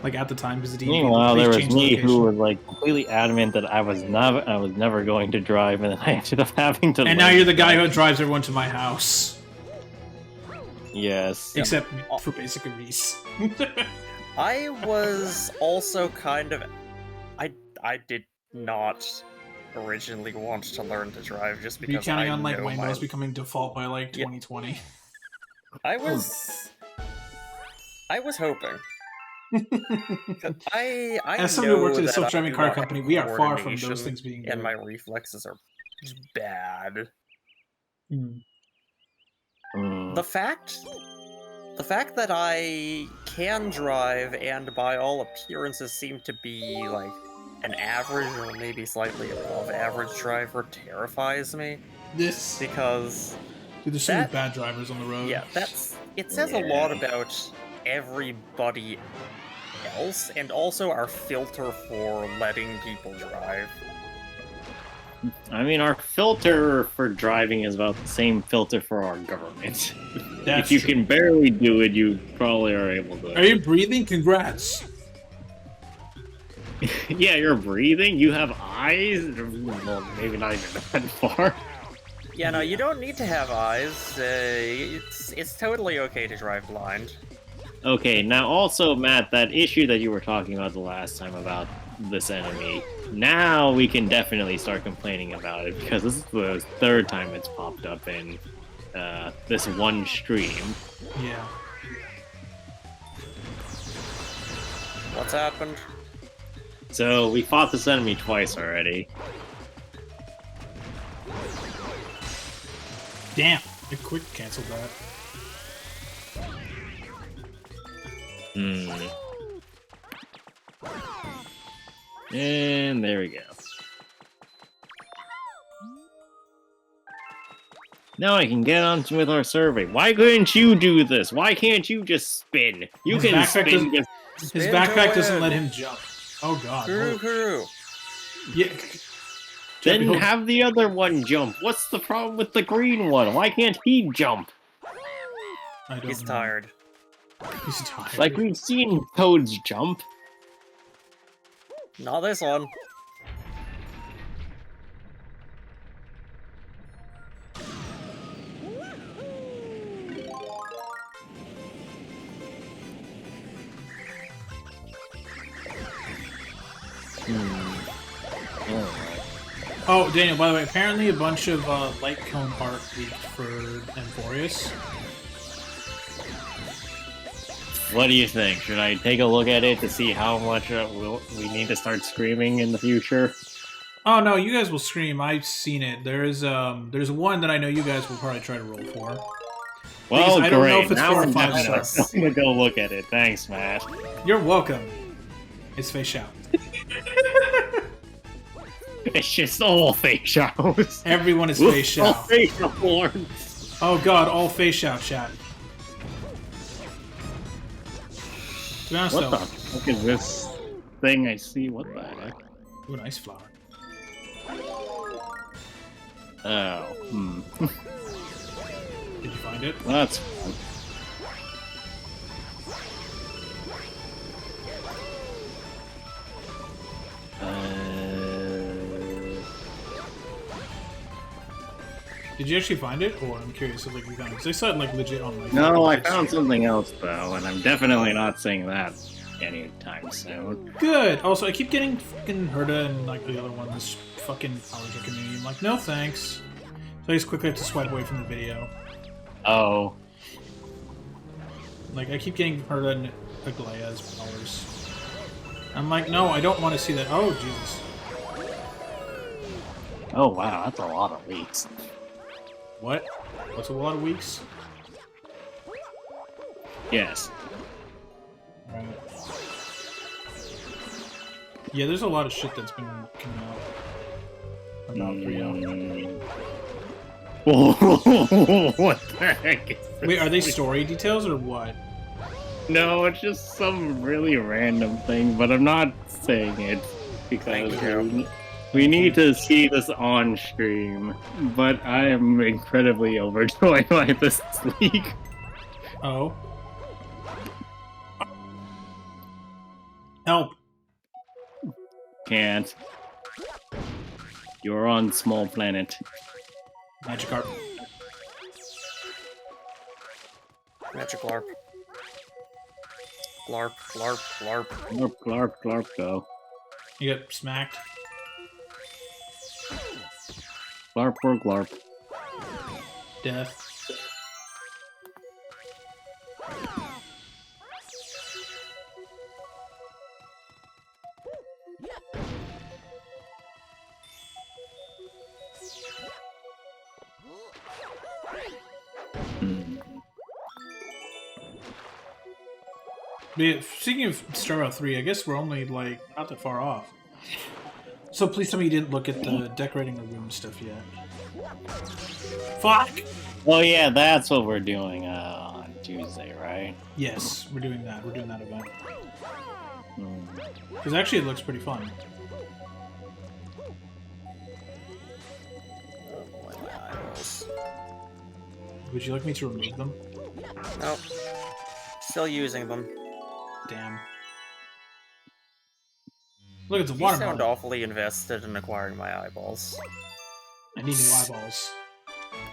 Like at the time, because the DMV. Meanwhile, they there was changed me location. who was like completely adamant that I was never going to drive, and then I ended up having to. And now you're the guy who drives everyone to my house. Yes. Except for basic abuse. I was also kind of... I did not originally want to learn to drive just Are you because counting I on like know Windows becoming default by like Yeah. 2020? I was hoping. 'Cause I As someone who know works at a that self-driving I car do not company, have we are far from those coordination, things being and good. my reflexes are just bad. Hmm. The fact that I can drive and by all appearances seem to be like an average or maybe slightly above average driver terrifies me This because dude, there's so many that- bad drivers on the road. yeah, it says a lot about everybody else and also our filter for letting people drive. I mean, our filter for driving is about the same filter for our government. That's if you true. can barely do it, you probably are able to. Are you breathing? Congrats. Yeah, you're breathing. You have eyes. Well, maybe not even that far. Yeah, no, you don't need to have eyes. It's totally okay to drive blind. Okay, now also, Matt, that issue that you were talking about the last time about this enemy, now we can definitely start complaining about it because this is the third time it's popped up in this one stream. Yeah. What's happened? So we fought this enemy twice already. Damn. I quick canceled that. And there we go. Now I can get on with our survey. Why couldn't you do this? Why can't you just spin? You His can backpack spin. doesn't- Just... His Spin backpack to doesn't win. let him jump. Oh god. Huru, huru. Yeah. Then Hold- have the other one jump. What's the problem with the green one? Why can't he jump? I don't He's know. tired. He's tired. Like we've seen Toads jump. Not this one. Oh, Daniel, by the way, apparently a bunch of light cone art leaked for Amphorius. What do you think? Should I take a look at it to see how much we need to start screaming in the future? Oh no, you guys will scream. I've seen it. There's one that I know you guys will probably try to roll for. Well, I don't great. know if it's Now 4 or I'm 5 definitely stars. gonna go look at it. Thanks, Matt. You're welcome. It's face shout. It's just all face shouts. Everyone is face All shout. face horns. Oh god, all face shout chat. To be honest What the though, fuck is this thing I see? What the heck? ooh, an ice flower. Oh, Did you find it? That's fun. Did you actually find it, or I'm curious if like you found it? Because I saw it like legit on my. No, I found something else though, and I'm definitely not seeing that anytime soon. Good. Also, I keep getting fucking Herda and like the other one, this fucking allergic community. I'm like, no thanks. So I just quickly have to swipe away from the video. Oh, Like I keep getting Herda and Aglaya as powers. I'm like, no, I don't want to see that. Oh Jesus. oh wow, that's a lot of weeks. What? What's a lot of weeks? Yes. Right. Yeah, there's a lot of shit that's been coming out about 3.0. What the heck is this? Wait, are they story details or what? No, it's just some really random thing, but I'm not saying it because Thank you. we need to see this on stream. But I am incredibly overjoyed by this leak. Oh. Help. Can't. You're on small planet. Magikarp. Magic LARP. LARP, LARP, LARP. Glarp, glarp, glarp, go. You get smacked. Glarp or glarp. Death. But yeah, speaking of Star Rail 3, I guess we're only, like, not that far off. So please tell me you didn't look at the decorating the room stuff yet. Fuck! Oh yeah, that's what we're doing on Tuesday, right? Yes, we're doing that. We're doing that event. Hmm. Because actually it looks pretty fun. Would you like me to remove them? Nope. Still using them. Damn. Look, it's a You water sound bottle. awfully invested in acquiring my eyeballs. I need new eyeballs.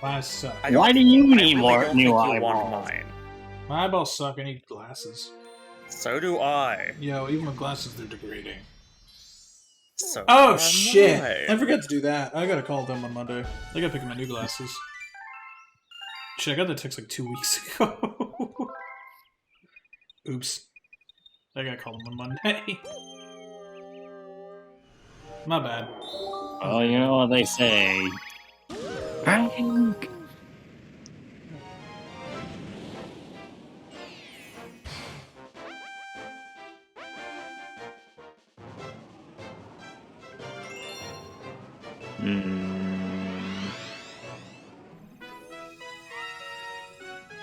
My eyes suck. I don't- Why do you I need really more don't new think you want eyeballs? mine. My eyeballs suck. I need glasses. So do I. Yo, even with glasses, they're degrading. So Oh, am shit! I. I forgot to do that. I gotta call them on Monday. I gotta pick up my new glasses. Shit, I got that text like 2 weeks ago. Oops. I gotta call them on Monday. My bad. Well, you know what they say. Prank!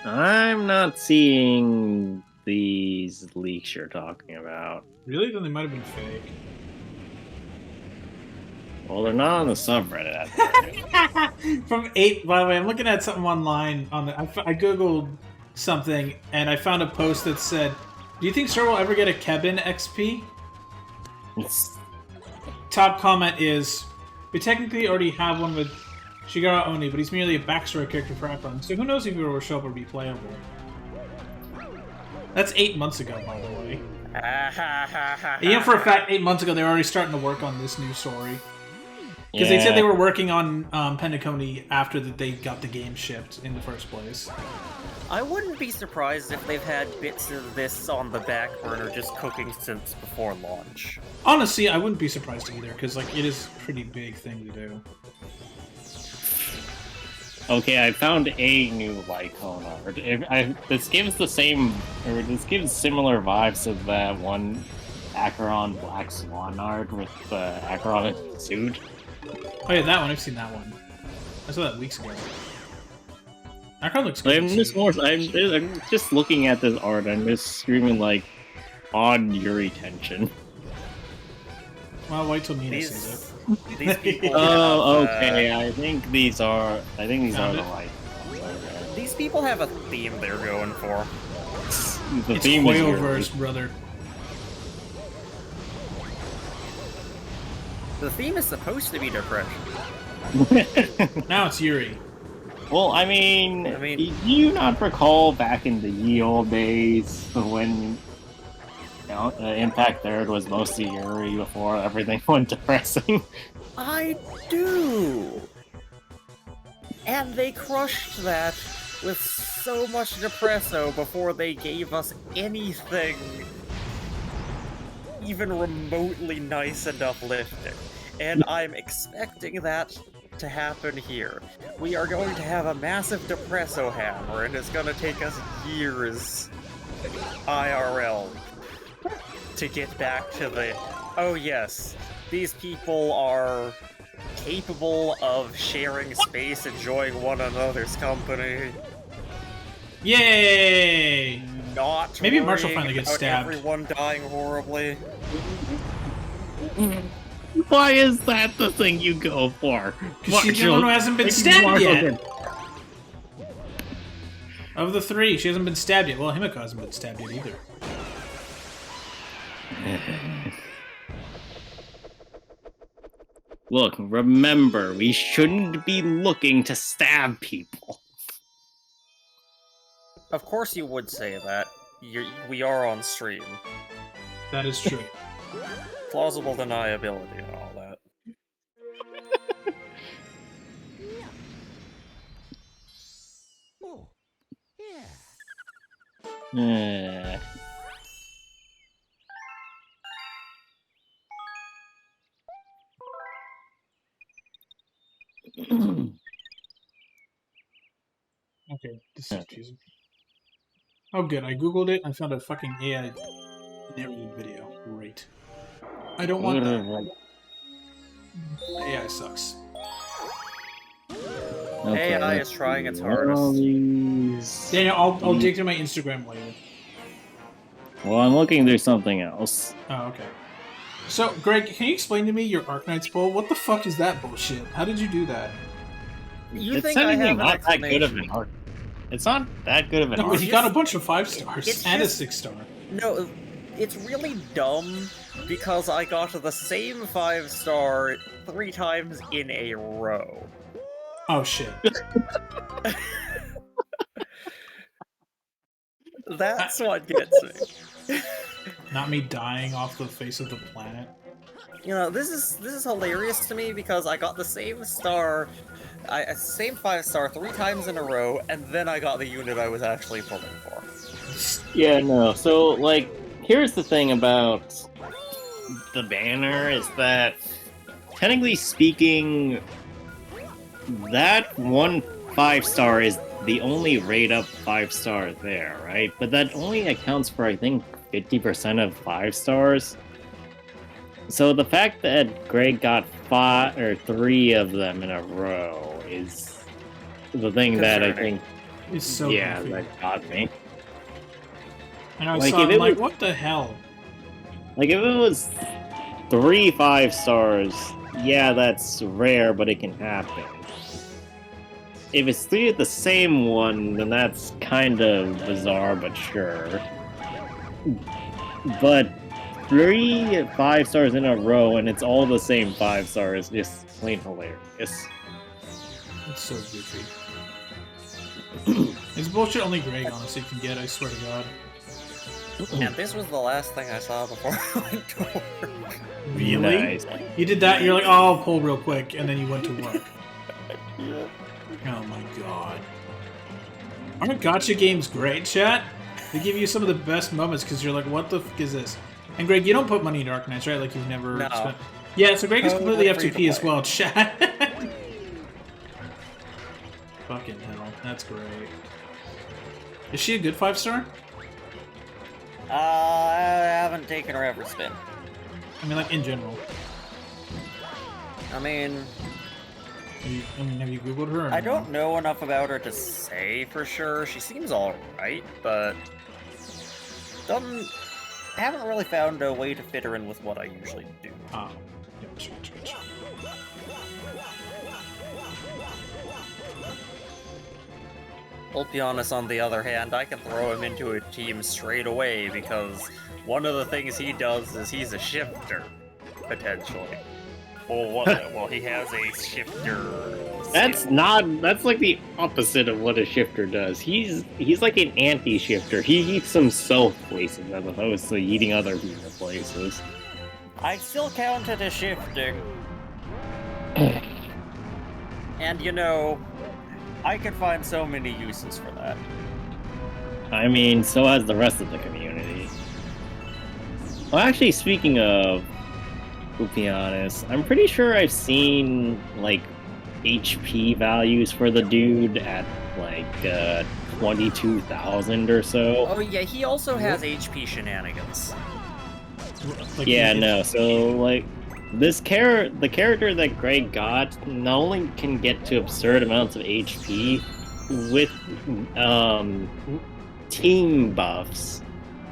I'm not seeing these leaks you're talking about. Really? Then they might have been fake. Well, they're not on the subreddit. From 8, by the way, I'm looking at something online on the. I googled something and I found a post that said, "Do you think Star will ever get a Kevin XP?" Top comment is, "We technically already have one with Shigeru Oni, but he's merely a backstory character for Icon, so who knows if he will show up or be playable." That's 8 months ago, by the way. You know for a fact, 8 months ago, they were already starting to work on this new story. Because they said they were working on Penacony after they got the game shipped in the first place. I wouldn't be surprised if they've had bits of this on the back burner just cooking since before launch. Honestly, I wouldn't be surprised either, because like it is a pretty big thing to do. Okay, I found a new Lycone art. This gives the same, or this gives similar vibes to that one Acheron Black Swan art with the Acheron suit. Oh yeah, that one. I've seen that one. I saw that weeks ago. Acheron looks good. I'm just looking at this art. I'm just screaming like, odd Yuri tension. Well, wait till Mina sees it. These people Oh, okay. I think these are the like. These people have a theme they're going for. The It's theme is Foilverse, brother. The theme is supposed to be depression. Now it's Yuri. Well, I mean, do you not recall back in the ye old days when Impact Third was mostly Yuri before everything went depressing? I do! And they crushed that with so much depresso before they gave us anything even remotely nice and uplifting. And I'm expecting that to happen here. We are going to have a massive depresso hammer, and it's going to take us years IRL to get back to the, oh yes, these people are capable of sharing space, enjoying one another's company. Yay! Not Maybe Marshall worrying finally gets about stabbed. everyone dying horribly. Why is that the thing you go for? Because she's the one who hasn't been stabbed yet. Of the three, she hasn't been stabbed yet. Well, Himiko hasn't been stabbed yet either. Look, remember, we shouldn't be looking to stab people. Of course you would say that. We are on stream. That is true. Plausible deniability and all that. Okay, this is confusing. Oh good, I googled it, I found a fucking AI narrated video. Great. I don't want that. AI sucks. Okay, AI is trying its hardest. Daniel, I'll dig through my Instagram later. Well, I'm looking through something else. Oh, okay. So, Greg, can you explain to me your Arknights poll? What the fuck is that bullshit? How did you do that? You It's think I have an not that good of explanation? an art. It's not that good of an No, art. he got a bunch of 5 stars it's and just- a 6-star. No, it's really dumb because I got the same 5-star 3 times in a row. Oh shit. That's what gets me. Not me dying off the face of the planet. You know, this is hilarious to me because I got the same star, same 5-star 3 times in a row, and then I got the unit I was actually pulling for. Yeah, no. So, like, here's the thing about the banner is that, technically speaking, that one 5-star is the only rate-up 5-star there, right? But that only accounts for, I think, 50% of 5-stars. So the fact that Greg got 5 or 3 of them in a row is the thing that I think, It's so goofy. that got me. And I Like, saw if it, it like, was- what the hell? Like, if it was 3 5-stars, yeah, that's rare, but it can happen. If it's 3 of the same one, then that's kind of bizarre, but sure. But 3 5-stars in a row, and it's all the same 5-stars, is just plain hilarious. It's so goofy. It's bullshit only Greg honestly can get, I swear to God. And this was the last thing I saw before I went to work. Really? Nice. You did that, you're like, oh, I'll pull real quick, and then you went to work. Yeah. Oh my god. Aren't gacha games great, chat? They give you some of the best moments because you're like, what the f is this? And Greg, you don't put money into Arknights, right? Like you've never No. spent... Yeah, so Greg is completely Totally free FTP to as play. well, chat. Fucking hell, that's great. Is she a good 5-star? I haven't taken her ever spin. I mean, like, in general. I mean, have you Googled her? Or I no? don't know enough about her to say for sure. She seems alright, but I haven't really found a way to fit her in with what I usually do. Oh. Gotcha. Ulpianus, on the other hand, I can throw him into a team straight away because one of the things he does is he's a shifter, potentially. Well, he has a shifter. That's like the opposite of what a shifter does. He's like an anti-shifter. He eats himself places as opposed to eating other people places. I still count it as shifting. And you know, I could find so many uses for that. I mean, so has the rest of the community. Well, actually, speaking of Ulpianus, I'm pretty sure I've seen, like, HP values for the dude at, like, 22,000 or so. Oh yeah, he also has HP shenanigans. Like, Yeah, no, so, like, the character that Greg got not only can get to absurd amounts of HP with, team buffs,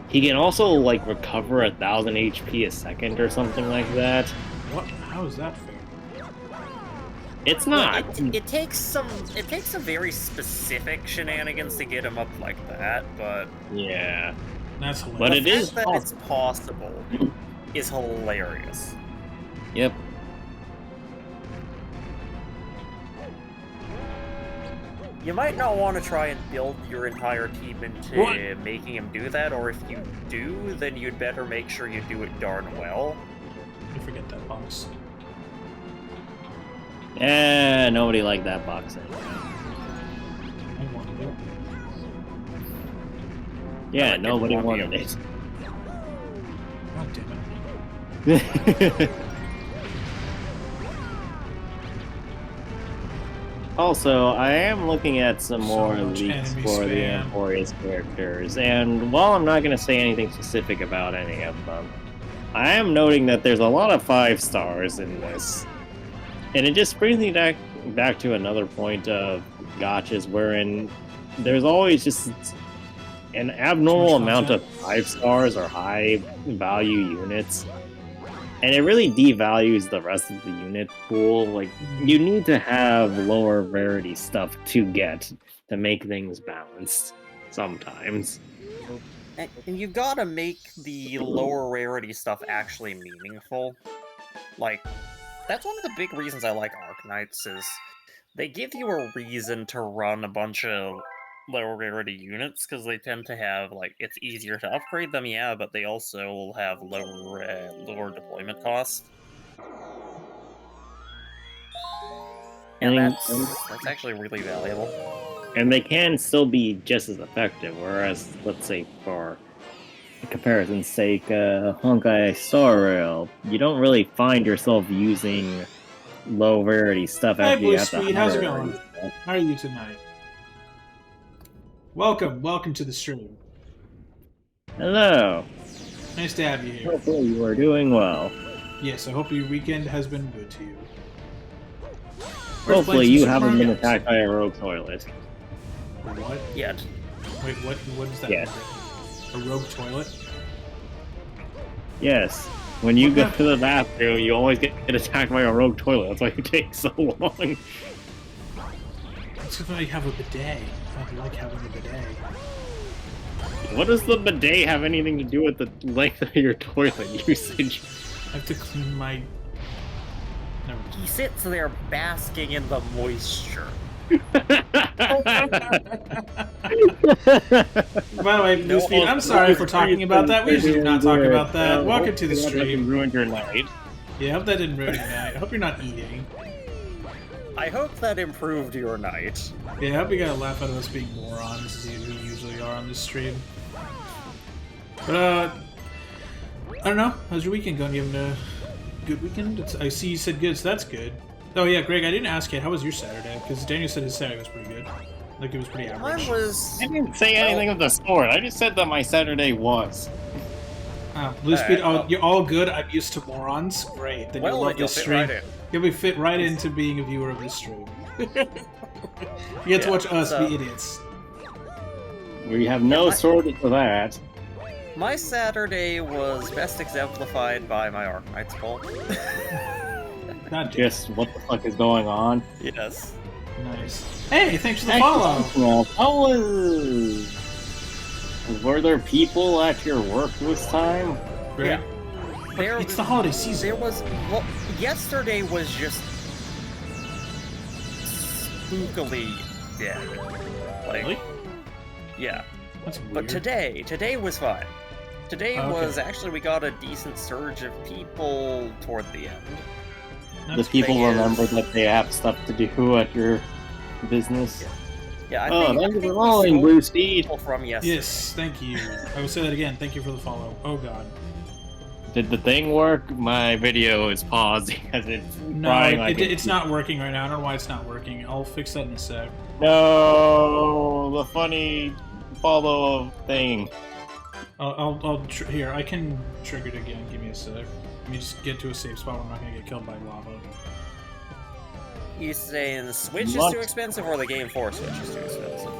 he can also, like, recover 1,000 HP a second or something like that. What? How is that fair? It's not. It takes some very specific shenanigans to get him up like that, but Yeah. That's hilarious. But the it fact is that possible. it's possible is hilarious. Yep. You might not want to try and build your entire team into What? making him do that, or if you do, then you'd better make sure you do it darn well. You forget that box. Nobody liked that box anyway. I wanted it. Yeah, I like nobody it. wanted it. God damn it. Also, I am looking at some So more much leaks enemy for the spam. Emporious characters, and while I'm not going to say anything specific about any of them, I am noting that there's a lot of 5 stars in this. And it just brings me back to another point of gachas, wherein there's always just an abnormal Too much amount of 5 stars or high value units. And it really devalues the rest of the unit pool. Like, you need to have lower rarity stuff to get to make things balanced sometimes. And you've got to make the lower rarity stuff actually meaningful. Like, that's one of the big reasons I like Arknights is they give you a reason to run a bunch of lower rarity units, because they tend to have, like, it's easier to upgrade them, yeah, but they also will have lower deployment costs. And that's actually really valuable. And they can still be just as effective, whereas, let's say, for comparison's sake, Honkai Star Rail, you don't really find yourself using low rarity stuff Hey, after you Blue have to Sweet, how's it higher going? rarity stuff. How are you tonight? Welcome to the stream. Hello. Nice to have you here. Hopefully you are doing well. Yes, I hope your weekend has been good to you. Hopefully you haven't been attacked by a rogue toilet. What? Yet. Wait, what is that? Yes. A rogue toilet? Yes. When you go to the bathroom, you always get attacked by a rogue toilet. That's why you take so long. It's because I have a bidet. I like having a bidet. What does the bidet have anything to do with the length of your toilet usage? I have to clean my... Never mind. He sits there basking in the moisture. By the way, Bluespeed, I'm sorry for talking about that. We usually do not talk about that. Welcome to the stream. Ruined your night. Yeah, I hope that didn't ruin your night. I hope you're not eating. I hope that improved your night. Yeah, I hope you got a laugh out of us being morons, as we usually are on this stream. But, I don't know. How's your weekend going? You having a good weekend? I see you said good, so that's good. Oh yeah, Greg, I didn't ask yet. How was your Saturday? Because Daniel said his Saturday was pretty good. Like, it was pretty average. I didn't say anything of the sort. I just said that my Saturday was. Oh, Bluespeed, you're all good. I'm used to morons. Great. Then you'll love this stream. You'll be fit right into being a viewer of this stream. You get to watch us be idiots. We have no sword for that. My Saturday was best exemplified by my Arknight's poll. Not just what the fuck is going on. Yes. Nice. Hey, thanks for the follow. How was? Were there people at your work this time? Greg? Yeah. It's the holiday season. There was. Well, yesterday was just spookily dead. Like, really? Yeah. That's weird. But today was fine. Today was actually, we got a decent surge of people toward the end. The people remember that they have stuff to do at your business. Yeah, I thank you for following, Bluespeed. From yesterday. Yes, thank you. I will say that again. Thank you for the follow. Oh god. Did the thing work? My video is paused because it's crying. No, it's not working right now. I don't know why it's not working. I'll fix that in a sec. No, the funny follow thing. Here, I can trigger it again. Give me a sec. Let me just get to a safe spot where I'm not gonna get killed by lava. You saying the Switch is too expensive or the Game 4 Switch is too expensive?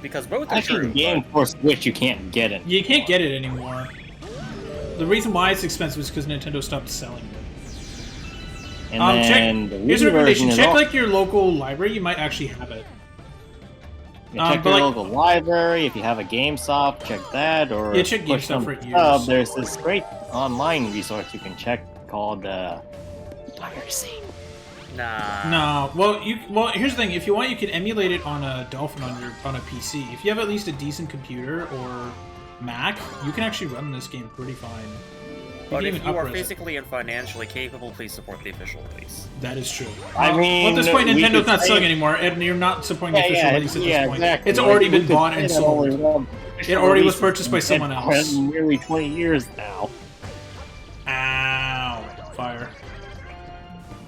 Because both are true. The Game 4 Switch, you can't get it. You can't get it anymore. The reason why it's expensive is because Nintendo stopped selling it. And then here's a recommendation. Check like your local library. You might actually have it. Check your local library. If you have a GameStop, check that. Or check GameStop for years. There's this great online resource you can check called Piracy. Nah. No. Well, here's the thing. If you want, you can emulate it on a Dolphin on a PC. If you have at least a decent computer or Mac, you can actually run this game pretty fine. But if you are physically and financially capable, please support the official release. That is true. I mean, at this point, Nintendo's not selling anymore, and you're not supporting the official release at this point. Exactly. It's already been bought and sold. It already was purchased by someone else. Nearly 20 years now. Ow! Fire.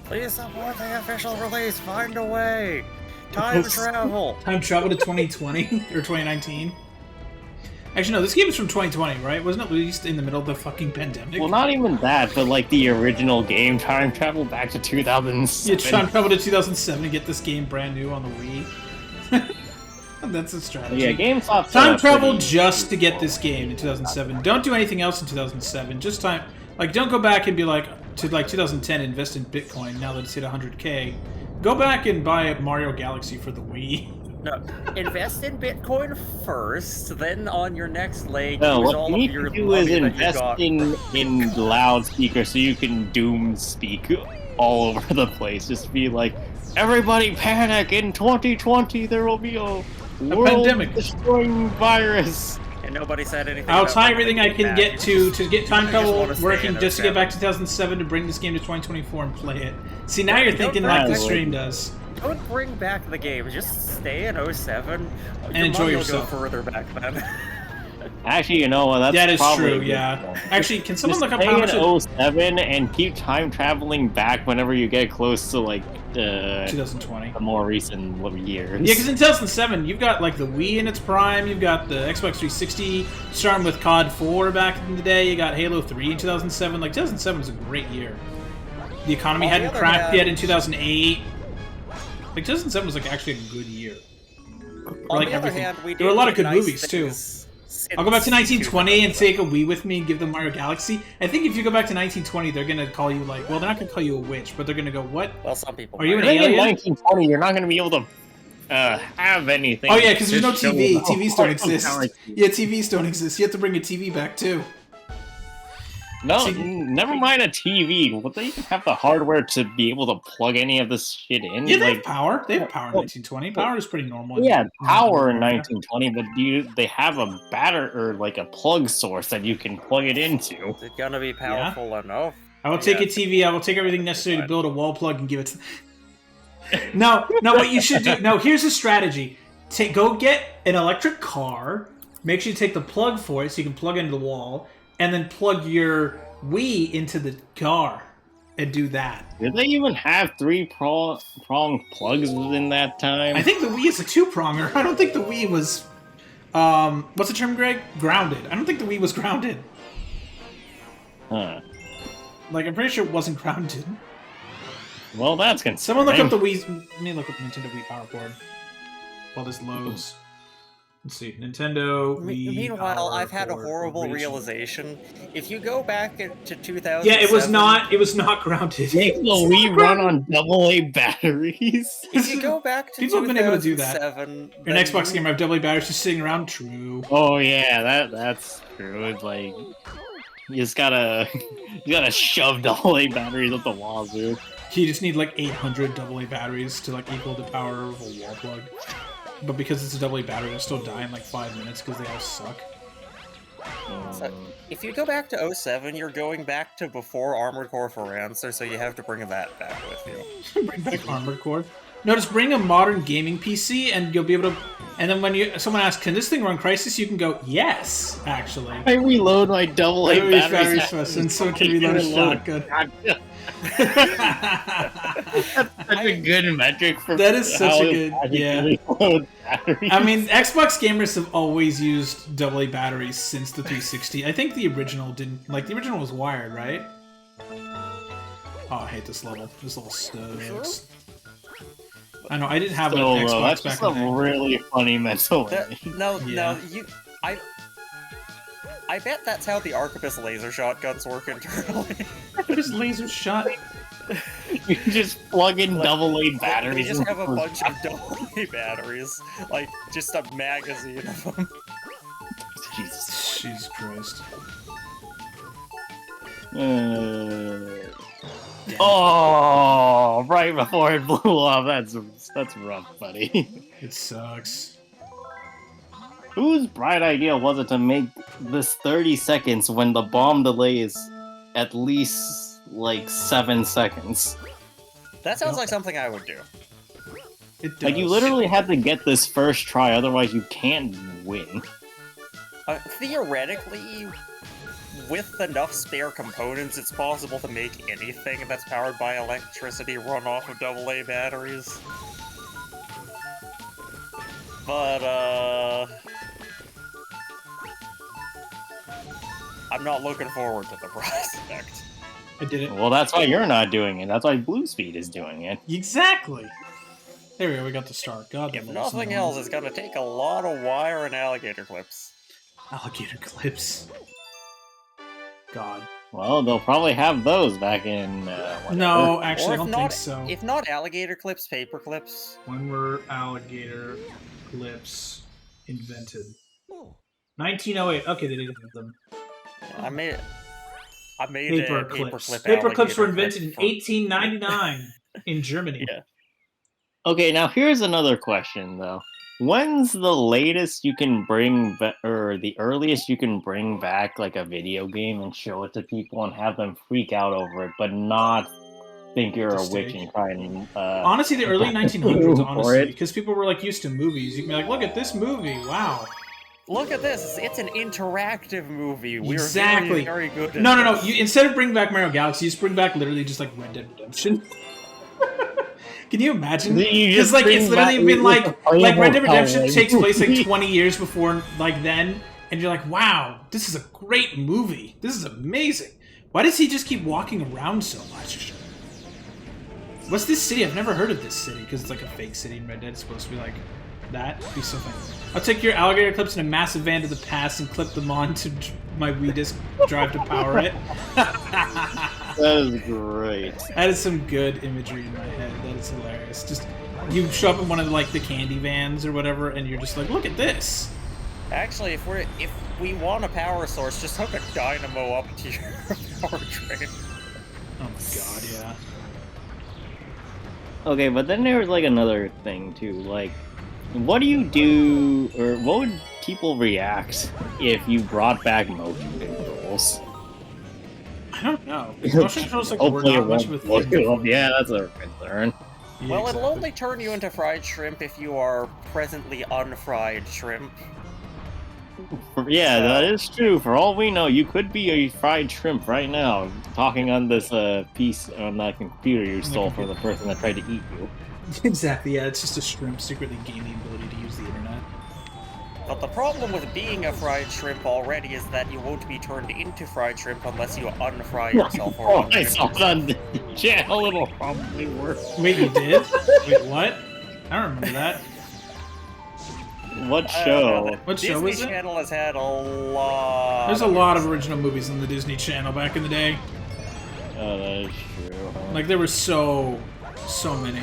Please support the official release. Find a way. Time travel. Time travel to 2020 or 2019. Actually, no, this game is from 2020, right? Wasn't it released in the middle of the fucking pandemic? Well, not even that, but like the original game, time travel back to 2007. Yeah, time travel to 2007 to get this game brand new on the Wii. That's a strategy. Yeah, GameStop. Time travel just to get this game in 2007. Don't do anything else in 2007. Just time. Like, don't go back and be like, to like 2010, invest in Bitcoin now that it's hit 100K. Go back and buy Mario Galaxy for the Wii. No, invest in Bitcoin first, then on your next leg, no, use what all you of need your to do is money invest in loudspeakers so you can doom speak all over the place. Just be like, everybody panic! In 2020 there will be a world-destroying virus. And nobody said anything. I'll try everything I can get to get time travel working just to get back to 2007 to bring this game to 2024 and play it. See, now you're thinking like the stream does. Don't bring back the game. Just stay in 07. And enjoy yourself. Go further back then. Actually, you know what? That is true. Yeah. Actually, can someone look up how much? Stay in 07 and keep time traveling back whenever you get close to like 2020, the more recent years. Yeah, because in 2007, you've got like the Wii in its prime. You've got the Xbox 360, starting with COD 4 back in the day. You got Halo 3 in 2007. Like 2007 was a great year. The economy hadn't cracked yet in 2008. Like 2007 was like actually a good year. On the other hand, there were a lot of good movies too. I'll go back to 1920 and take a Wii with me and give them Mario Galaxy. I think if you go back to 1920, they're gonna call you like, well, they're not gonna call you a witch, but they're gonna go, what? Well, some people. Are you an alien? In 1920, you're not gonna be able to have anything. Oh yeah, because there's no TV. TVs don't exist. Yeah, TVs don't exist. You have to bring a TV back too. No, See, never mind a TV. Would they even have the hardware to be able to plug any of this shit in? yeah, they like, have power. They have power in 1920. Power is pretty normal. Yeah, power in America. 1920, but they have a or like a plug source that you can plug it into? Is it gonna be powerful enough? I will take a TV. I will take everything necessary to build a wall plug and give it to... No, what you should do... No, here's a strategy. Go get an electric car. Make sure you take the plug for it so you can plug into the wall. And then plug your Wii into the car. And do that. Did they even have 3-pronged plugs within that time? I think the Wii is a 2-pronger. I don't think the Wii was... what's the term, Greg? Grounded. I don't think the Wii was grounded. Huh. Like, I'm pretty sure it wasn't grounded. Well, that's concerning. Someone look up the Wii... Let me look up the Nintendo Wii power cord. While this loads. Let's see. Nintendo Wii Meanwhile, power I've had a cord horrible operation. realization. If you go back to 2007... Yeah, it was not grounded. Make the Wii run on AA batteries. If you go back to People have been able to do that. You're an Xbox gamer, have AA batteries just sitting around. True. Oh yeah, that's true. It's like you just gotta shove AA batteries up the wazoo. You just need like 800 AA batteries to like equal the power of a wall plug. But because it's a AA battery, it'll still die in like 5 minutes because they all suck. So, if you go back to 07, you're going back to before Armored Core for Answer, so you have to bring that back with you. Bring back Armored Core. No, just bring a modern gaming PC and you'll be able to... And then when someone asks, can this thing run Crysis? You can go, yes, actually. I reload my AA batteries fast, and so can reload a shotgun. That's such a good metric for that is such a good... Yeah. I mean, Xbox gamers have always used AA batteries since the 360. I think the original didn't... Like, the original was wired, right? Oh, I hate this level. This level sucks. I know, I didn't have an Xbox that's back just in the day. a really funny mental No, I bet that's how the Arquebus laser shotguns work internally. Arquebus laser shot? You just plug in AA batteries. You just have a bunch of AA batteries. Like, just a magazine of them. Jesus Christ. Oh, right before it blew off. That's rough, buddy. It sucks. Whose bright idea was it to make this 30 seconds when the bomb delay is at least like 7 seconds? That sounds like something I would do. It does. Like, you literally had to get this first try, otherwise you can't win. Theoretically, with enough spare components, it's possible to make anything that's powered by electricity run off of AA batteries. But, I'm not looking forward to the prospect. I did it. Well, that's why you're not doing it. That's why Bluespeed is doing it. Exactly! There we go, we got the start. God, If nothing else, it's gonna take a lot of wire and alligator clips. Alligator clips. God. Well, they'll probably have those back in, No, actually, I Or don't if think not, so. if not alligator clips, paper clips. When were alligator clips invented? 1908. Okay, they didn't have them. I made Paper a clips. paperclip Paper clips were alligator invented in clip 1899 in Germany. Yeah. Okay, now here's another question, though. When's the latest you can bring or the earliest you can bring back like a video game and show it to people and have them freak out over it, but not think you're a witch and try and honestly, the early 1900s, honestly, because people were like used to movies. You can be like, look at this movie, wow. Look at this! It's an interactive movie. We're Exactly. very, very good at No. this. You, instead of bringing back Mario Galaxy, you just bring back literally just like Red Dead Redemption. Can you imagine? Because like it's literally been like Red Dead Redemption takes place like 20 years before like then, and you're like, wow, this is a great movie. This is amazing. Why does he just keep walking around so much? What's this city? I've never heard of this city because it's like a fake city in Red Dead. It's supposed to be like that. It'd be so funny. I'll take your alligator clips in a massive van to the past and clip them on to my Wii disc drive to power it. That is great. That is some good imagery in my head. That is hilarious. Just you show up in one of like the candy vans or whatever, and you're just like, look at this. Actually, if we want a power source, just hook a dynamo up to your power train. Oh my god, yeah. Okay, but then there was like another thing too. Like, what do you do, or what would people react if you brought back motion controls? I don't know. Motion controls like were not much of a thing. Well, yeah, that's a concern. Yeah, Well, exactly. it'll only turn you into fried shrimp if you are presently unfried shrimp. Yeah, that is true. For all we know, you could be a fried shrimp right now, talking on this piece on that computer you stole from the person that tried to eat you. Exactly, yeah, it's just a shrimp secretly gaining the ability to use the internet. But the problem with being a fried shrimp already is that you won't be turned into fried shrimp unless you unfry yourself. Oh, I saw it on the channel. It'll probably work. Wait, you did? Wait, what? I don't remember that. What show? What show was it? Disney Channel has had a lot. There's a lot of original movies on the Disney Channel back in the day. Oh, that is true. Huh? Like, there were so many.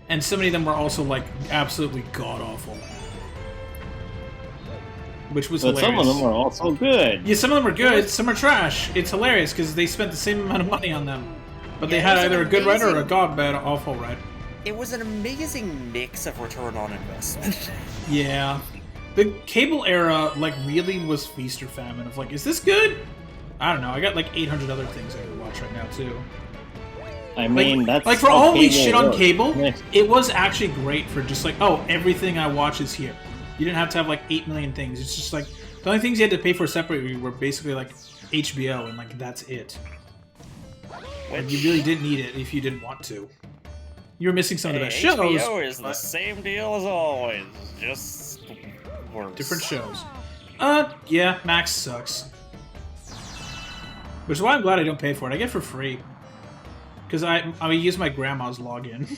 And so many of them were also, like, absolutely god-awful. Which was but hilarious. some of them were also good. Yeah, some of them are good, some are trash. It's hilarious, because they spent the same amount of money on them. But they had either a good writer or a god-bad awful writer. It was an amazing mix of return on investment. Yeah. The cable era, like, really was feast or famine of, like, is this good? I don't know, I got, like, 800 other things I could watch right now, too. I mean, like, that's like for how all we cable shit on works. cable, Yeah. it was actually great for just like, oh, everything I watch is here. You didn't have to have like 8 million things. It's just like the only things you had to pay for separately were basically like HBO, and like that's it. Like, you really didn't need it if you didn't want to. You were missing some of the best shows. HBO is the same deal as always, just worse. Different shows. Yeah, Max sucks. Which is why I'm glad I don't pay for it. I get it for free. Because I use my grandma's login.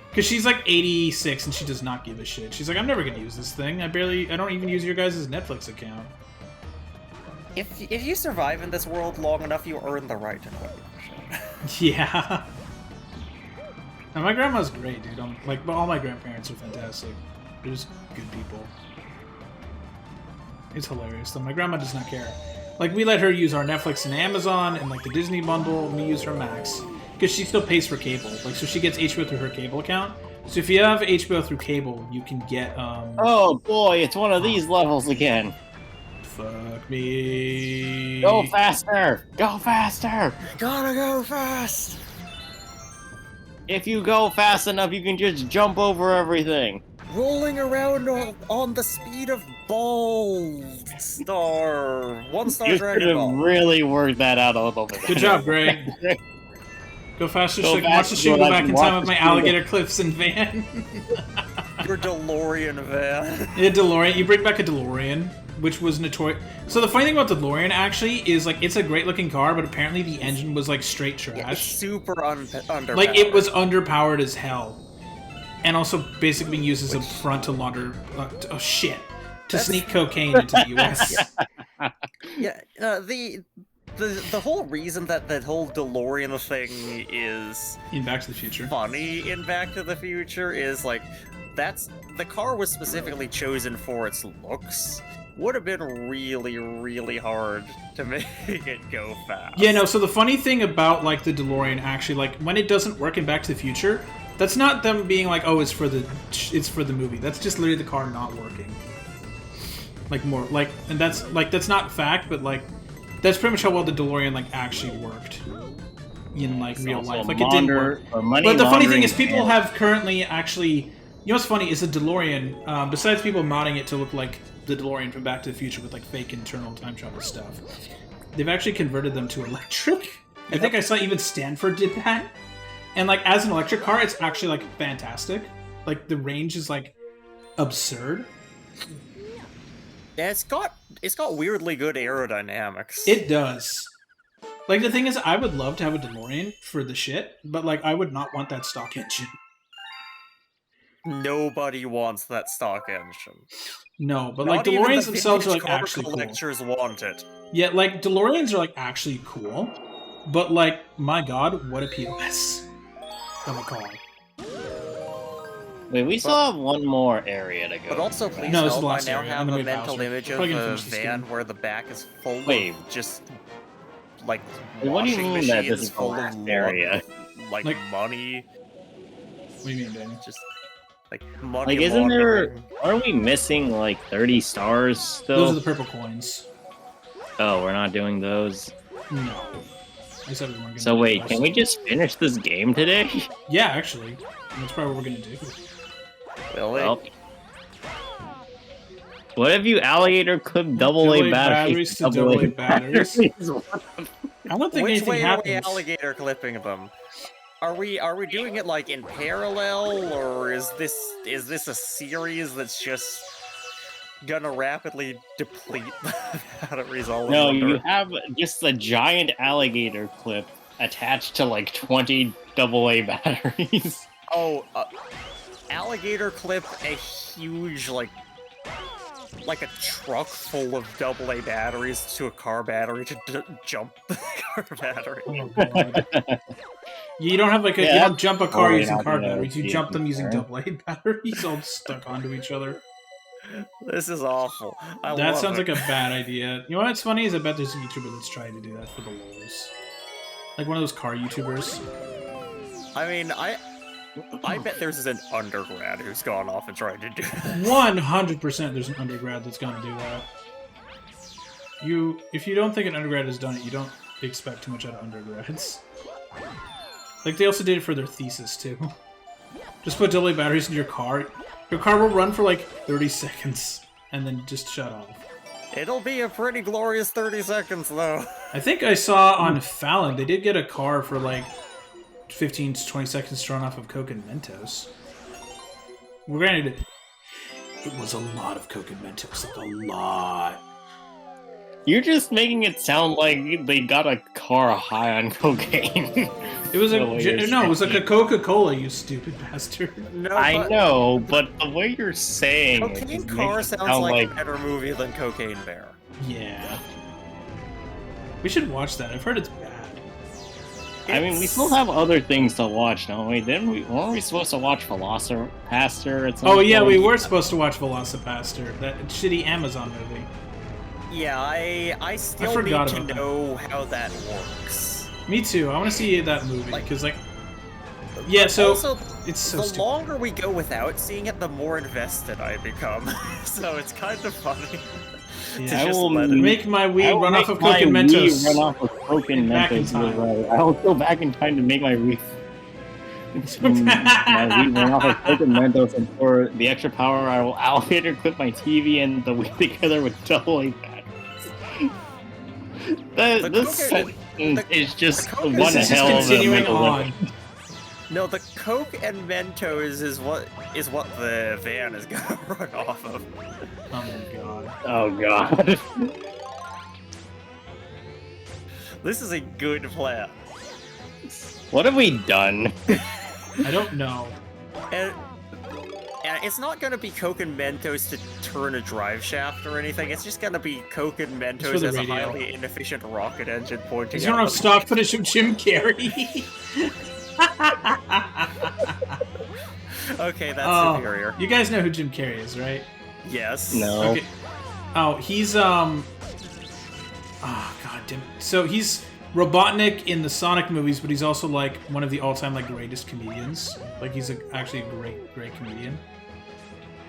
Because she's like 86 and she does not give a shit. She's like, I'm never going to use this thing. I don't even use your guys' Netflix account. If you survive in this world long enough, you earn the right to quit. Yeah. And my grandma's great, dude. Like, all my grandparents are fantastic. They're just good people. It's hilarious, though. My grandma does not care. Like, we let her use our Netflix and Amazon and, like, the Disney bundle, and we use her Max. Because she still pays for cable. Like, so she gets HBO through her cable account. So if you have HBO through cable, you can get, Oh boy, it's one of these levels again. Fuck me. Go faster! Go faster! Gotta go fast! If you go fast enough, you can just jump over everything. Rolling around on the speed of Ball Star. One-star You Dragon could have Ball. really worked that out a little bit. Good job, Greg. Go faster Go so I can watch the faster show, so go I back can in time watch with the my show. alligator cliffs and van. Your DeLorean van. Yeah, DeLorean. You bring back a DeLorean, which was notorious. So the funny thing about DeLorean, actually, is, like, it's a great-looking car, but apparently the engine was, like, straight trash. Yeah, it's super underpowered. Like, it was underpowered as hell. And also basically being used as a front to launder... oh, shit. To sneak cocaine into the U.S. Yeah, the whole reason that whole DeLorean thing is In Back to the Future. funny in Back to the Future is, like, the car was specifically chosen for its looks. Would have been really, really hard to make it go fast. Yeah, no, so the funny thing about, like, the DeLorean, actually, like, when it doesn't work in Back to the Future, that's not them being like, oh, it's for the movie. That's just literally the car not working. Like, more, like, and that's not fact, but, like, that's pretty much how well the DeLorean, like, actually worked in, like, real life. Like, it didn't work. But the funny thing is, people have currently actually... You know what's funny is the DeLorean, besides people modding it to look like the DeLorean from Back to the Future with, like, fake internal time travel stuff, they've actually converted them to electric. I think I saw even Stanford did that. And, like, as an electric car, it's actually, like, fantastic. Like, the range is, like, absurd. Yeah, it's got weirdly good aerodynamics. It does. Like, the thing is, I would love to have a DeLorean for the shit, but, like, I would not want that stock engine. Nobody wants that stock engine. No, but, Not like, even DeLoreans the themselves are, like, vintage car actually cool. collectors want it. Yeah, like, DeLoreans are, like, actually cool, but, like, my god, what a POS of a car. Wait, we still have one more area to go. But also, please No, this is help, the I last now area, have and then a we have mental Bowser. image of Probably gonna a finish this van game. where the back is full Wait. of just, like, Wait, what do you washing mean that machines this is the full of last area? like money. What do you mean, Danny? Just, like, money Like, isn't there... laundering. Aren't we missing, like, 30 stars still? Those are the purple coins. Oh, we're not doing those? No. I said we weren't gonna So do wait, those. can we just finish this game today? Yeah, actually. That's probably what we're gonna do. Really? Well... What if you alligator clip double-A batteries to double-A batteries? batteries? I don't think Which anything way happens. are we alligator clipping them? Are we doing it like in parallel, or is this a series that's just gonna rapidly deplete the batteries all No, over? you have just a giant alligator clip attached to like 20 AA batteries. Oh, alligator clip a huge like a truck full of AA batteries to a car battery to jump the car battery. Oh, God. You don't have like a, you don't jump a car using car batteries. You jump them using AA batteries all stuck onto each other. This is awful. That sounds like a bad idea. You know what's funny is I bet there's a YouTuber that's trying to do that for the lols. Like one of those car YouTubers. I mean, I bet there's an undergrad who's gone off and tried to do that. 100% there's an undergrad that's gonna do that. If you don't think an undergrad has done it, you don't expect too much out of undergrads. Like, they also did it for their thesis, too. Just put AA batteries in your car. Your car will run for, like, 30 seconds, and then just shut off. It'll be a pretty glorious 30 seconds, though. I think I saw on Fallon, they did get a car for, like, 15 to 20 seconds to run off of Coke and Mentos. Well, granted, it was a lot of Coke and Mentos. Like, a lot. You're just making it sound like they got a car high on cocaine. It was it was like a Coca-Cola, you stupid bastard. No, I know, but the way you're saying Cocaine it Car makes it sounds like a better movie than Cocaine Bear. Yeah. We should watch that. I've heard it's bad. I mean, we still have other things to watch, don't we? Weren't we supposed to watch Velocipaster at some point? Oh yeah, we were supposed to watch Velocipaster, that shitty Amazon movie. Yeah, I still need to know how that works. Me too. I want to see that movie because, like, yeah. So also, it's so the stupid. longer we go without seeing it, the more invested I become. So it's kind of funny. Yeah, I will make my Wii run off of Coke and Mentos. Run off of Coke and Mentos. I'll go back in time to make my Wii. My Wii run off of Coke and Mentos, and for the extra power, I will alligator clip my TV and the Wii together with AA batteries. This sentence is just one hell of a continuing on. No, the Coke and Mentos is what the van is gonna run off of. Oh my god. Oh god. This is a good plan. What have we done? I don't know. And it's not gonna be Coke and Mentos to turn a drive shaft or anything. It's just gonna be Coke and Mentos as a highly inefficient rocket engine pointing. Is there no stock footage of Jim Carrey? Okay, that's superior. You guys know who Jim Carrey is, right? Yes. No. Okay. Oh, he's oh god damn it. So he's Robotnik in the Sonic movies, but he's also like one of the all-time like greatest comedians. Like he's actually a great comedian.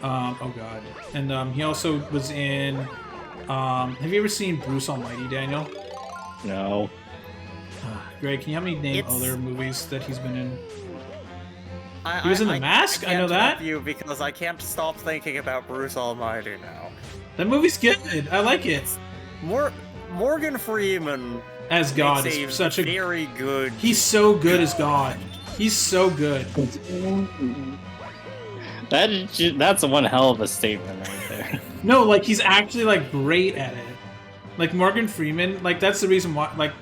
Oh god. And he also was in have you ever seen Bruce Almighty, Daniel? No. Greg, can you help me name other movies that he's been in? He was in The Mask? I know that. You because I can't stop thinking about Bruce Almighty now. That movie's good. I like it. Morgan Freeman as God is such a very good. He's so good as God. He's so good. That's one hell of a statement right there. No, like he's actually like great at it. Like Morgan Freeman, like that's the reason why. Like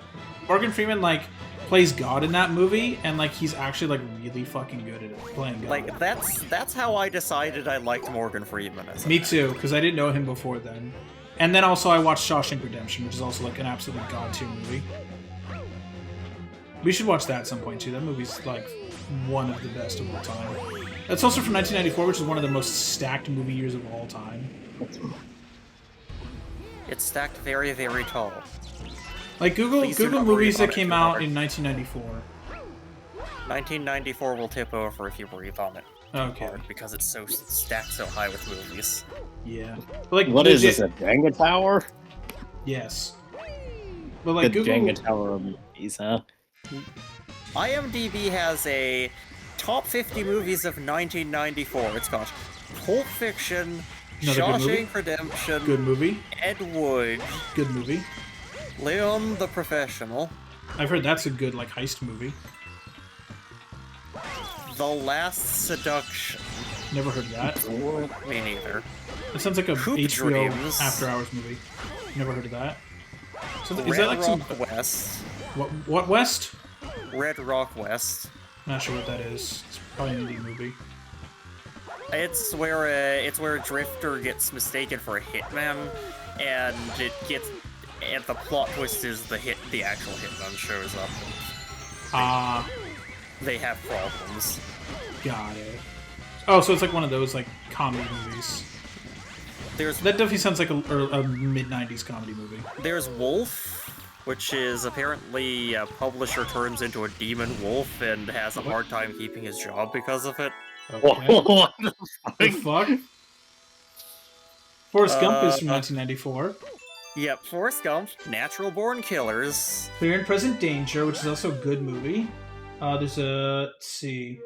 Morgan Freeman, like plays God in that movie, and like he's actually like really fucking good at it, playing God. Like that's how I decided I liked Morgan Freeman. Me too, because I didn't know him before then. And then also I watched Shawshank Redemption, which is also like an absolute god tier movie. We should watch that at some point too. That movie's like one of the best of all time. That's also from 1994, which is one of the most stacked movie years of all time. It's stacked very, very tall. Like, Google Please do not movies breathe that on it came too out hard. in 1994. 1994 will tip over if you breathe on it Okay. hard, because it's so stacked so high with movies. Yeah. But, like, What is legit- this, a Jenga tower? Yes. But, like, The Google... Jenga tower of movies, huh? IMDb has a top 50 movies of 1994. It's got Pulp Fiction, Another good movie? Shawshank Redemption, Good movie. Ed Wood, Good movie. Leon the Professional, I've heard that's a good, like, heist movie. The Last Seduction. Never heard that. Me neither. It sounds like a Hoop HBO Dreams. after-hours movie. Never heard of that. So is Red that like some... Rock West. What West? Red Rock West. Not sure what that is. It's probably an indie movie. It's where a drifter gets mistaken for a hitman, and the plot twist is the actual hitman shows up. Ah, They have problems. got it. Oh, so it's like one of those like comedy movies. There's That definitely sounds like a mid-90s comedy movie. There's Wolf, which is apparently a publisher turns into a demon wolf and has a hard time keeping his job because of it. Okay. What the The fuck? fuck? Forrest Gump is from 1994. Yep, Forrest Gump, Natural Born Killers. Clear and Present Danger, which is also a good movie. There's a... Let's see.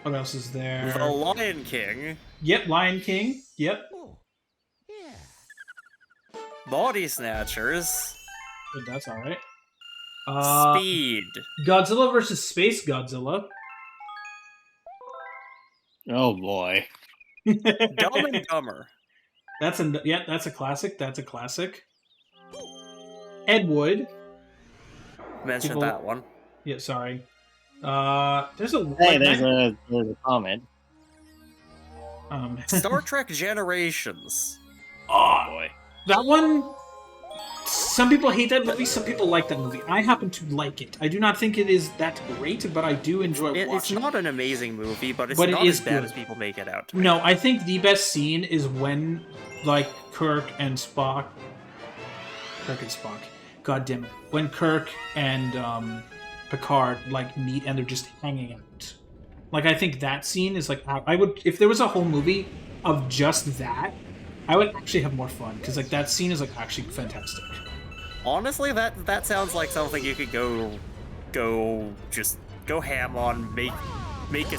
What else is there? The Lion King. Yep, Lion King. Yep. Body Snatchers. But that's alright. Speed. Godzilla vs. Space Godzilla. Oh boy. Dumb and Dumber. That's a classic. That's a classic. Ed Wood. Mentioned that one. Yeah, sorry. There's a Hey, there's a comment. Star Trek Generations. Oh, Boy. that one. Some people hate that movie. Some people like that movie. I happen to like it. I do not think it is that great, but I do enjoy It's watching. not an amazing movie, but it's But it not is as bad good. as people make it out. No, I think the best scene is when, like, Kirk and Spock. God damn it. When Kirk and Picard like meet and they're just hanging out. Like, I think that scene is like, I would, if there was a whole movie of just that, I would actually have more fun because like that scene is like actually fantastic. Honestly, that sounds like something you could go ham on, make a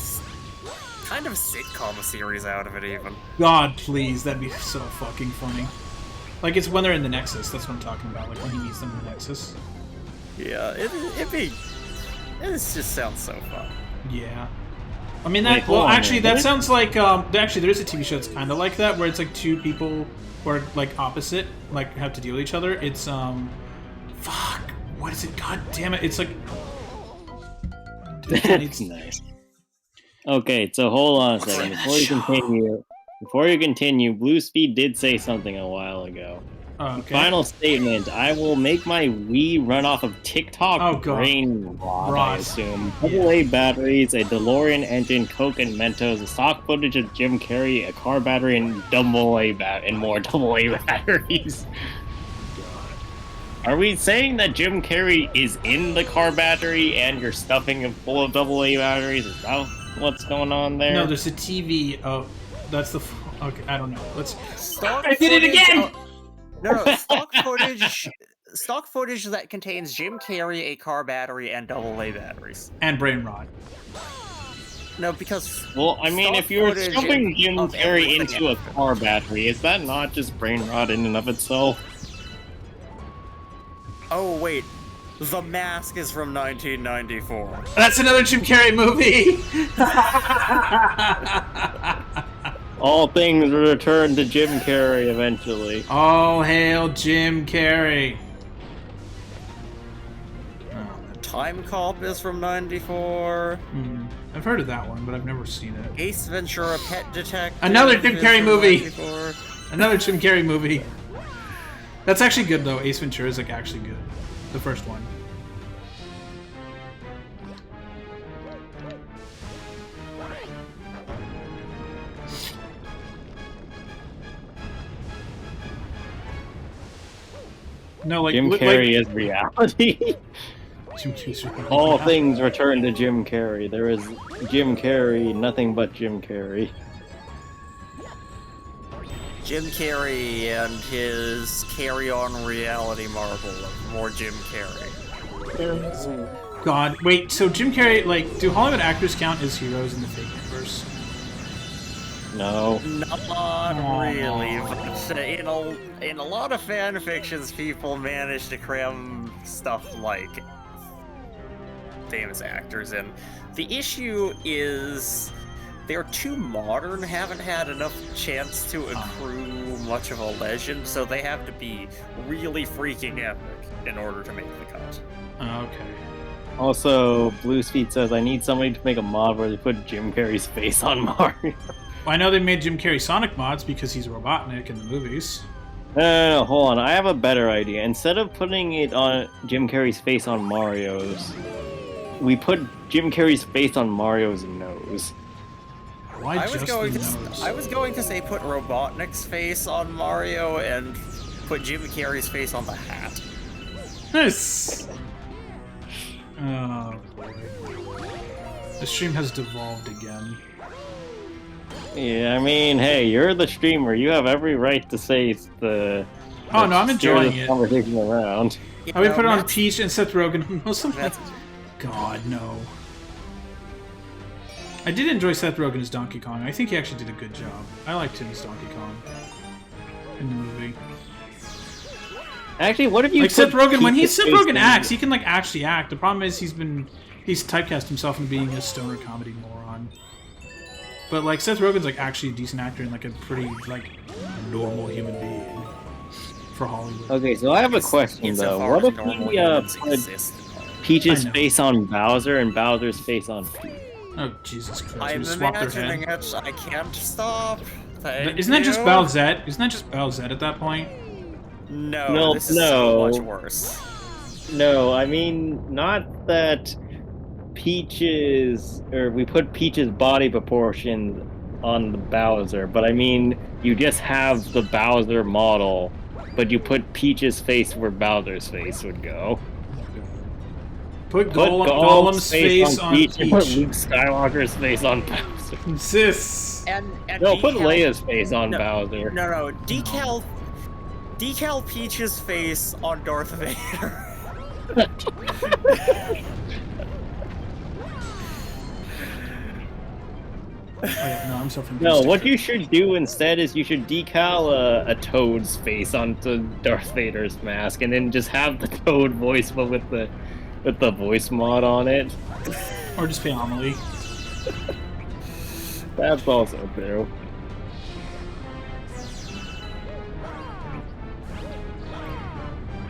kind of sitcom series out of it even. God, please, that'd be so fucking funny. Like, it's when they're in the Nexus. That's what I'm talking about. Like when he meets them in the Nexus. Yeah, it just sounds so fun. Yeah. I mean, Wait, hold on, actually, man. that sounds like, actually, there is a TV show that's kind of like that, where it's like two people who are, like, opposite, like, have to deal with each other. It's, fuck, what is it? God damn it, it's like... That's nice. Okay, so hold on a second. Before you continue, Blue Speed did say something a while ago. Okay. Final statement. I will make my Wii run off of TikTok Oh, God. brain rot, I Rot. assume. Yeah. AA batteries, a DeLorean engine, Coke and Mentos, a stock footage of Jim Carrey, a car battery, and more AA batteries. Are we saying that Jim Carrey is in the car battery and you're stuffing it full of AA batteries? Is that what's going on there? No, there's a TV. Oh, that's the... Okay, I don't know. Let's... Stock I did it footage again! of- No, stock footage that contains Jim Carrey, a car battery, and AA batteries. And brain rot. No, because Well, I mean, stock if you're footage stuffing Jim of Carrey everything into a in it. car battery, is that not just brain rot in and of itself? Oh wait, The Mask is from 1994. That's another Jim Carrey movie! All things return to Jim Carrey eventually. All hail Jim Carrey! Time Cop is from 94. I've heard of that one, but I've never seen it. Ace Ventura: Pet Detective. Another Jim is Carrey from movie. 94. Another Jim Carrey movie. That's actually good, though. Ace Ventura is, like, actually good. The first one. No, like Jim like, Carrey is reality. Jim Carrey's reality. All things return to Jim Carrey. There is Jim Carrey, nothing but Jim Carrey. Jim Carrey and his carry-on reality marvel of more Jim Carrey. God, wait. So Jim Carrey, like, do Hollywood actors count as heroes in the fake universe? No. Not really, but in a lot of fan fictions, people manage to cram stuff like famous actors in. The issue is they're too modern, haven't had enough chance to accrue much of a legend, so they have to be really freaking epic in order to make the cut. Okay. Also, Bluesfeet says, I need somebody to make a mod where they put Jim Carrey's face on Mario. Well, I know they made Jim Carrey Sonic mods because he's Robotnik in the movies. No, hold on. I have a better idea. Instead of putting it on Jim Carrey's face on Mario's, we put Jim Carrey's face on Mario's nose. Why I was going to say put Robotnik's face on Mario and put Jim Carrey's face on the hat. Nice. Oh boy. The stream has devolved again. Yeah, I mean, hey, you're the streamer. You have every right to say the. Oh no, I'm enjoying this it. Conversation around. I would put it on Peach and Seth Rogen. God no. I did enjoy Seth Rogen as Donkey Kong. I think he actually did a good job. I liked him as Donkey Kong in the movie. Actually, what if you like Seth Rogen? When Seth Rogen acts, he he can like actually act. The problem is he's typecast himself into being a stoner comedy moron. But like Seth Rogen's like actually a decent actor and like a pretty like normal human being for Hollywood. Okay, so I have a question though. What if we put Peach's face on Bowser and Bowser's face on Peach? Oh Jesus Christ! I'm imagining it. I can't stop. Isn't that just Bowsette? Isn't that just Bowsette at that point? No, this is so much worse. No, I mean not that Peach's, or we put Peach's body proportions on the Bowser, but I mean you just have the Bowser model, but you put Peach's face where Bowser's face would go. Put Golem's face on Peach. And put Luke Skywalker's face on Bowser. Sis. And no, put Leia's face on Bowser. No, decal Peach's face on Darth Vader. No, what you should do instead is you should decal a Toad's face onto Darth Vader's mask, and then just have the Toad voice, but with the voice mod on it. Or just pay Amelie. That's also true.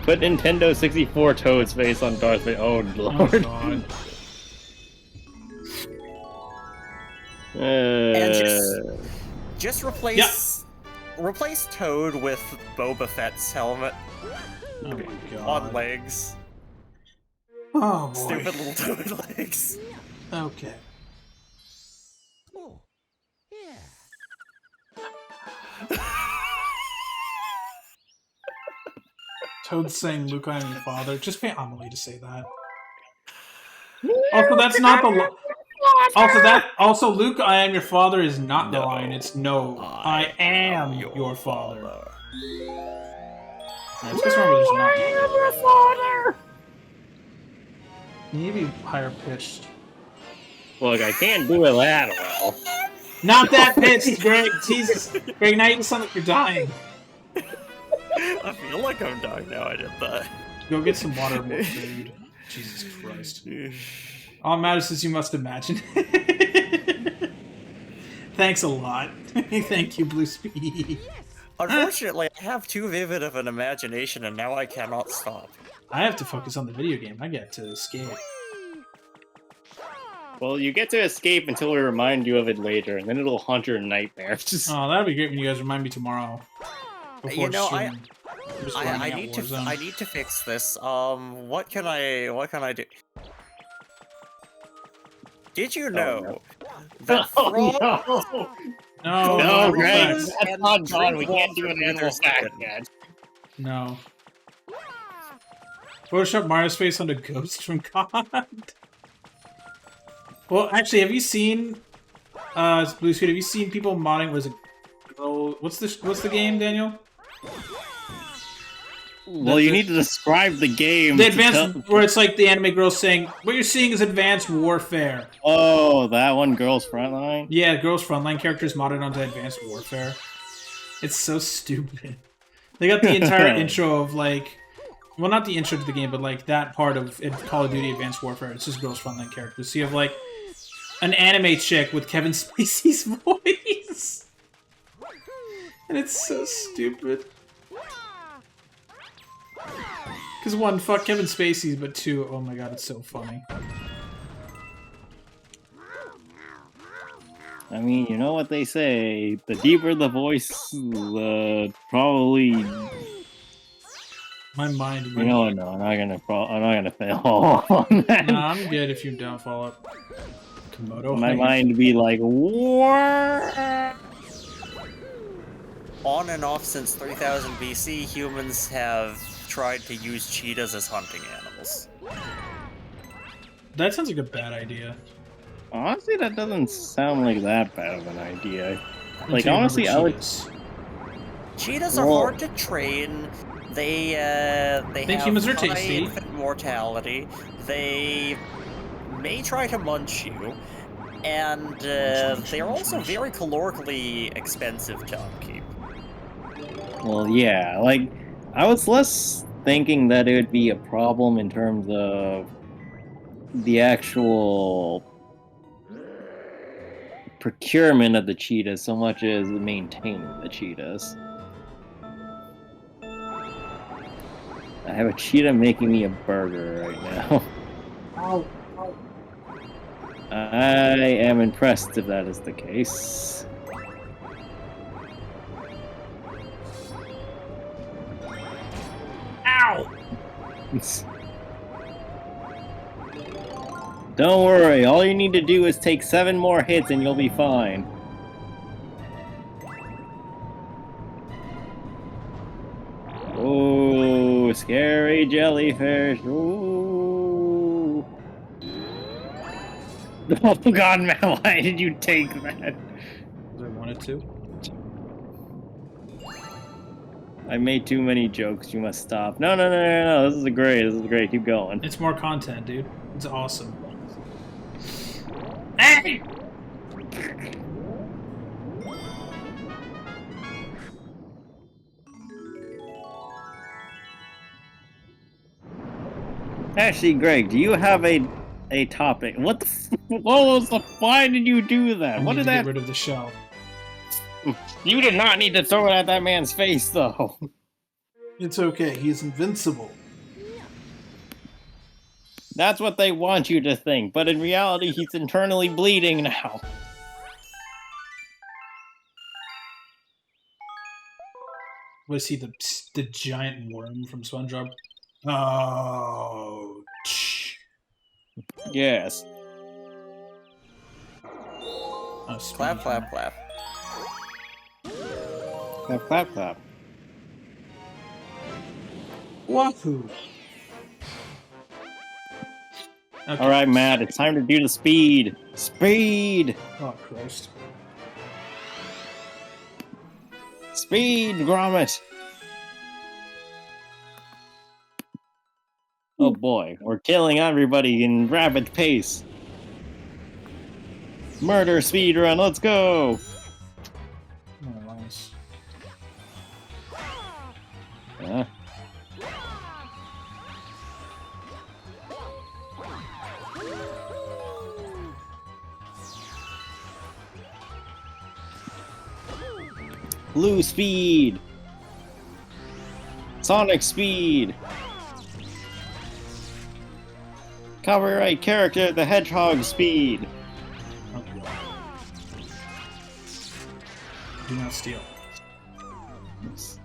Put Nintendo 64 Toad's face on Darth Vader. Oh lord. Oh, God. And just replace Toad with Boba Fett's helmet. Oh my God. On legs. Oh boy. Stupid little Toad legs. Okay. Oh, yeah. Toad saying, "Luke, I am your father." Just pay Amelie to say that. Also, that's not the. Also, Luke, I am your father is not the line. It's no, I am your father. Yeah, it's just remember there's not. I am your father. You need to be higher pitched. Look, I can't do it that well. Not that pitched, Greg. Jesus, Greg, now you sound like you're dying. I feel like I'm dying now. I did that. Go get some water and more food. Jesus Christ. All that matters is you must imagine. Thanks a lot. Thank you, Blue Speed. Unfortunately, I have too vivid of an imagination, and now I cannot stop. I have to focus on the video game. I get to escape. Well, you get to escape until we remind you of it later, and then it'll haunt your nightmares. Oh, that'd be great when you guys remind me tomorrow. You know, I need to fix this. What can I do? Did you know that frogs... No, Greg, that's not done. We can't do an animal fact yet. No. Photoshop Mario's face onto Ghost from God. Well, actually, have you seen Blue Suite? Have you seen people modding? Was it girl? What's the game, Daniel? Well, you need to describe the game. The advanced, where it's like the anime girl saying, "What you're seeing is Advanced Warfare." Oh, that one, Girls Frontline. Yeah, Girls Frontline characters modded onto Advanced Warfare. It's so stupid. They got the entire intro of like, well, not the intro to the game, but like that part of Call of Duty Advanced Warfare. It's just Girls Frontline characters. So you have like an anime chick with Kevin Spacey's voice, and it's so stupid. Because one, fuck Kevin Spacey, but two, oh my god, it's so funny. I mean, you know what they say, the deeper the voice, the probably... My mind... You know what, no, I'm not gonna fail on that. Nah, I'm good if you don't follow up. Komodo. My mind be like, what? On and off since 3000 BC, humans have tried to use cheetahs as hunting animals. That sounds like a bad idea. Honestly, that doesn't sound like that bad of an idea. Like, honestly, I would... Cheetahs are hard to train. They have humans are high tasty. infant mortality. They may try to munch you. And they're also very calorically expensive to upkeep. Well, yeah, like, I was less thinking that it would be a problem in terms of the actual procurement of the cheetahs so much as maintaining the cheetahs. I have a cheetah making me a burger right now. I am impressed if that is the case. Ow! Don't worry, all you need to do is take 7 more hits and you'll be fine. Ooh, scary jellyfish. Ooh. Oh god, man, why did you take that? Because I wanted to. I made too many jokes, you must stop. No, no, no, no, no, this is great, keep going. It's more content, dude. It's awesome. Hey! Actually, Greg, do you have a topic? What the what was the... Why did you do that? What did that... Get rid of the shell. You did not need to throw it at that man's face, though. It's okay, he's invincible. That's what they want you to think, but in reality, he's internally bleeding now. Was he the giant worm from SpongeBob? Oh. Yes. Clap, clap, clap. Clap, clap, clap. Wahoo! Okay. Alright, Matt, it's time to do the speed. Speed! Oh, Christ. Speed, Gromit! Oh boy, we're killing everybody in rapid pace. Murder speed run, let's go! Oh, nice. Blue speed! Sonic speed! Copyright character, the Hedgehog speed! Okay. Do not steal. Oops.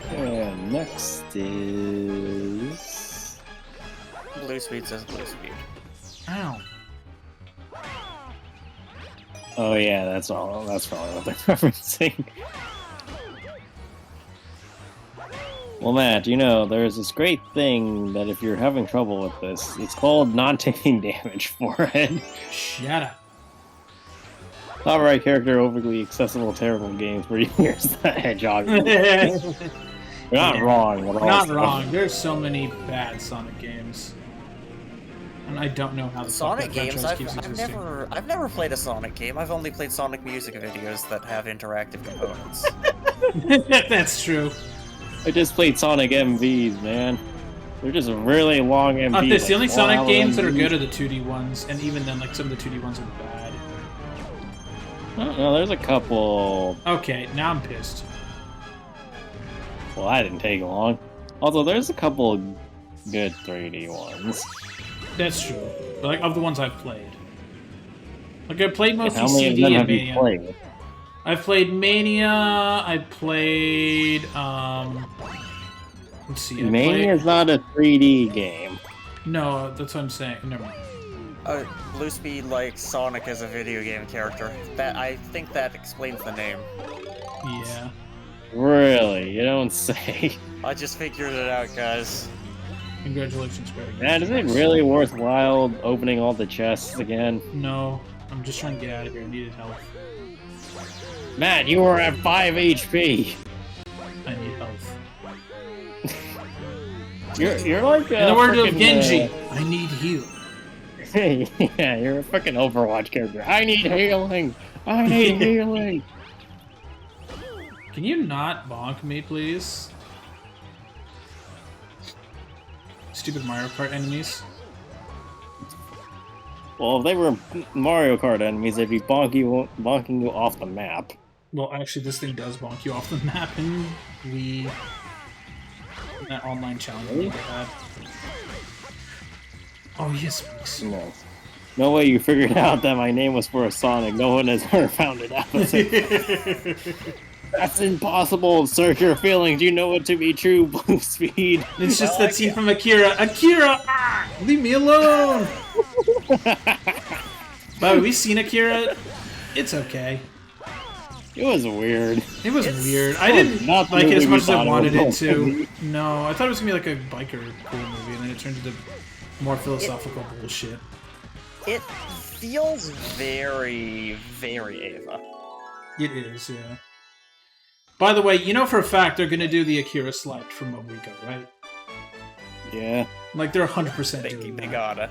And next is... Blue speed says blue speed. Ow. Oh yeah, that's all. That's probably what they're referencing. Well, Matt, you know, there's this great thing that if you're having trouble with this, it's called not taking damage for it. Shut up. Top right character, overly accessible, terrible games where here's the hedgehog. You're You're not wrong at all. not wrong. There's so many bad Sonic games. And I don't know how the Sonic fuck that games. franchise keeps I've existing. I've never played a Sonic game. I've only played Sonic music videos that have interactive components. That's true. I just played Sonic MVs, man. They're just really long MVs. This, the only like Sonic 4-hour games that are MVs. good are the 2D ones, and even then, like some of the 2D ones are bad. I don't know, there's a couple. Okay, now I'm pissed. Well, that didn't take long. Also, there's a couple good 3D ones. That's true. But, like, of the ones I've played. Like, I played And mostly how many of CD them and have you Mania. played? I've played Mania, I played, let's see, Mania is not a 3D game. No, that's what I'm saying. Never mind. Blue Speed likes Sonic as a video game character. That I think that explains the name. Yeah. Really? You don't say. I just figured it out, guys. Congratulations, Greg. Man, is it really worthwhile opening all the chests again? No, I'm just trying to get out of here. I needed help. Matt, you were at 5 HP. I need health. You're like In the word of frickin', Genji, I need heal. yeah, you're a fucking Overwatch character. I need healing. I need healing. Can you not bonk me, please? Stupid Mario Kart enemies. Well, if they were Mario Kart enemies, they'd be bonking you off the map. Well, actually, this thing does bonk you off the map, and that online challenge we had. Oh, yes, Max. No. No way you figured out that my name was for a Sonic. No one has ever found it out. That's impossible. Search your feelings. You know it to be true, Blue Speed. It's just that scene from Akira. Akira! Ah! Leave me alone! By the way, we've seen Akira. It's okay. It was weird. It was weird. I didn't not the like it as movie much as we I thought it wanted it was to. gonna be. No, I thought it was gonna be like a biker cool movie, and then it turned into more philosophical bullshit. It feels very, very Ava. It is, yeah. By the way, you know for a fact they're gonna do the Akira Select from a week ago, right? Yeah. Like they're 100% doing They that. gotta.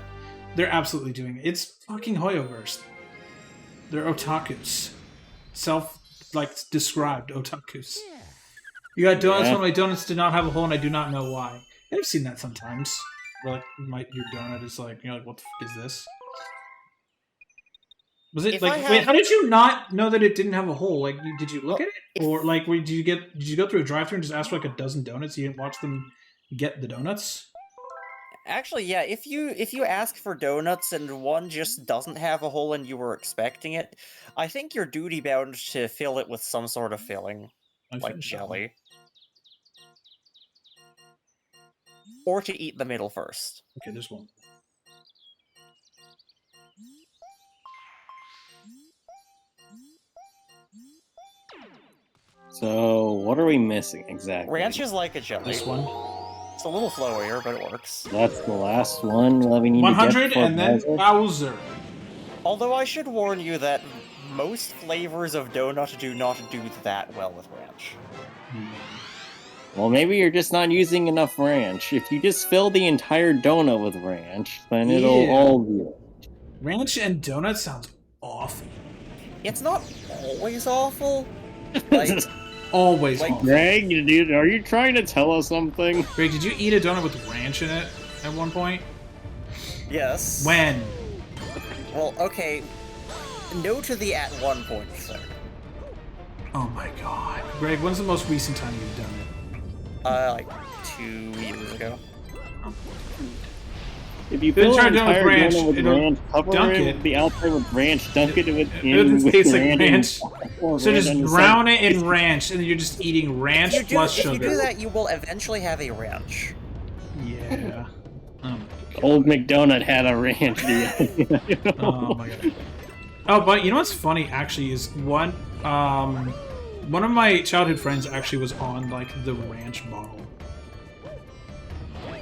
They're absolutely doing it. It's fucking Hoyoverse. They're otakus. Described otakus. You got donuts Yeah. when my donuts did not have a hole and I do not know why. I've seen that sometimes. Where, like, your donut is like, you're like, what the fuck is this? Was it If like, I wait, have- how did you not know that it didn't have a hole? Like, did you look at it? if- Or, like, did you go through a drive-thru and just ask for like a dozen donuts? You didn't watch them get the donuts? Actually, yeah, if you ask for donuts and one just doesn't have a hole and you were expecting it, I think you're duty bound to fill it with some sort of filling, I like finished that one. jelly. Or to eat the middle first. Okay, there's one. So, what are we missing exactly? Ranch is like a jelly. This one. It's a little flowier, but it works. That's the last one that we need 100 to get for and then Bowser? Bowser. Although I should warn you that most flavors of donut do not do that well with ranch. Well, maybe you're just not using enough ranch. If you just fill the entire donut with ranch, then it'll Yeah. all be. Ranch and donut sounds awful. It's not always awful. Like, Always Like- awful. Greg, dude, are you trying to tell us something? Greg, did you eat a donut with ranch in it at one point? yes. When? Well, okay. No to the at one point thing. Oh my god. Greg, when's the most recent time you've done it? Like 2 years ago. If you Then fill try an doing with entire ranch, donut with it'll ranch, cover dunk it it. with the outside with ranch, dunk it with It'll taste like ranch, ranch. or So ranch just on the drown side. it in ranch, and then you're just eating ranch If plus you sugar. do that, you will eventually have a ranch. Yeah. Oh my god. Old McDonald had a ranch deal. Oh my god. Oh, but you know what's funny actually is one of my childhood friends actually was on like the ranch bottle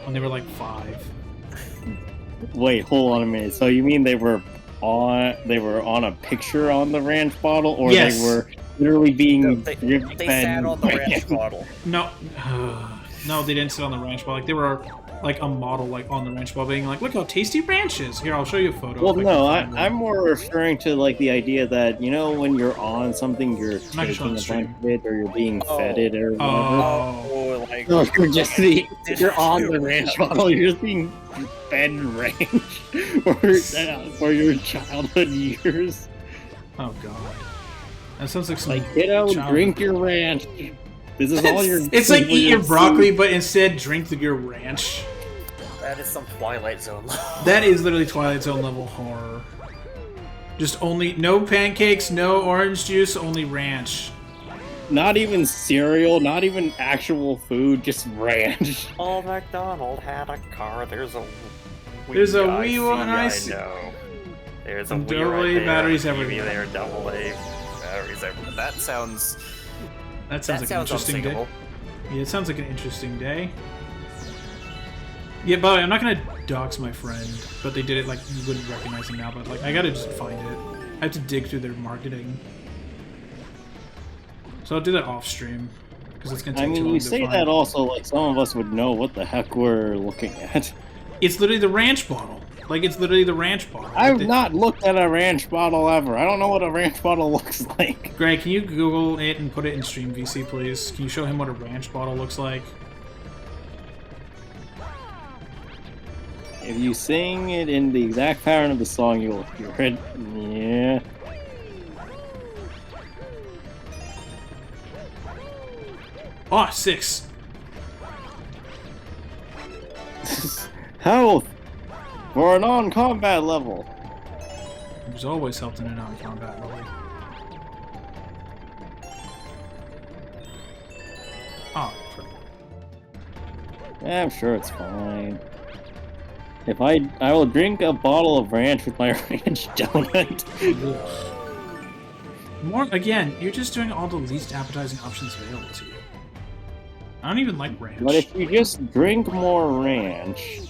when they were like 5. Wait, hold on a minute. So you mean they were on a picture on the ranch bottle, or Yes. they were literally being They sat on the ranch bottle. No, no, they didn't sit on the ranch bottle. Like they were like a model, like on the ranch bottle, being like, "Look how tasty ranch is." Here, I'll show you a photo. Well, no, I'm more referring to like the idea that, you know, when you're on something, you're taking a bunch of it, or you're being fed it, or whatever. Oh, like No, you're on the ranch bottle. You're just being fed ranch for your childhood years. Oh god, that sounds like some. Like, kiddo, drink your ranch. This is all your. It's like eat your broccoli, but instead drink your ranch. That is some Twilight Zone level. That is literally Twilight Zone level horror. Just only no pancakes, no orange juice, only ranch. Not even cereal, not even actual food, just ranch. Old MacDonald had a car. There's a wee one I see. know. There's a And Wii double right A there. batteries TV everywhere. there, double A batteries everywhere. That sounds That sounds like an interesting day. unsingable. Yeah, it sounds like an interesting day. Yeah, by the way, I'm not gonna dox my friend, but they did it like you wouldn't recognize him now. But like, I gotta just find it. I have to dig through their marketing. So I'll do that off stream because it's gonna take I too mean, long you to say find. that also like some of us would know what the heck we're looking at. It's literally the ranch bottle. Like it's literally the ranch bottle. I've not looked at a ranch bottle ever. I don't know what a ranch bottle looks like. Greg, can you Google it and put it in Stream VC, please? Can you show him what a ranch bottle looks like? If you sing it in the exact pattern of the song, you'll hear it. Yeah. Oh, 6. Health for a non-combat level. There's always health in a non-combat level. Oh, Yeah, I'm sure it's fine. If I will drink a bottle of ranch with my ranch donut. more again. You're just doing all the least appetizing options available to you. I don't even like ranch. But if you just drink more ranch.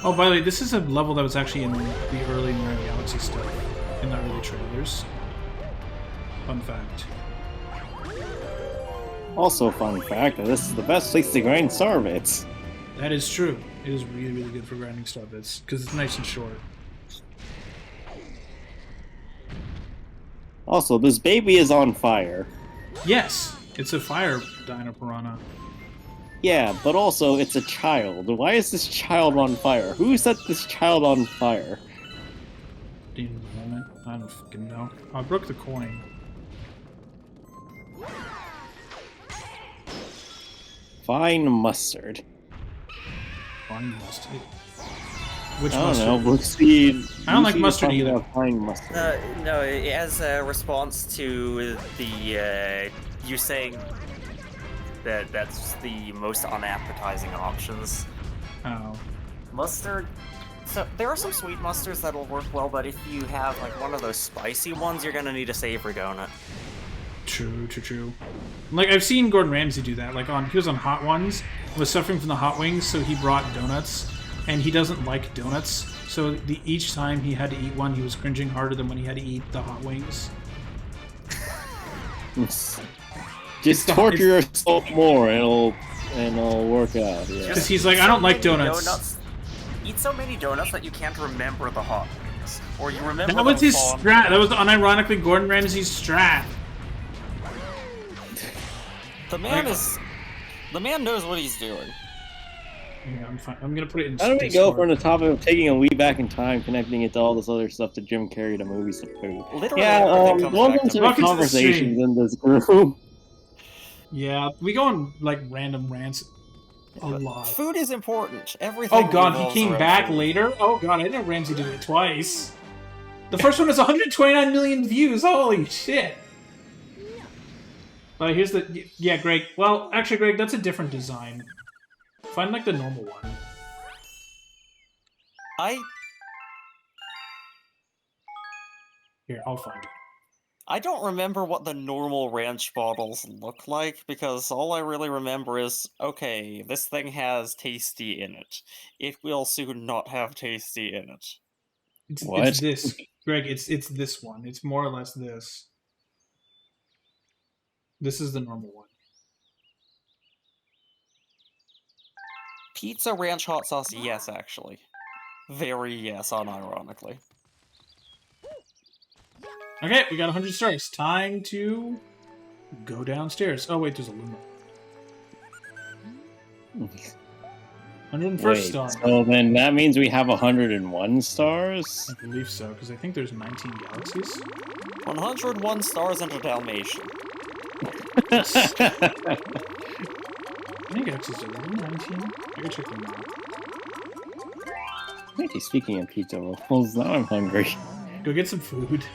Oh, by the way, this is a level that was actually in the early Mario Galaxy stuff, in the early trailers. Fun fact. Also, fun fact, this is the best place to grind star bits. That is true. It is really, really good for grinding star bits because it's nice and short. Also, this baby is on fire. Yes, it's a fire Dino Piranha. Yeah, but also it's a child. Why is this child on fire? Who set this child on fire? In a moment, I don't fucking know. Oh, I broke the coin. Fine mustard. Fine mustard. Which I don't mustard? know. Lucy, I don't like Lucy is mustard talking either. about fine mustard. No, as a response to the you saying that that's the most unappetizing options. Oh. Mustard. So there are some sweet mustards that'll work well, but if you have like one of those spicy ones, you're gonna need a savory donut. True. Like I've seen Gordon Ramsay do that. Like he was on Hot Ones, was suffering from the hot wings, so he brought donuts, and he doesn't like donuts. So each time he had to eat one, he was cringing harder than when he had to eat the hot wings. Just torture yourself more, and it'll work out. Yeah. Because he's like, I don't like donuts. Eat so many donuts that you can't remember the hot wings, or you remember. That was his strat. That was unironically Gordon Ramsay's strat. The man knows what he's doing. Yeah, I'm fine. I'm gonna put it in. How do we go from the topic of taking a Wii back in time, connecting it to all this other stuff, to Jim Carrey, to movies, to food? Literally, Yeah, everything comes welcome back to Welcome the to the conversations stream. in this group. Yeah, we go on like random rants a lot. Food is important. Everything. Oh god, he revolves came around back food. later? Oh god, I didn't know Ramsey did it twice. The first one has 129 million views, holy shit! Here's the... Yeah, Greg. Well, actually, Greg, that's a different design. Find, like, the normal one. Here, I'll find it. I don't remember what the normal ranch bottles look like, because all I really remember is, okay, this thing has Tasty in it. It will soon not have Tasty in it. It's this, Greg. It's this one. It's more or less this. This is the normal one. Pizza ranch hot sauce, yes, actually. Very yes, unironically. Okay, we got 100 stars. Time to go downstairs. Oh wait, there's a Luma. 101st Wait, star. so then that means we have 101 stars? I believe so, because I think there's 19 galaxies. 101 stars and a Dalmatian. How many galaxies are there? 19? I can check them out. Actually, speaking of pizza rolls, now I'm hungry. Go get some food.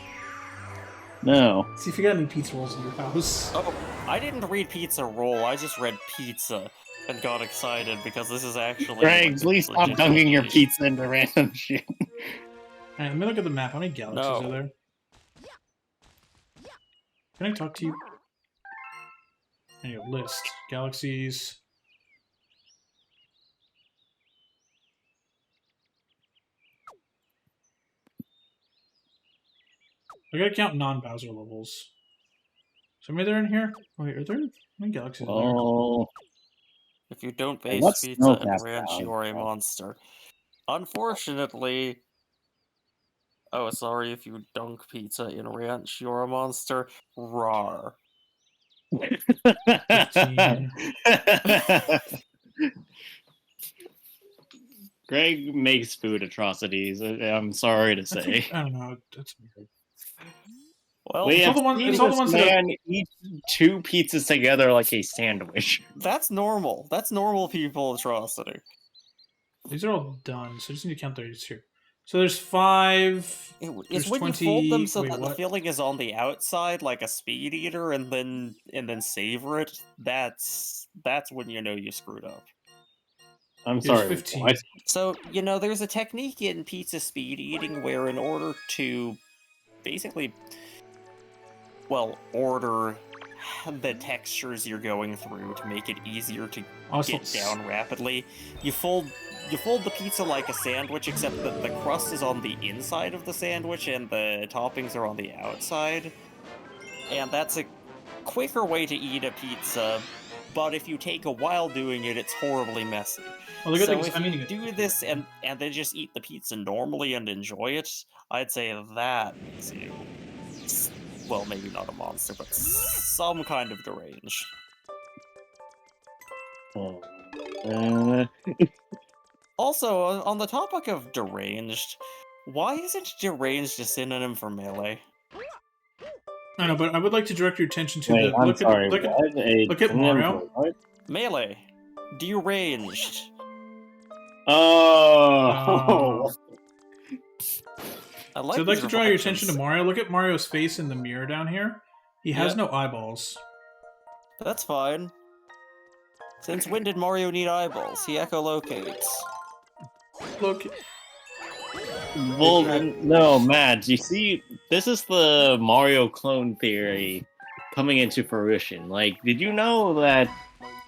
No. See if you got any pizza rolls in your house. Oh, I didn't read pizza roll, I just read pizza and got excited because this is actually... Greg, please stop dunking your pizza into random shit. Alright, let me look at the map. How many galaxies No. are there? Can I talk to you? There you go, list. Galaxies. I gotta count non-Bowser levels. So maybe they're in here? Wait, are there how many galaxies are there? Oh. If you don't base What's pizza Snowcap and ranch, about? you are a monster. Unfortunately... Oh, sorry, if you dunk pizza in ranch, you're a monster. Rawr. 15. Greg makes food atrocities. I'm sorry to say. I don't know. That's weird. Well, We It's all have the ones- seen it's all the this ones that are- man eat 2 pizzas together like a sandwich. that's normal. That's normal people atrocity. These are all done, so I just need to count those here. So there's 5. It's There's when 20... you fold them so Wait, that the what? filling is on the outside like a speed eater and then savor it. That's when you know you screwed up. I'm Here's sorry. 15. What? So, there's a technique in pizza speed eating where in order to basically, well, order the textures you're going through to make it easier to get down rapidly, you fold the pizza like a sandwich, except that the crust is on the inside of the sandwich and the toppings are on the outside. And that's a quicker way to eat a pizza, but if you take a while doing it, it's horribly messy. Well, the good So thing is, if you do this and then just eat the pizza normally and enjoy it, I'd say that makes you, well, maybe not a monster, but some kind of deranged. Also, on the topic of deranged, why isn't deranged a synonym for melee? I know, but I would like to direct your attention to Wait, the... I'm Look sorry. look at Mario. What? Melee. Deranged. Oh. I like So I'd like these to draw your reflections. attention to Mario. Look at Mario's face in the mirror down here. He has Yep. no eyeballs. That's fine. Since when did Mario need eyeballs? He echolocates. Look. Well, no, Matt, you see, this is the Mario clone theory coming into fruition. Like, did you know that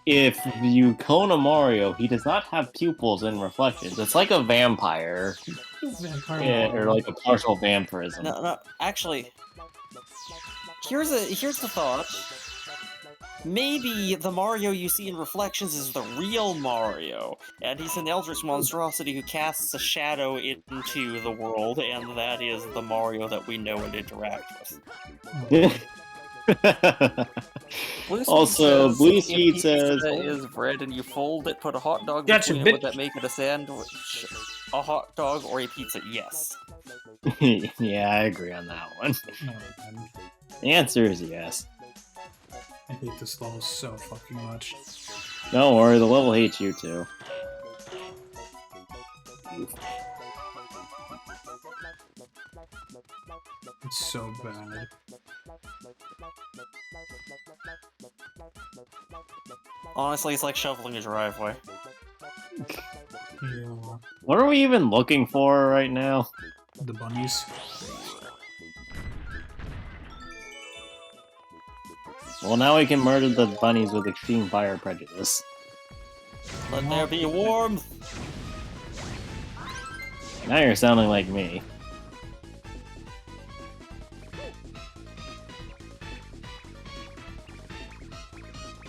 if you clone a Mario, he does not have pupils and reflections? It's like a vampire. Or like a partial vampirism. No, actually, here's the thought. Maybe the Mario you see in Reflections is the real Mario, and he's an eldritch monstrosity who casts a shadow into the world, and that is the Mario that we know and interact with. Also, Blue Speed says is bread and you fold it, put a hot dog Gotcha, between it, would bitch. that make it a sandwich? A hot dog or a pizza? Yes. yeah, I agree on that one. No, man. The answer is yes. I hate this level so fucking much. Don't worry, the level hates you too. It's so bad. Honestly, it's like shoveling a driveway. Yeah. What are we even looking for right now? The bunnies. Well, now we can murder the bunnies with extreme fire prejudice. Let there be warmth. Now you're sounding like me.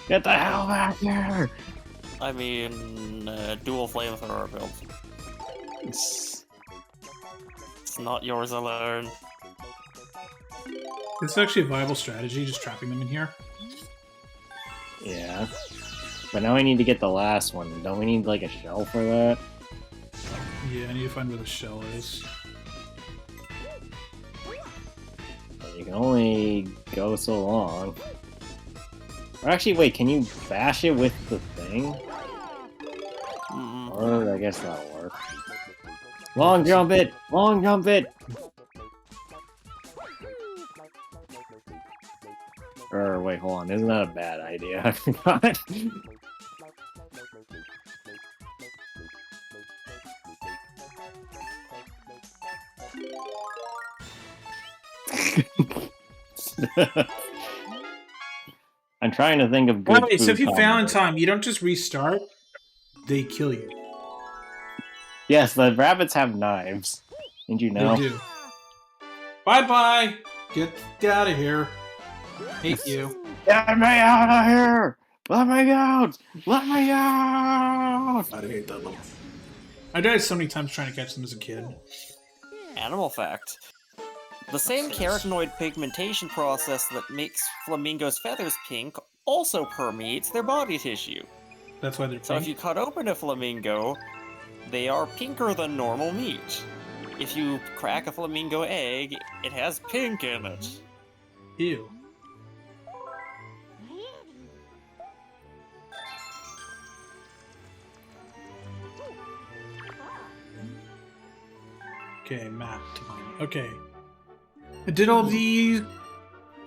Get the hell back here! I mean, dual flamethrower build. It's It's not yours alone. It's actually a viable strategy, just trapping them in here. Yeah. But now we need to get the last one. Don't we need, like, a shell for that? Yeah, I need to find where the shell is. But you can only go so long. Or actually, wait, can you bash it with the thing? Or I guess that'll work. Long jump it! Long jump it! Or wait, hold on, isn't that a bad idea? I forgot. I'm trying to think of good Wait, so if you food fail in combos. time, you don't just restart, they kill you. Yes, the rabbits have knives. Did you know? They do. Bye-bye! Get out of here. Hate you. Get me out of here! Let me out! Let me out! I hate that level. I died so many times trying to catch them as a kid. Animal fact. The same carotenoid pigmentation process that makes flamingos' feathers pink also permeates their body tissue. That's why they're So if pink. you cut open a flamingo, they are pinker than normal meat. If you crack a flamingo egg, it has pink in it. Ew. Okay, map time. Okay. I did all these.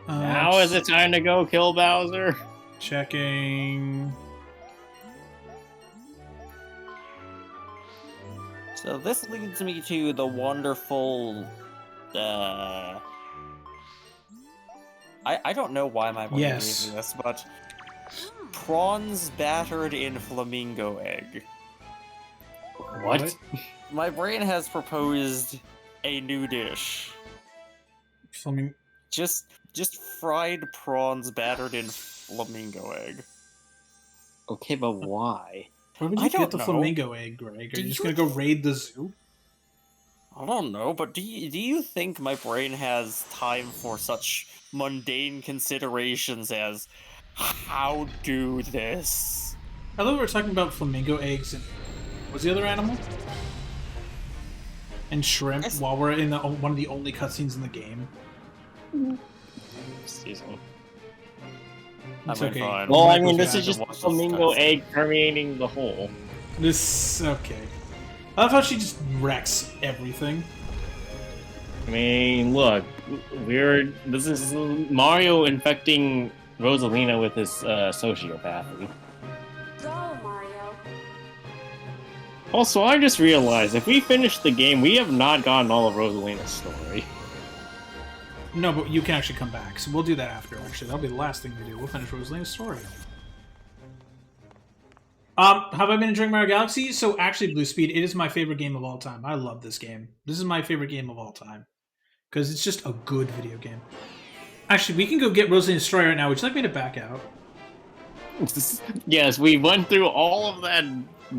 Now is it time to go kill Bowser? Checking. So this leads me to the wonderful, I don't know why my brain Yes. gave me this, but prawns battered in flamingo egg. What? My brain has proposed a new dish. Flaming. Just fried prawns battered in flamingo egg. Okay, but why? Where would I you don't get the know. flamingo egg, Greg? Are Do you just you- gonna go raid the zoo? I don't know, but do you think my brain has time for such mundane considerations as how do this? I thought we were talking about flamingo eggs and what's the other animal? And shrimp. Yes. While we're in one of the only cutscenes in the game. Excuse me. It's I mean, okay. fine. Well, I Michael's mean, this back. is just Watch this flamingo cutscene. egg permeating the hole. This okay. I love how she just wrecks everything. I mean, look, this is Mario infecting Rosalina with his sociopathy. Go, Mario. Also, I just realized if we finish the game, we have not gotten all of Rosalina's story. No, but you can actually come back, so we'll do that after. Actually, that'll be the last thing we do. We'll finish Rosalina's story. Have I been enjoying Mario Galaxy? So actually, Blue Speed, it is my favorite game of all time. I love this game. This is my favorite game of all time because it's just a good video game. Actually, we can go get Rosalina's story right now. Would you like me to back out? Yes, we went through all of that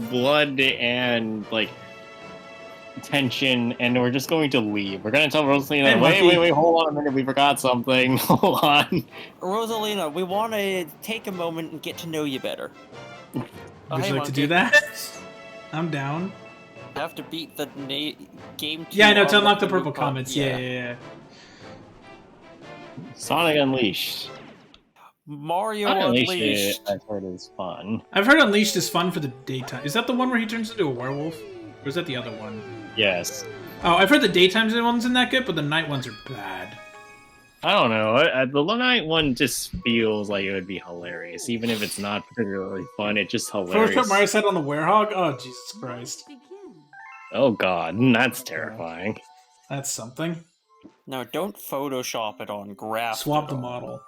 blood and, like, tension, and we're just going to leave. We're going to tell Rosalina, Hey, wait, Monkey. hold on a minute, we forgot something. Hold on. Rosalina, we want to take a moment and get to know you better. Would hey, you like to Monkey. do that? I'm down. Have to beat the game. Yeah, I know, to to unlock the purple comments. Yeah. Yeah. Sonic Unleashed. Mario Sonic Unleashed. I've heard is fun. I've heard Unleashed is fun for the daytime. Is that the one where he turns into a werewolf? Or is that the other one? Yes. Oh, I've heard the daytime ones in that good, but the night ones are bad. I don't know. The night one just feels like it would be hilarious, even if it's not particularly fun. It's just First hilarious. put Mario's head on the werehog? Oh, Jesus Christ. Begin. Oh god, that's terrifying. That's something. No, don't Photoshop it on graft. Swap the model.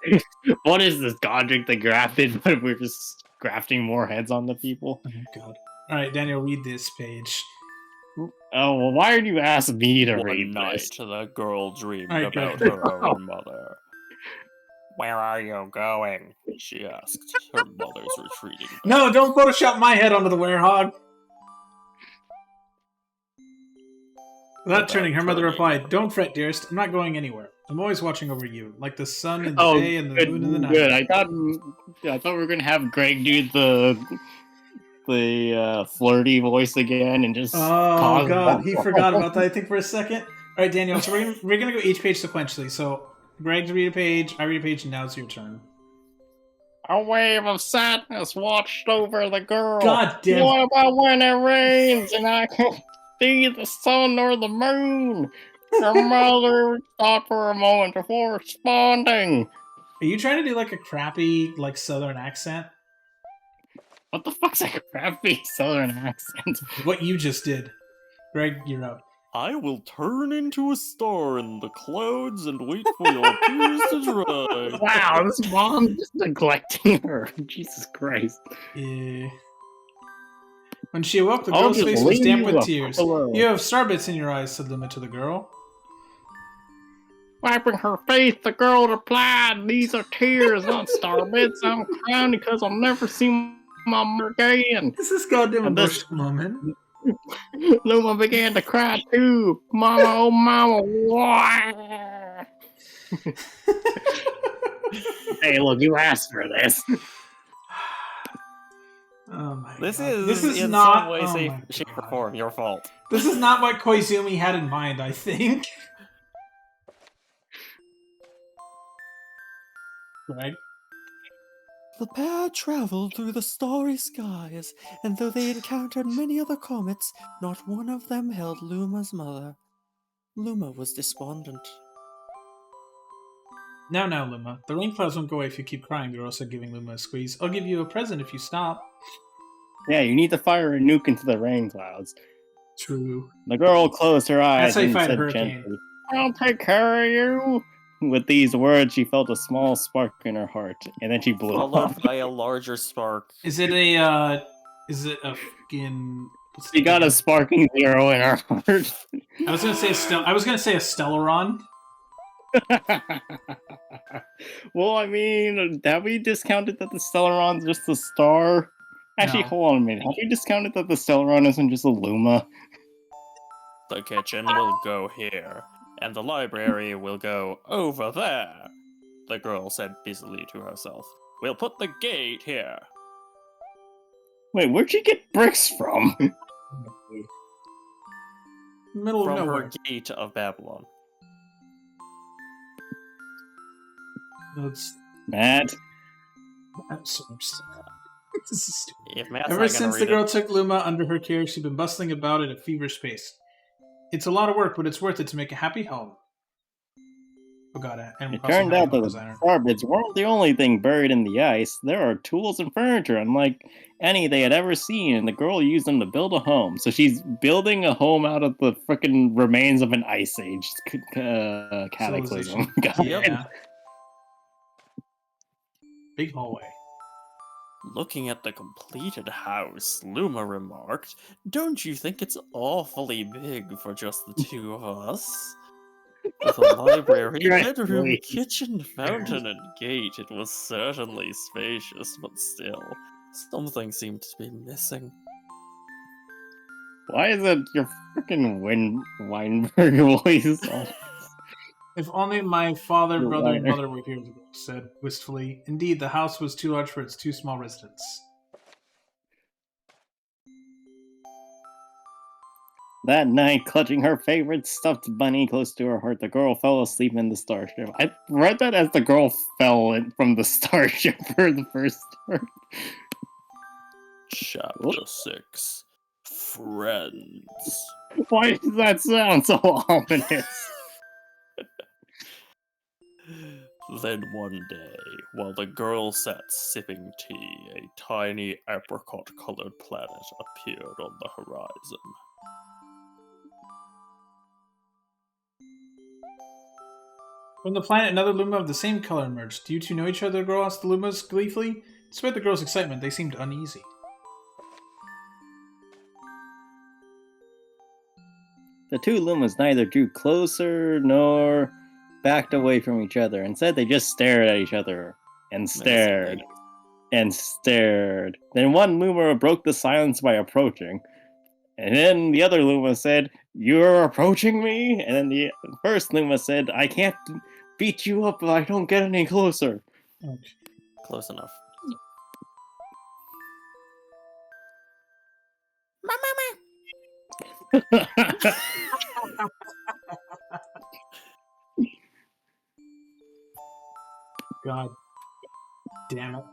What is this, Godric the grafted, but we're just grafting more heads on the people? Oh, God. All right, Daniel, read this page. Oh, well, why did you ask me to One read night, this? the girl dreamed Alright, about good. her own mother. Where are you going? She asked. Her mother's retreating back. No, don't Photoshop my head onto the werehog. Without turning, her mother replied, "Don't fret, dearest. I'm not going anywhere. I'm always watching over you, like the sun in the day and the moon in the night." Good. I thought we were gonna have Greg do the flirty voice again and just. Oh God, he forgot about that. I think for a second. All right, Daniel. So we're gonna go each page sequentially. So Greg read a page, I read a page, and now it's your turn. A wave of sadness washed over the girl. God damn. What about when it rains and I can't see the sun or the moon? Her mother thought for a moment before responding. Are you trying to do like a crappy like Southern accent? What the fuck's a crappy Southern accent? What you just did, Greg. You're up. I will turn into a star in the clouds and wait for your tears to dry. Wow, this mom's just neglecting her. Jesus Christ. Yeah. When she awoke, the I'll girl's just face was leave damp you with a tears. pillow. "You have starbits in your eyes," said Luma to the girl. Wiping her face, the girl replied, "These are tears, not starbits. I'm crying because I'll never see my mother again." This is goddamn And this- emotional moment. Luma began to cry too. Mama, oh mama, why? Hey, look, you asked for this. Oh my This God. is in not some way, oh my shape, or God. form your fault. This is not what Koizumi had in mind, I think. Right? The pair traveled through the starry skies, and though they encountered many other comets, not one of them held Luma's mother. Luma was despondent. Now, Luma. The rain clouds won't go away if you keep crying, the girl said, giving Luma a squeeze. "I'll give you a present if you stop." Yeah, you need to fire a nuke into the rain clouds. True. The girl closed her eyes That's how you and fight a said hurricane. gently, "I'll take care of you." With these words, she felt a small spark in her heart, and then she blew Followed up. by a larger spark. Is it a fucking... She got a sparking zero in her heart. I was gonna say a Stellaron. Well, I mean, have we discounted that the Stellaron's just a star? Actually, No. hold on a minute. Have we discounted that the Stellaron isn't just a Luma? The kitchen will go here, and the library will go over there, the girl said busily to herself. We'll put the gate here. Wait, where'd she get bricks from? Middle From of her nowhere. gate of Babylon. That's... Matt? I'm so upset. This is stupid. If Matt's Ever not gonna since the read girl it, took Luma under her care, she's been bustling about at a feverish pace. "It's a lot of work, but it's worth it to make a happy home." Oh God, Animal It Crossing turned happy out that home the designer. starbits weren't the only thing buried in the ice. There are tools and furniture unlike any they had ever seen, and the girl used them to build a home. So she's building a home out of the freaking remains of an ice age cataclysm. God. Yeah. Big hallway. looking at the completed house, Luma remarked, "Don't you think it's awfully big for just the two of us?" With a library, bedroom, Right. kitchen, fountain, and gate, it was certainly spacious, but still, something seemed to be missing. Why is it your freaking Weinberg voice? "If only my father, You're brother, and right. mother were here," the girl said wistfully. Indeed, the house was too large for its two small residents. That night, clutching her favorite stuffed bunny close to her heart, the girl fell asleep in the starship. I read that as the girl fell from the starship for the first time. Chapter 6 Friends. Why does that sound so ominous? Then one day, while the girl sat sipping tea, a tiny apricot-colored planet appeared on the horizon. From the planet, another Luma of the same color emerged. Do you two know each other? The girl asked the Lumas gleefully. Despite the girl's excitement, they seemed uneasy. The two Lumas neither drew closer nor backed away from each other. Instead, they just stared at each other and stared and stared. Then one Luma broke the silence by approaching. And then the other Luma said, "You're approaching me?" And then the first Luma said, "I can't beat you up if I don't get any closer." Okay. Close enough. God damn it.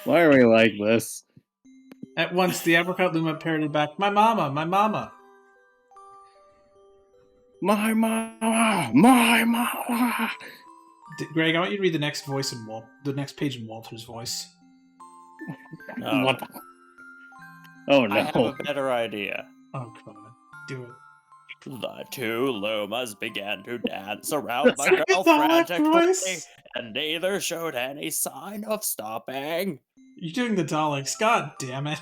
Why are we like this? At once, the apricot Luma parroted back, "My mama, my mama." My mama, my mama. Greg, I want you to read the next voice in the next page in Walter's voice. What? Oh no! I have a better idea. Oh, come on. Do it. The two Lumas began to dance around the That's girl Dalek frantically, voice? and neither showed any sign of stopping. You're doing the Daleks. God damn it.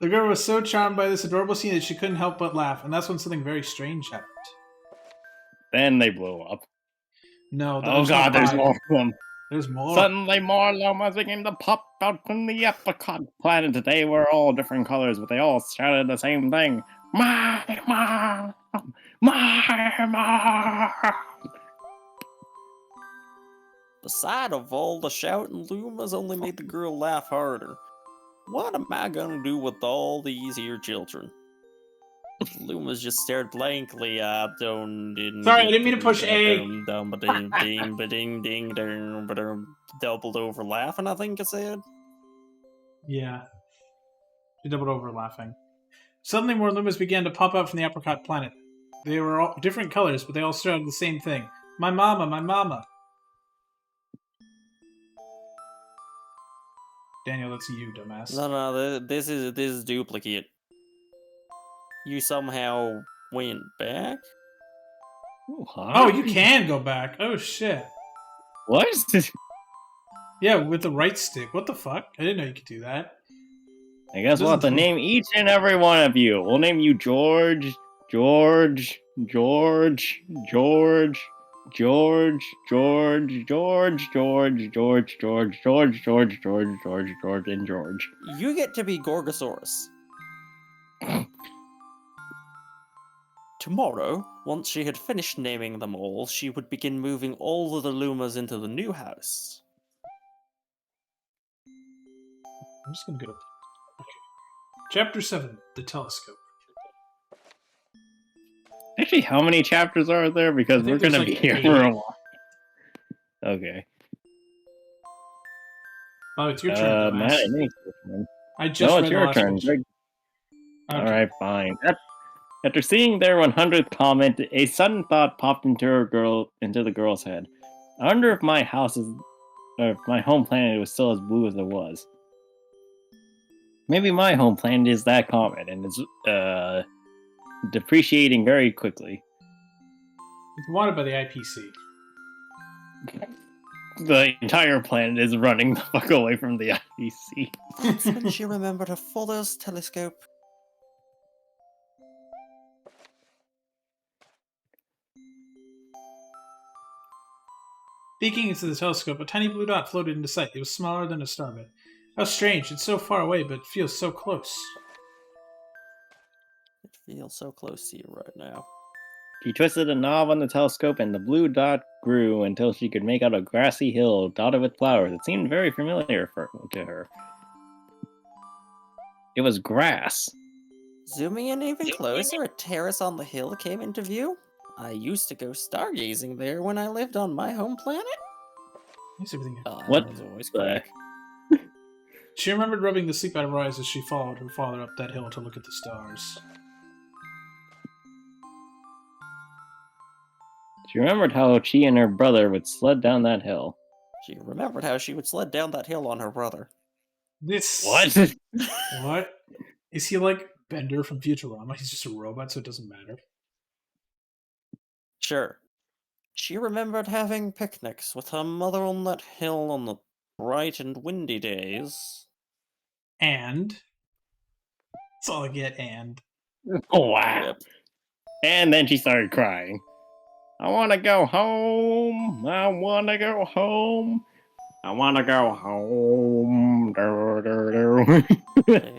The girl was so charmed by this adorable scene that she couldn't help but laugh, and that's when something very strange happened. Then they blew up. No, Oh god, there's more of them. There's more. Suddenly, more Lumas began to pop out from the apricot planet. They were all different colors, but they all shouted the same thing. My mom! My mom! The sight of all the shouting Lumas only made the girl laugh harder. What am I gonna do with all these here children? The Lumas just stared blankly at them. Sorry, I didn't mean to push A. Doubled over laughing, I think I said. Yeah. She doubled over laughing. Suddenly more Lumas began to pop out from the apricot planet. They were all different colors, but they all shouted the same thing. My mama, my mama. Daniel, that's you, dumbass. No, this is duplicate. You somehow went back? Huh? Oh, you can go back. Oh, shit. What? Yeah, with the right stick. What the fuck? I didn't know you could do that. I guess we'll have to name each and every one of you. We'll name you George, George, George, George, George, George, George, George, George, George, George, George, George, George, George, and George. You get to be Gorgosaurus. Tomorrow, once she had finished naming them all, she would begin moving all of the Lumas into the new house. I'm just gonna go. Okay. Chapter 7, The Telescope. Actually, how many chapters are there? Because we're gonna be here for a while. Okay. Oh, it's your turn. Matt, I just no, read it's the your last turn. page. Okay. Alright, fine. After seeing their 100th comment, a sudden thought popped into the girl's head. I wonder if my home planet was still as blue as it was. Maybe my home planet is that comet and it's depreciating very quickly. It's wanted by the IPC. The entire planet is running the fuck away from the IPC. That's when she remembered her father's telescope. Peeking into the telescope, a tiny blue dot floated into sight. It was smaller than a starbit. How strange. It's so far away, but it feels so close. It feels so close to you right now. She twisted a knob on the telescope and the blue dot grew until she could make out a grassy hill dotted with flowers. It seemed very familiar to her. It was grass. Zooming in even closer, a terrace on the hill came into view. I used to go stargazing there when I lived on my home planet. What? Was always the... She remembered rubbing the sleep out of her eyes as she followed her father up that hill to look at the stars. She remembered how she and her brother would sled down that hill. She remembered how she would sled down that hill on her brother. What? What? Is he like Bender from Futurama? He's just a robot, so it doesn't matter. Sure. She remembered having picnics with her mother on that hill on the bright and windy days. And that's all I get. And Oh wow! Yep. And then she started crying. I want to go home. I want to go home. I want to go home.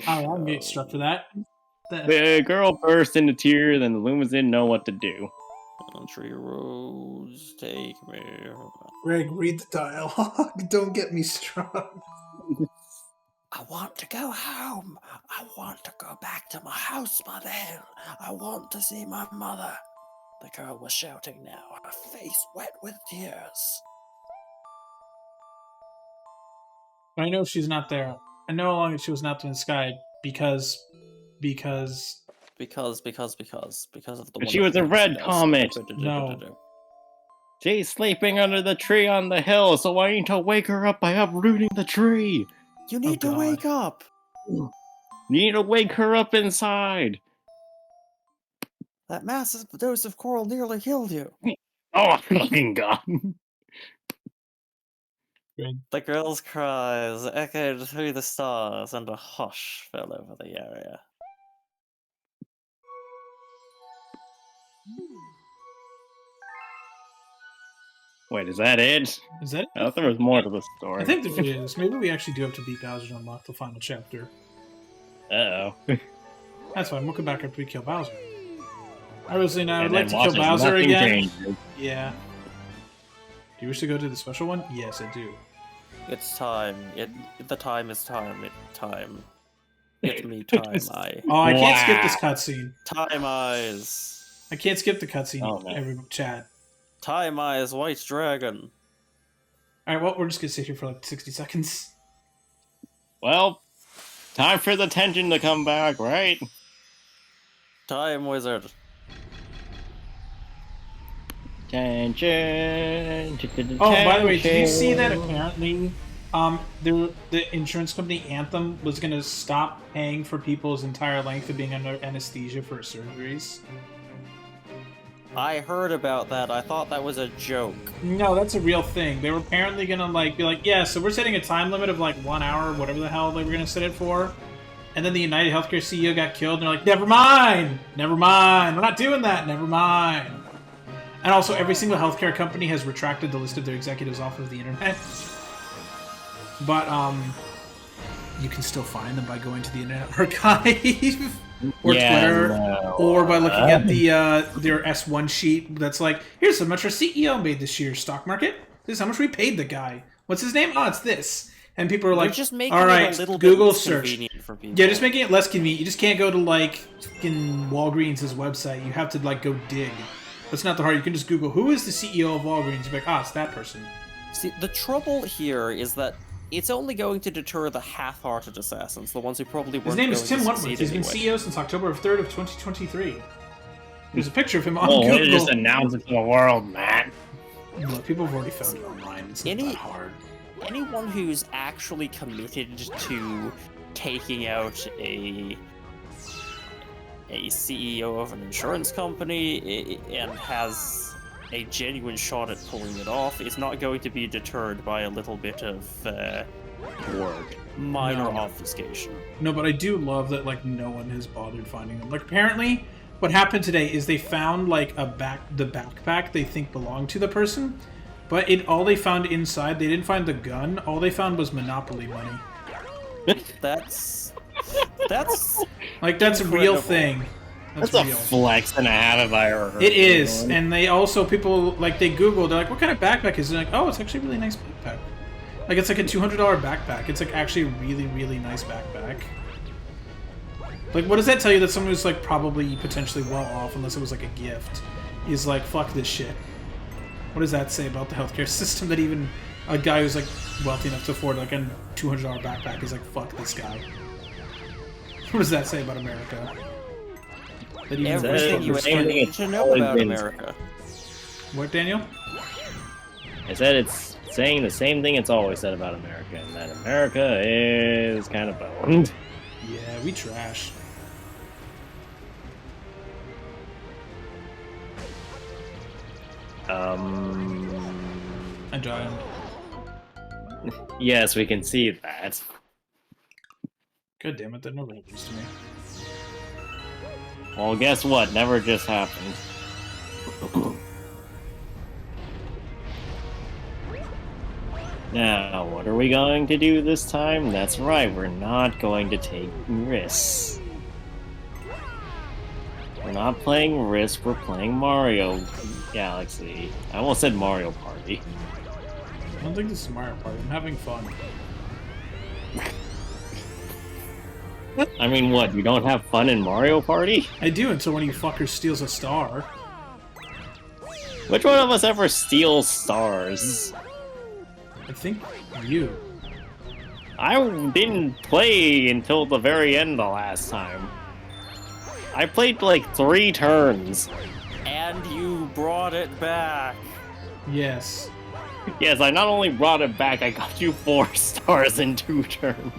I'm getting struck for that. The girl burst into tears, and the Lumas didn't know what to do. Country roads take me. Greg, read the dialogue. Don't get me struck. I want to go home. I want to go back to my house by the hill. I want to see my mother. The girl was shouting now, her face wet with tears. I know she's not there. I know how long she was not in the sky because Because of the. But she was a red comet. No. She's sleeping under the tree on the hill, so I need to wake her up by uprooting the tree. You need to God. wake up. You need to wake her up inside. That massive dose of coral nearly killed you. Oh, fucking God. The girl's cries echoed through the stars, and a hush fell over the area. Wait, is that it? Is that it? I thought there was more to the story. I think there is. Maybe we actually do have to beat Bowser to unlock the final chapter. Uh-oh. That's fine. We'll come back after we kill Bowser. Obviously, now I'd And like then to kill watch as Bowser nothing again. changes. Yeah. Do you wish to go to the special one? Yes, I do. It's time. The time is time. It's me time. Oh, I can't skip this cutscene. Time eyes. I can't skip the cutscene. Oh, man. Every chat. Time eyes. White dragon. All right. Well, we're just gonna sit here for like 60 seconds. Well, time for the tension to come back, right? Time wizard. Tension. Oh, by the way, did you see that apparently the insurance company Anthem was going to stop paying for people's entire length of being under anesthesia for surgeries? I heard about that. I thought that was a joke. No, that's a real thing. They were apparently going to be like, yeah, so we're setting a time limit of 1 hour, whatever the hell they were going to set it for. And then the United Healthcare CEO got killed, and they're like, never mind, we're not doing that, never mind. And also, every single healthcare company has retracted the list of their executives off of the internet. But, you can still find them by going to the Internet Archive, or Twitter, or by looking at their S1 sheet that's like, here's how much our CEO made this year's stock market. This is how much we paid the guy. What's his name? Oh, it's this. And people are like, just making all right, it a little Google bit search. convenient for people. Yeah, just making it less convenient. You just can't go to, fucking Walgreens' website. You have to, go dig. That's not the hard. You can just Google, who is the CEO of Walgreens? You're like, it's that person. See, the trouble here is that it's only going to deter the half-hearted assassins, the ones who probably weren't His name is going Tim to Wentworth. succeed He's been anyway. CEO since October 3rd of 2023. There's a picture of him on Way to Google. just announce it to the world, Matt. Look, people have already found it online. It's not that hard. Anyone who's actually committed to taking out a CEO of an insurance company and has a genuine shot at pulling it off is not going to be deterred by a little bit of Work. minor obfuscation. No, but I do love that, no one has bothered finding them. Apparently, what happened today is they found, the backpack they think belonged to the person, but all they found inside, they didn't find the gun, all they found was Monopoly money. That's That's a real incredible. thing. That's a flex and a half if I ever heard It of is, one. and they also, people, they Google, they're like, what kind of backpack is it? They're like, oh, it's actually a really nice backpack. It's a $200 backpack. It's, actually a really, really nice backpack. What does that tell you that someone who's, probably potentially well off, unless it was, a gift, is fuck this shit? What does that say about the healthcare system that even a guy who's, wealthy enough to afford, a $200 backpack is fuck this guy? What does that say about America? That even everything you Same ever thing need it's to know always about been. America. What, Daniel? I said it's saying the same thing it's always said about America, and that America is kind of boned. Yeah, we trash. I joined. Yes, we can see that. God damn it, that never happens to me. Well, guess what? Never just happened. Now, what are we going to do this time? That's right, we're not going to take risks. We're not playing Risk, we're playing Mario Galaxy. I almost said Mario Party. I don't think this is Mario Party. I'm having fun. I mean, what? You don't have fun in Mario Party? I do until one of you fuckers steals a star. Which one of us ever steals stars? I think you. I didn't play until the very end the last time. I played like 3 turns. And you brought it back. Yes. Yes, I not only brought it back, I got you 4 stars in 2 turns.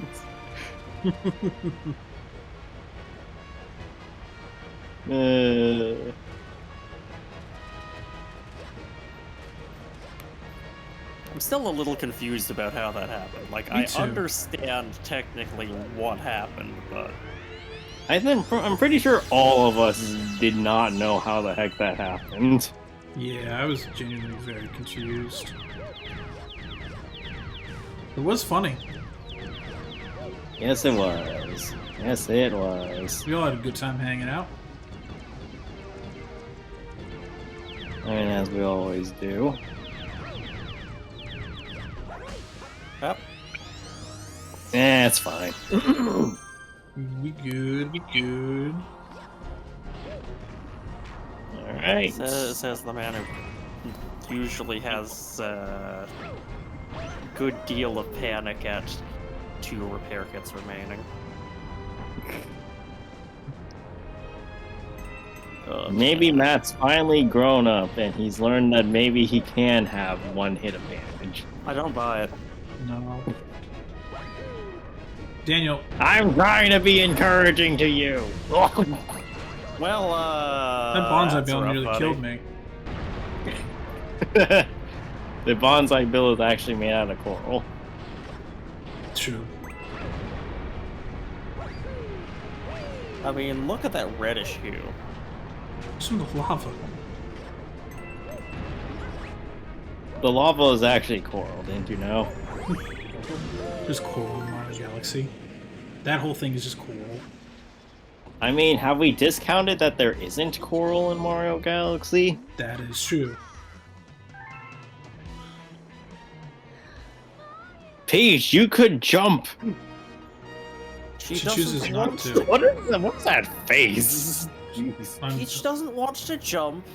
I'm still a little confused about how that happened. Like, Me I too. understand technically what happened, but I'm pretty sure all of us did not know how the heck that happened. Yeah, I was genuinely very confused. It was funny. Yes, it was. Yes, it was. We all had a good time hanging out. I mean, as we always do. yep. It's fine. We good, we good. Alright. Says the man who usually has a good deal of panic at 2 repair kits remaining. Maybe Matt's finally grown up and he's learned that maybe he can have 1 hit advantage. I don't buy it. No. Daniel. I'm trying to be encouraging to you. Well, That bonsai that's bill rough, nearly buddy. killed me. The bonsai bill is actually made out of coral. True. I mean, look at that reddish hue. Some of the lava. The lava is actually coral, didn't you know? Just coral in Mario Galaxy. That whole thing is just coral. I mean, have we discounted that there isn't coral in Mario Galaxy? That is true. Peach, you could jump! She doesn't chooses not want to. What's that face? Jeez. I'm- Peach doesn't want to jump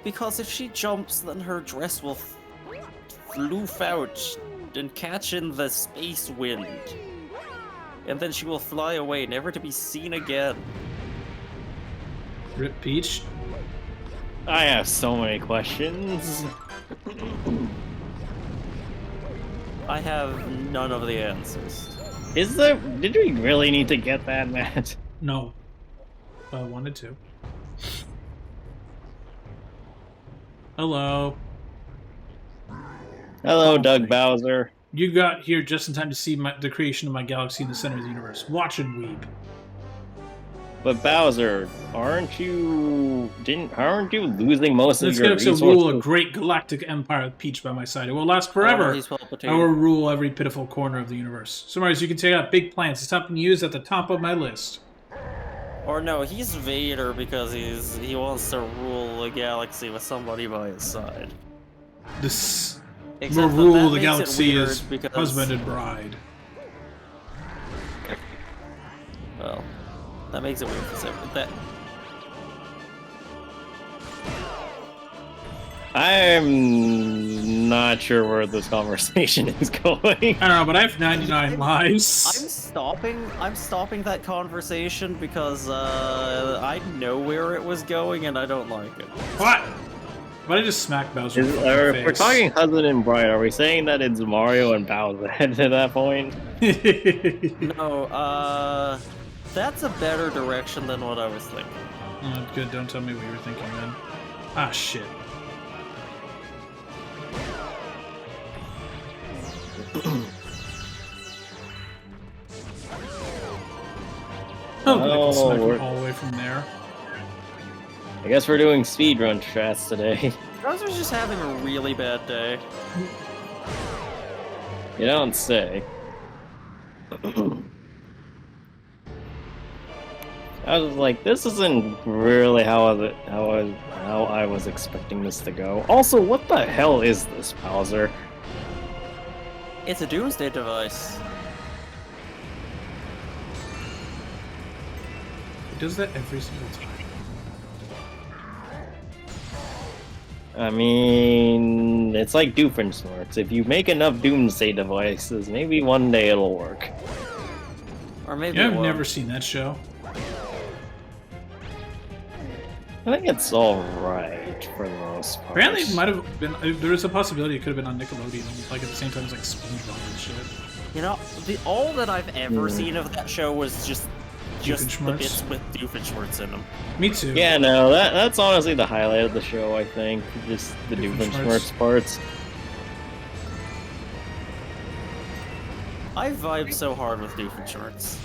because if she jumps, then her dress will floof out and catch in the space wind. And then she will fly away, never to be seen again. Rip Peach. I have so many questions. I have none of the answers. Did we really need to get that, Matt? No. I wanted to. Hello. Hello, Doug Bowser. You got here just in time to see the creation of my galaxy in the center of the universe. Watch and weep. But Bowser, aren't you losing most of Let's your get to resources? rule a great galactic empire with Peach by my side. It will last forever. Oh, he's Palpatine. I will rule every pitiful corner of the universe. So, Marius, you can take out big plans. It's something to use at the top of my list. Or no, he's Vader because he wants to rule a galaxy with somebody by his side. This will Except that rule that the makes it galaxy weird as because- husband and bride. Well, that makes it weird because that. I'm not sure where this conversation is going. I don't know, but I have 99 lives. I'm stopping that conversation because I know where it was going and I don't like it. What? But I just smacked Bowser in the If fucking we're face. talking husband and bride, are we saying that it's Mario and Bowser at that point? No, that's a better direction than what I was thinking. Oh, good, don't tell me what you were thinking then. Ah, shit. Oh, I can snipe we're- him all the way from there. I guess we're doing speedrun strats today. Bowser's just having a really bad day. You don't say. I was like, this isn't really how I was expecting this to go. Also, what the hell is this, Bowser? It's a doomsday device. It does that every single time. I mean, it's like Doofenshmirtz. If you make enough doomsday devices, maybe one day it'll work. Or maybe Yeah, it I've won't. never seen that show. I think it's alright for the most part. Apparently, it might have been. There was a possibility it could have been on Nickelodeon, like at the same time as like SpongeBob and shit. You know, all that I've ever seen of that show was just the Doofenshmirtz? bits with Doofenshmirtz in them. Me too. Yeah, no, that's honestly the highlight of the show, I think. Just the Doofenshmirtz. Doofenshmirtz parts. I vibe so hard with Doofenshmirtz.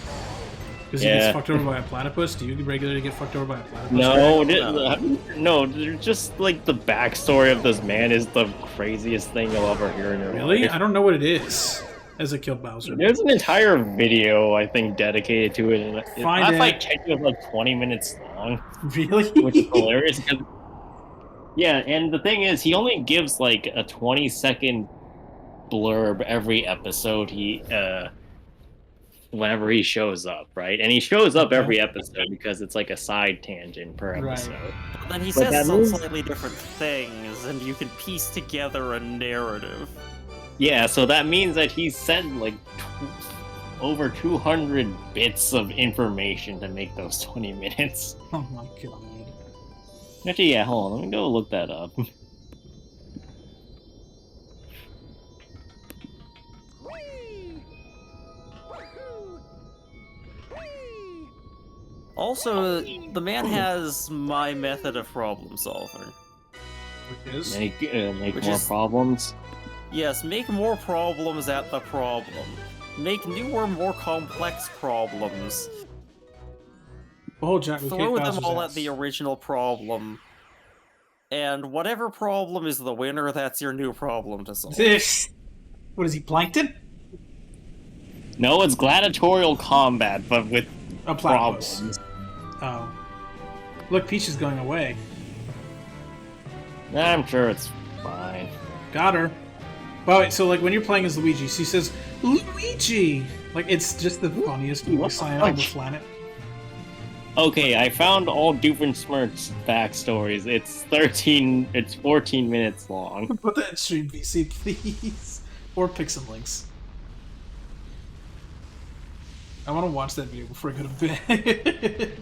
Because he gets Yeah. fucked over by a platypus. Do you regularly get fucked over by a platypus? No, No. no, just like the backstory of this man is the craziest thing you'll ever hear in your Really? life. I don't know what it is. As it killed Bowser. There's an entire video, I think, dedicated to it. And Find that it. fight technically was like 20 minutes long, Really? which is hilarious. 'Cause- yeah, and the thing is, he only gives like a 20-second blurb every episode whenever he shows up, right? And he shows up Okay. every episode because it's like a side tangent per Right. episode. But then he But says that some means- slightly different things, and you can piece together a narrative. Yeah, so that means that he sent like over 200 bits of information to make those 20 minutes. Oh my god. Actually, yeah, hold on, let me go look that up. Also, the man has my method of problem solving. Which is? Make Which more is- problems. Yes, make more problems at the problem. Make newer, more complex problems. Oh, Jack, we Throw kicked them Bowser's all ass. at the original problem. And whatever problem is the winner, that's your new problem to solve. This. What is he, plankton? No, it's gladiatorial combat, but with A platypus. problems. Oh. Look, Peach is going away. I'm sure it's fine. Got her. Well, wait, so like when you're playing as Luigi, she says, Luigi! Like, it's just the funniest What voice the line on the fuck? planet. Okay, I found all Doofenshmirtz backstories. It's 14 minutes long. Put that in stream VC, please. Or pick some links. I want to watch that video before I go to bed.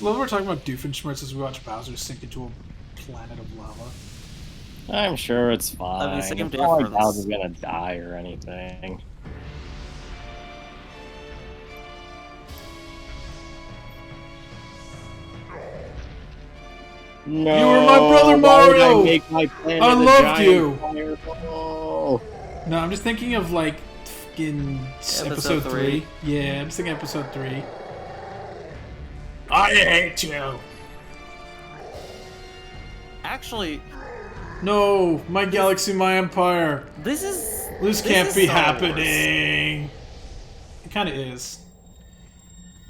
Love we're talking about Doofenshmirtz as we watch Bowser sink into a planet of lava. I'm sure it's fine. same It's not like difference. Bowser's gonna die or anything. No, You were my brother, why did Mario! I make my planet I a loved giant you! fireball? No, I'm just thinking of like fucking episode 3. Yeah, I'm just thinking episode 3. I hate you! Actually, No, my galaxy, my empire. this This can't is be Star Wars. happening. It kind of is.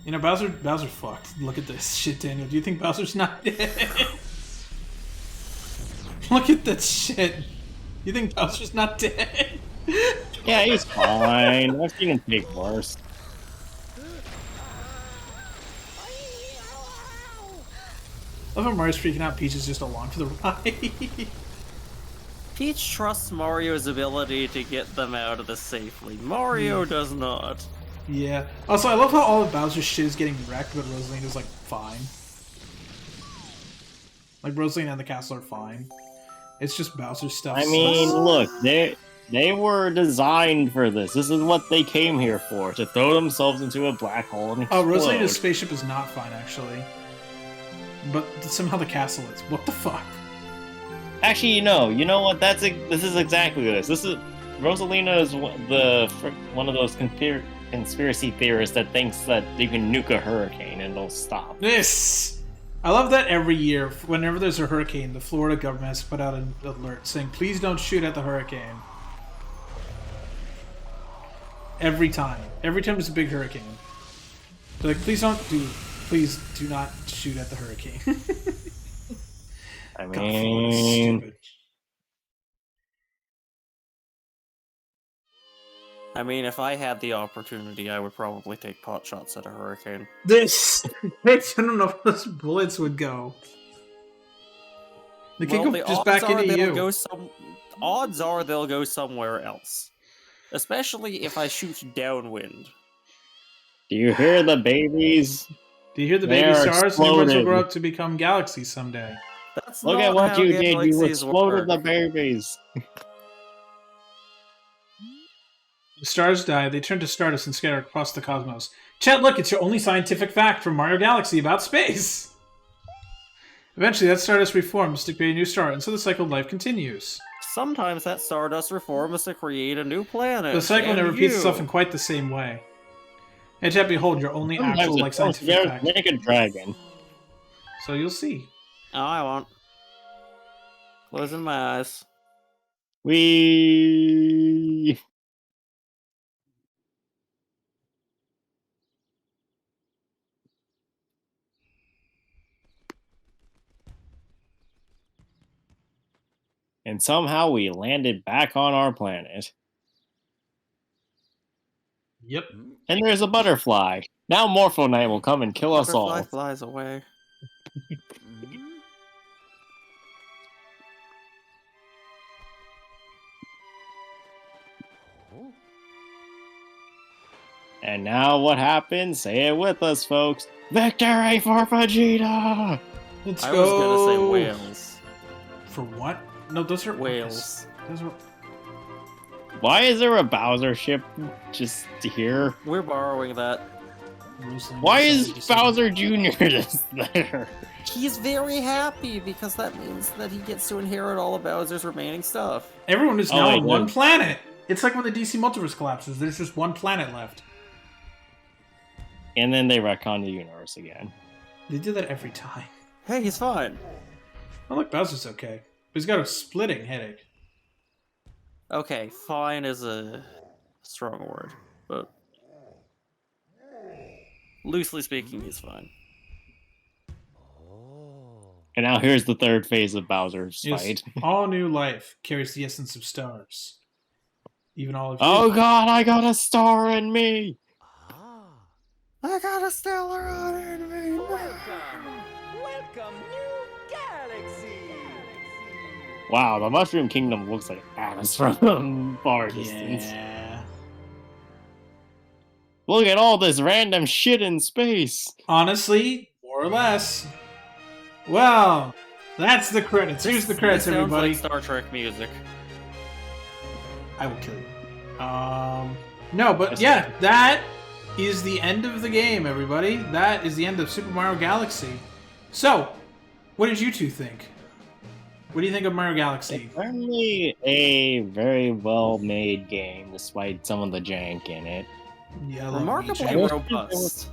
You know, Bowser fucked. Look at this shit, Daniel. Do you think Bowser's not dead? Look at that shit. You think Bowser's not dead? Yeah, he's fine. I've seen him take worse. I love how Mario's freaking out. Peach is just along for the ride. Peach trusts Mario's ability to get them out of this safely. Mario does not. Yeah. Also, I love how all of Bowser's shit is getting wrecked, but Rosalina's like fine. Like Rosalina and the castle are fine. It's just Bowser's stuff. I mean, look, they were designed for this. This is what they came here for, to throw themselves into a black hole and Oh, explode. Rosalina's spaceship is not fine, actually. But somehow the castle is. What the fuck? Actually, you know what? This is exactly this. This is Rosalina is one of those conspiracy theorists that thinks that you can nuke a hurricane and it'll stop. I love that every year, whenever there's a hurricane, the Florida government has put out an alert saying, please don't shoot at the hurricane. Every time. Every time there's a big hurricane. They're like, please do not shoot at the hurricane. I God, mean, stupid. I mean, if I had the opportunity, I would probably take pot shots at a hurricane. I don't know if those bullets would go. They could go just back into you. Odds are they'll go somewhere else. Especially if I shoot downwind. do you hear the babies? Do you hear the They baby are stars? New ones will exploding. grow up to become galaxies someday. That's Look not at what how you did. You galaxies exploded work. the babies. The stars die, they turn to stardust and scatter across the cosmos. Chet, look, it's your only scientific fact from Mario Galaxy about space! Eventually, that stardust reforms to create a new star, and so the cycle of life continues. Sometimes that stardust reforms to create a new planet. The cycle never repeats you. itself in quite the same way. And Chet, behold, your only Sometimes actual, it like, scientific don't fact. make a dragon. So you'll see. Oh, I won't. Closing my eyes. We. And somehow we landed back on our planet. Yep. And there's a butterfly. Now Morpho Knight will come and kill us Butterfly all. flies away. And now what happens? Say it with us, folks. Victory for Vegeta! Let's I go. was gonna say whales. For what? No, those are Whales. Those are... Why is there a Bowser ship just here? We're borrowing that. Why is Bowser Jr. just there? He's very happy because that means that he gets to inherit all of Bowser's remaining stuff. Everyone is Oh, now I on one know. planet. It's like when the DC multiverse collapses. There's just one planet left. And then they retcon the universe again. They do that every time. Hey, he's fine. Oh, look, Bowser's okay. But he's got a splitting headache. Okay, fine is a strong word, but loosely speaking, he's fine. And now here's the third phase of Bowser's Yes, fight. all new life carries the essence of stars. Even all of you. Oh god, I got a star in me! I got a stellar honor in me. Welcome, new galaxy. Wow, the Mushroom Kingdom looks like ass from far distance. Yeah. Look at all this random shit in space! Honestly, more or less. Well, that's the credits. Here's the credits, This sounds everybody. like Star Trek music. I will kill you. No, but yeah, that is the end of the game, everybody. That is the end of Super Mario Galaxy. So, what did you two think? What do you think of Mario Galaxy? Apparently a very well-made game, despite some of the jank in it. Yeah, I love Remarkably Nietzsche. robust.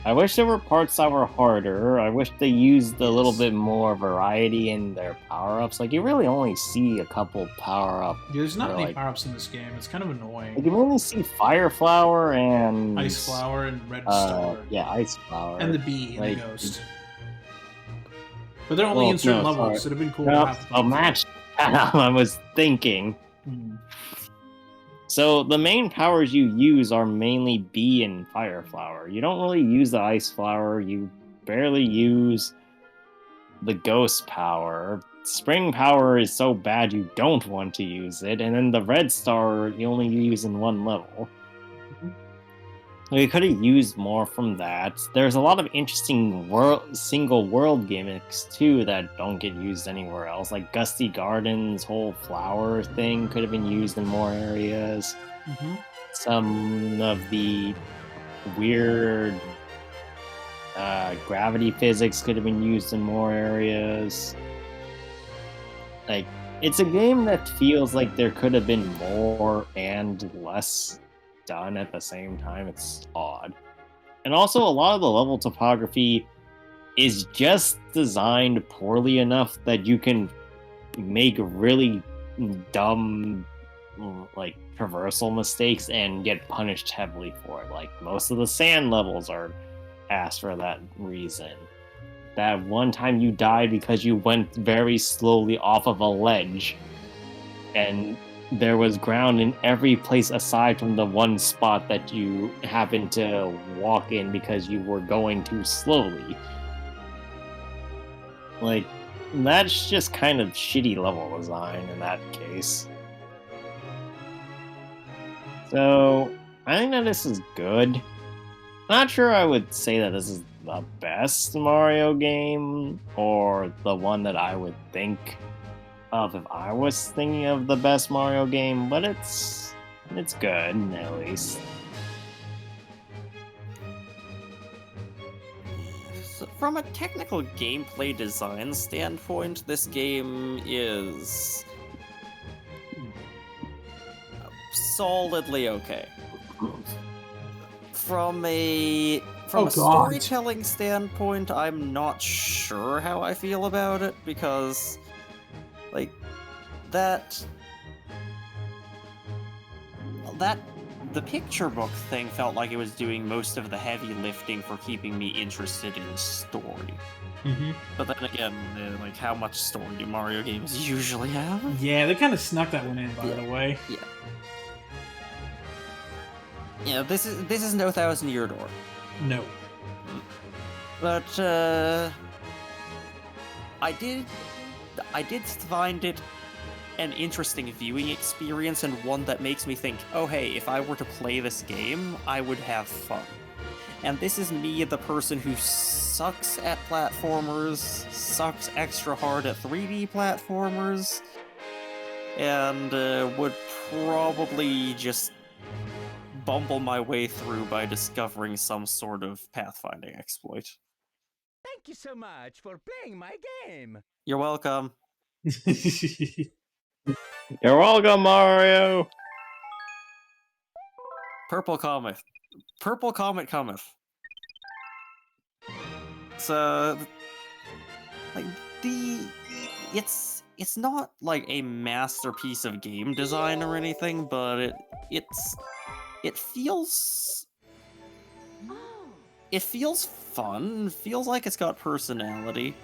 I wish there were parts that were harder. I wish they used a little bit more variety in their power-ups. Like, you really only see a couple power-up. There's not Or, many like- power-ups in this game. It's kind of Like, annoying. you only see Fire Flower and... Ice Flower and Red Star. Yeah, Ice Flower. And the Bee and like- the Ghost. But they're only Well, in certain no, levels, sorry. so it'd have been cool to No, have a match. I was thinking. Hmm. So the main powers you use are mainly Bee and Fire Flower. You don't really use the Ice Flower. You barely use the Ghost power. Spring power is so bad you don't want to use it. And then the Red Star you only use in one level. We could have used more from that. There's a lot of interesting single world gimmicks too that don't get used anywhere else. Like Gusty Garden's whole flower thing could have been used in more areas. Mm-hmm. Some of the weird gravity physics could have been used in more areas. like, it's a game that feels like there could have been more and less done at the same time. It's odd. And also, a lot of the level topography is just designed poorly enough that you can make really dumb, like, traversal mistakes and get punished heavily for it. Like, most of the sand levels are asked for that reason. That one time you died because you went very slowly off of a ledge, and there was ground in every place aside from the one spot that you happened to walk in because you were going too slowly. Like, that's just kind of shitty level design in that case. So, I think that this is good. Not sure I would say that this is the best Mario game, or the one that I would think of if I was thinking of the best Mario game, but it's good, at least. So from a technical gameplay design standpoint, this game is solidly okay. From a storytelling standpoint, I'm not sure how I feel about it, because like that the picture book thing felt like it was doing most of the heavy lifting for keeping me interested in story. Mm-hmm. But then again, like, how much story do Mario games usually have? Yeah, they kind of snuck that one in, by the way. Yeah. Yeah, this is no Thousand Year Door. No. But I did find it an interesting viewing experience, and one that makes me think, oh hey, if I were to play this game, I would have fun. And this is me, the person who sucks at platformers, sucks extra hard at 3D platformers, and would probably just bumble my way through by discovering some sort of pathfinding exploit. Thank you so much for playing my game. You're welcome. You're welcome, Mario! Purple Comet. Purple Comet cometh. So, like, it's not like a masterpiece of game design or anything, but it feels fun. Feels like it's got personality.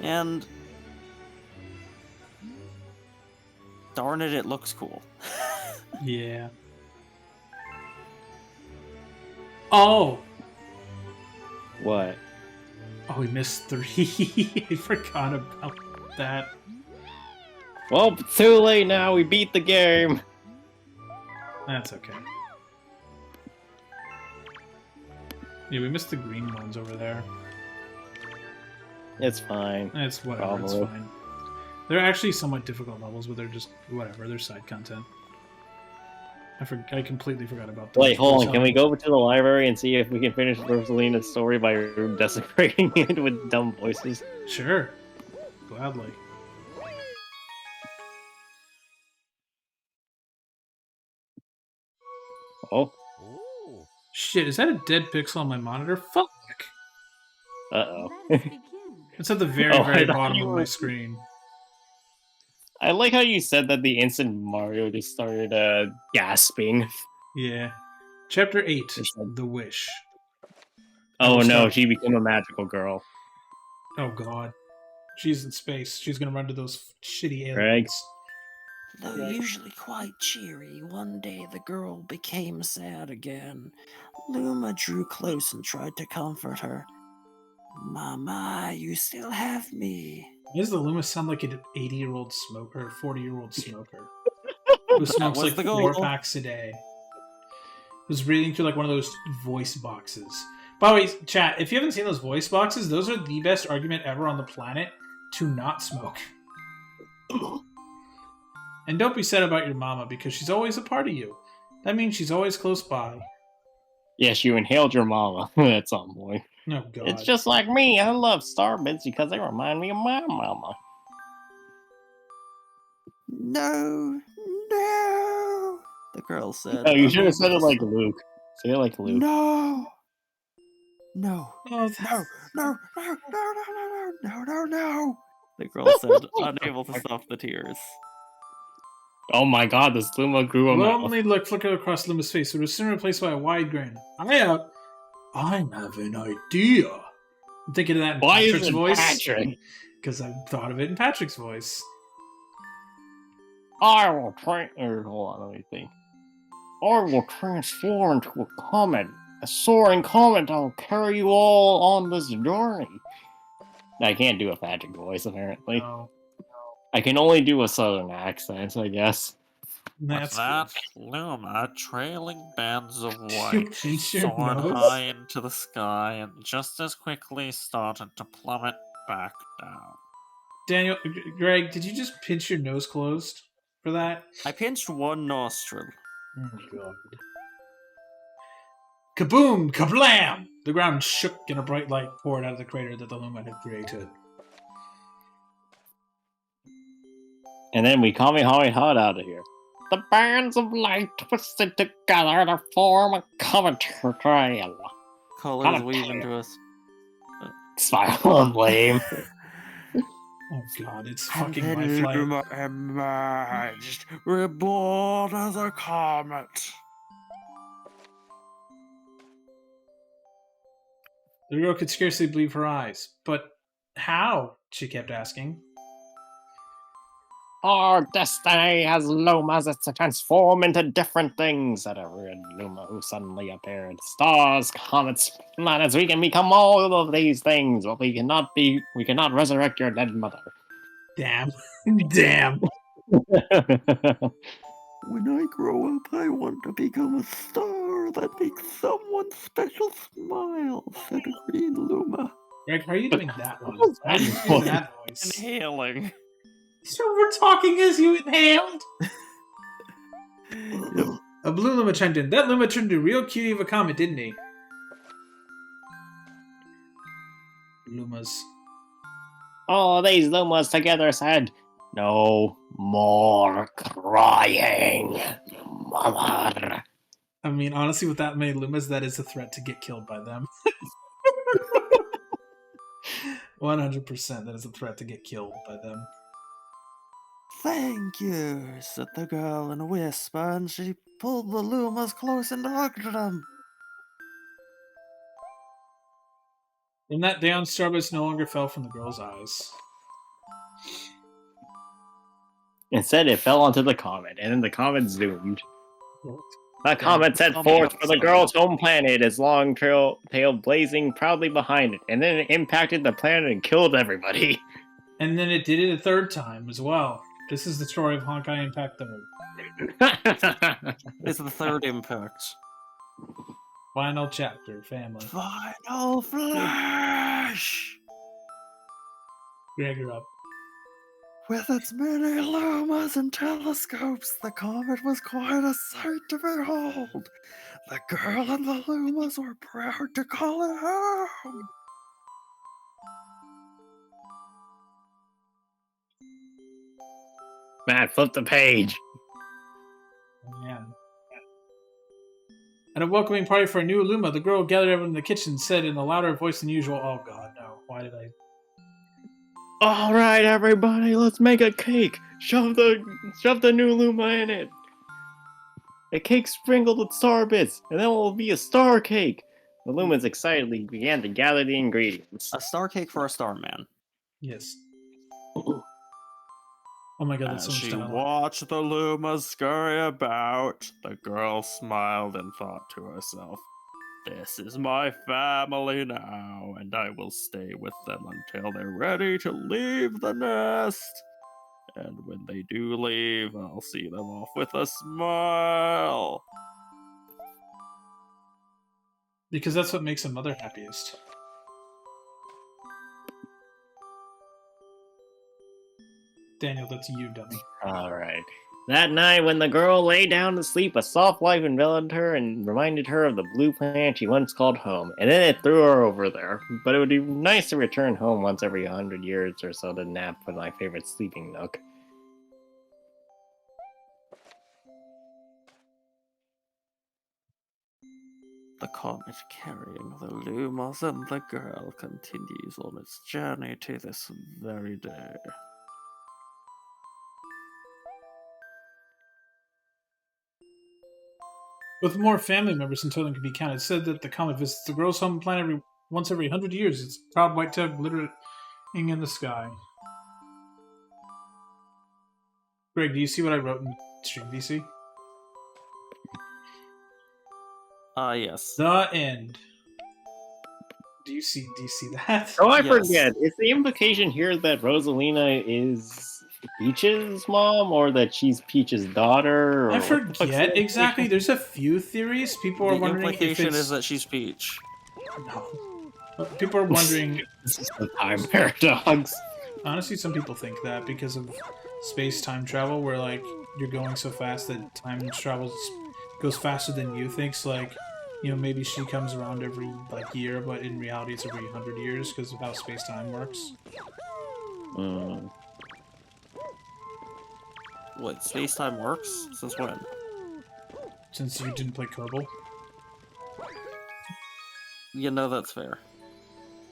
And darn it, it looks cool. Yeah. Oh! What? Oh, we missed 3. I forgot about that. Well, too late now, we beat the game! That's okay. Yeah, we missed the green ones over there. It's fine. It's whatever, Probably. it's fine. They're actually somewhat difficult levels, but they're just whatever, they're side content. I completely forgot about that. Wait, hold on, can we go over to the library and see if we can finish Rosalina's story by desecrating it with dumb voices? Sure. Gladly. Oh. Ooh. Shit, is that a dead pixel on my monitor? Fuck! Uh-oh. Let's begin. It's at the very, Oh, I very thought bottom you of my were- screen. I like how you said that the instant Mario just started gasping. Yeah. Chapter 8, It's like- The Wish. Oh Almost no, done. she became a magical girl. Oh god. She's in space. She's gonna run to those shitty aliens. Greg? Though usually quite cheery, one day the girl became sad again. Luma drew close and tried to comfort her. Mama, you still have me. Why does the Loomis sound like an 80-year-old smoker, or 40-year-old smoker? Who smokes was like the 4 goal. packs a day. Who's reading through like one of those voice boxes. By the way, chat, if you haven't seen those voice boxes, those are the best argument ever on the planet to not smoke. And don't be sad about your mama, because she's always a part of you. That means she's always close by. Yes, you inhaled your mama at some point. Oh god. It's just like me. I love starbits because they remind me of my mama. No, no, the girl said. Oh, you should have unable said to it like stop. Luke. Say it like Luke. No, no, Oh, no, no, no, no, no, no, no, no, no. The girl said, unable to stop the tears. Oh my god, this Luma grew a mouth. lonely look flickered across Luma's face. It was soon replaced by a wide grin. I have an idea. I'm thinking of that in Why Patrick's is it voice. Patrick? Because I thought of it in Patrick's voice. I will hold on, let me think. I will transform into a comet. A soaring comet that will carry you all on this journey. I can't do a Patrick voice, apparently. No. I can only do a southern accent, I guess. That's With that, Luma, trailing bands of You white, pinch your soared nose? high into the sky and just as quickly started to plummet back down. Daniel, Greg, did you just pinch your nose closed for that? I pinched one nostril. Oh, God. Kaboom! Kablam! The ground shook and a bright light poured out of the crater that the Luma had created. And then we Kamehameha out of here. The bands of light twisted together to form a comet trail. Colors weave into us. Smile and lame. Oh god, it's And fucking then my flight. Luma emerged, reborn as a comet. The girl could scarcely believe her eyes. But how? She kept asking. Our destiny has Lumas to transform into different things, said a weird Luma who suddenly appeared. Stars, comets, planets, we can become all of these things, but we cannot resurrect your dead mother. Damn. Damn. When I grow up, I want to become a star that makes someone special smile, said Green Luma. Greg, how are you doing that one? was How that did you do voice? that voice? Inhaling. So we're talking as you inhaled? Yep. A blue Luma chimed in. That Luma turned into a real cutie of a comet, didn't he? Lumas. All these Lumas together said, no more crying, mother. I mean, honestly, with that many Lumas, that is a threat to get killed by them. 100% that is a threat to get killed by them. Thank you, said the girl in a whisper, and she pulled the Lumas close and hugged them. From that day on, Starbits no longer fell from the girl's eyes. Instead, it fell onto the comet, and then the comet zoomed. The comet set forth for the girl's home planet, its long tail blazing proudly behind it, and then it impacted the planet and killed everybody. And then it did it a third time as well. This is the story of Honkai Impact 3. It's the third impact. Final chapter, family. Final flash! Greg, you're up. With its many lumas and telescopes, the comet was quite a sight to behold. The girl and the lumas were proud to call it home. Matt, flip the page. Oh, man. At a welcoming party for a new Luma, the girl gathered everyone in the kitchen and said in a louder voice than usual, oh god, no. Why did I... All right, everybody, let's make a cake. Shove the new Luma in it. A cake sprinkled with star bits, and then it will be a star cake. The Lumas excitedly began to gather the ingredients. A star cake for a Starman. Yes. Oh my god, that's As so much she dialogue. watched the Lumas scurry about, the girl smiled and thought to herself, this is my family now, and I will stay with them until they're ready to leave the nest. And when they do leave, I'll see them off with a smile. Because that's what makes a mother happiest. Daniel, that's you, dummy. All right. That night, when the girl lay down to sleep, a soft light enveloped her and reminded her of the blue planet she once called home. And then it threw her over there. But it would be nice to return home once every 100 years or so to nap with my favorite sleeping nook. The comet carrying the Lumas and the girl continues on its journey to this very day. With more family members than Totem can be counted, it's said that the comet visits the girl's home planet once every 100 years. Its proud white tail glittering in the sky. Greg, do you see what I wrote in Stream VC? Yes. The end. Do you see that? Oh, I Yes. forget. Is the implication here that Rosalina is Peach's mom, or that she's Peach's daughter? Or I what the fuck's forget the exactly. There's a few theories. People are The wondering if implication it's... is that she's Peach. No. People are wondering... This is the time paradox. Honestly, some people think that because of space-time travel, where, like, you're going so fast that time travel goes faster than you think. So, like, you know, maybe she comes around every, like, year, but in reality it's every 100 years because of how space-time works. What, space-time works? Since when? Since you didn't play Kerbal. You know that's fair.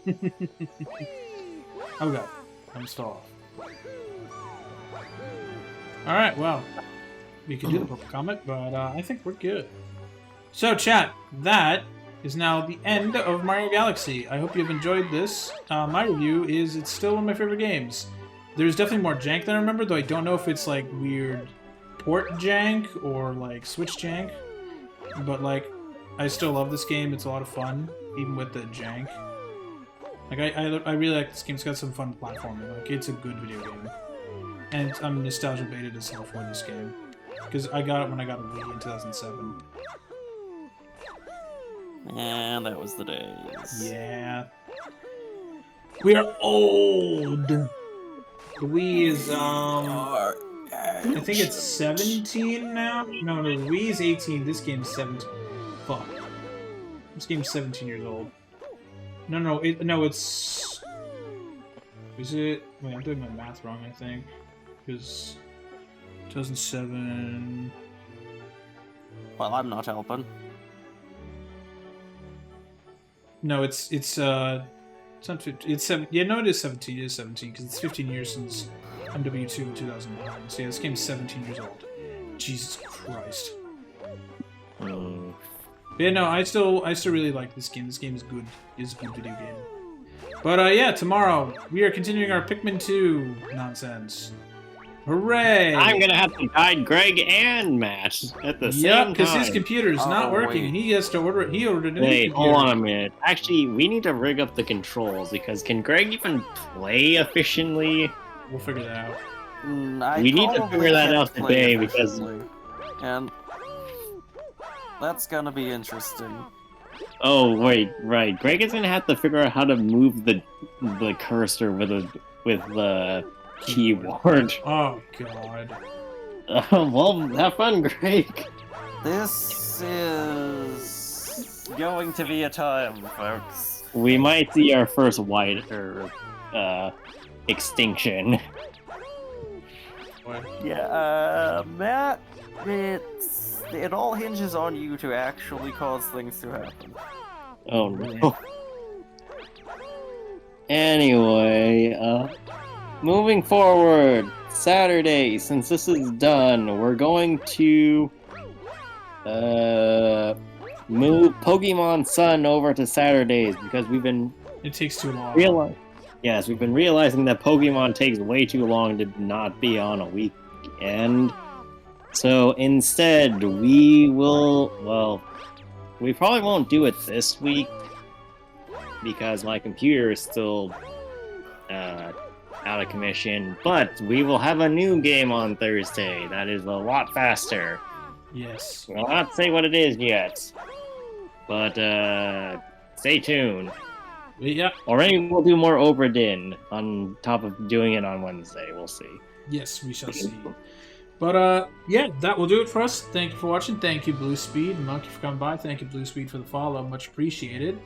Okay, I'm still off. Alright, well, we can do the purple comment, but I think we're good. So, chat, that is now the end of Mario Galaxy. I hope you've enjoyed this. My review is it's still one of my favorite games. There's definitely more jank than I remember, though I don't know if it's like weird port jank or like Switch jank. But like, I still love this game. It's a lot of fun, even with the jank. Like, I really like this game. It's got some fun platforming. Like, it's a good video game. And I'm nostalgia baited as hell for this game. Because I got it when I got a Wii in 2007. And that was the days. Yeah. We are old! The Wii is, I think it's 17 now? No, the Wii is 18, this game's 17. Fuck. This game's 17 years old. No, it's... Is it... Wait, I'm doing my math wrong, I think. Because... 2007... Well, I'm not helping. No, it's not 15, it's 7, yeah, no, it is 17, it is 17, because it's 15 years since MW2 in 2009, so yeah, this game's 17 years old. Jesus Christ. But yeah, no, I still really like this game is good, it's a good video game. But yeah, tomorrow, we are continuing our Pikmin 2 nonsense. Hooray! I'm gonna have to guide Greg and Matt at the same time. because his computer's not working, and he has to order it. He ordered a new Wait, computer. hold on a minute. Actually, we need to rig up the controls, because can Greg even play efficiently? We'll figure that out. We need to figure that out today, because... And... that's gonna be interesting. Oh, wait, right. Greg is gonna have to figure out how to move the cursor with the keyboard. Oh, God. Well, have fun, Greg. This is going to be a time, folks. We might see our first extinction. Yeah, Matt, it all hinges on you to actually cause things to happen. Oh no. Anyway, moving forward, Saturday, since this is done, we're going to move Pokemon Sun over to Saturdays, because we've been It takes too long. Yes, we've been realizing that Pokemon takes way too long to not be on a weekend. So instead, we probably won't do it this week, because my computer is still out of commission, but we will have a new game on Thursday that is a lot faster. Yes. I'll not say what it is yet, but stay tuned. Yeah. Or maybe we'll do more Oberdin on top of doing it on Wednesday. We'll see. Yes, we shall see. But yeah, that will do it for us. Thank you for watching. Thank you, Blue Speed and Monkey, for coming by. Thank you, Blue Speed, for the follow. Much appreciated.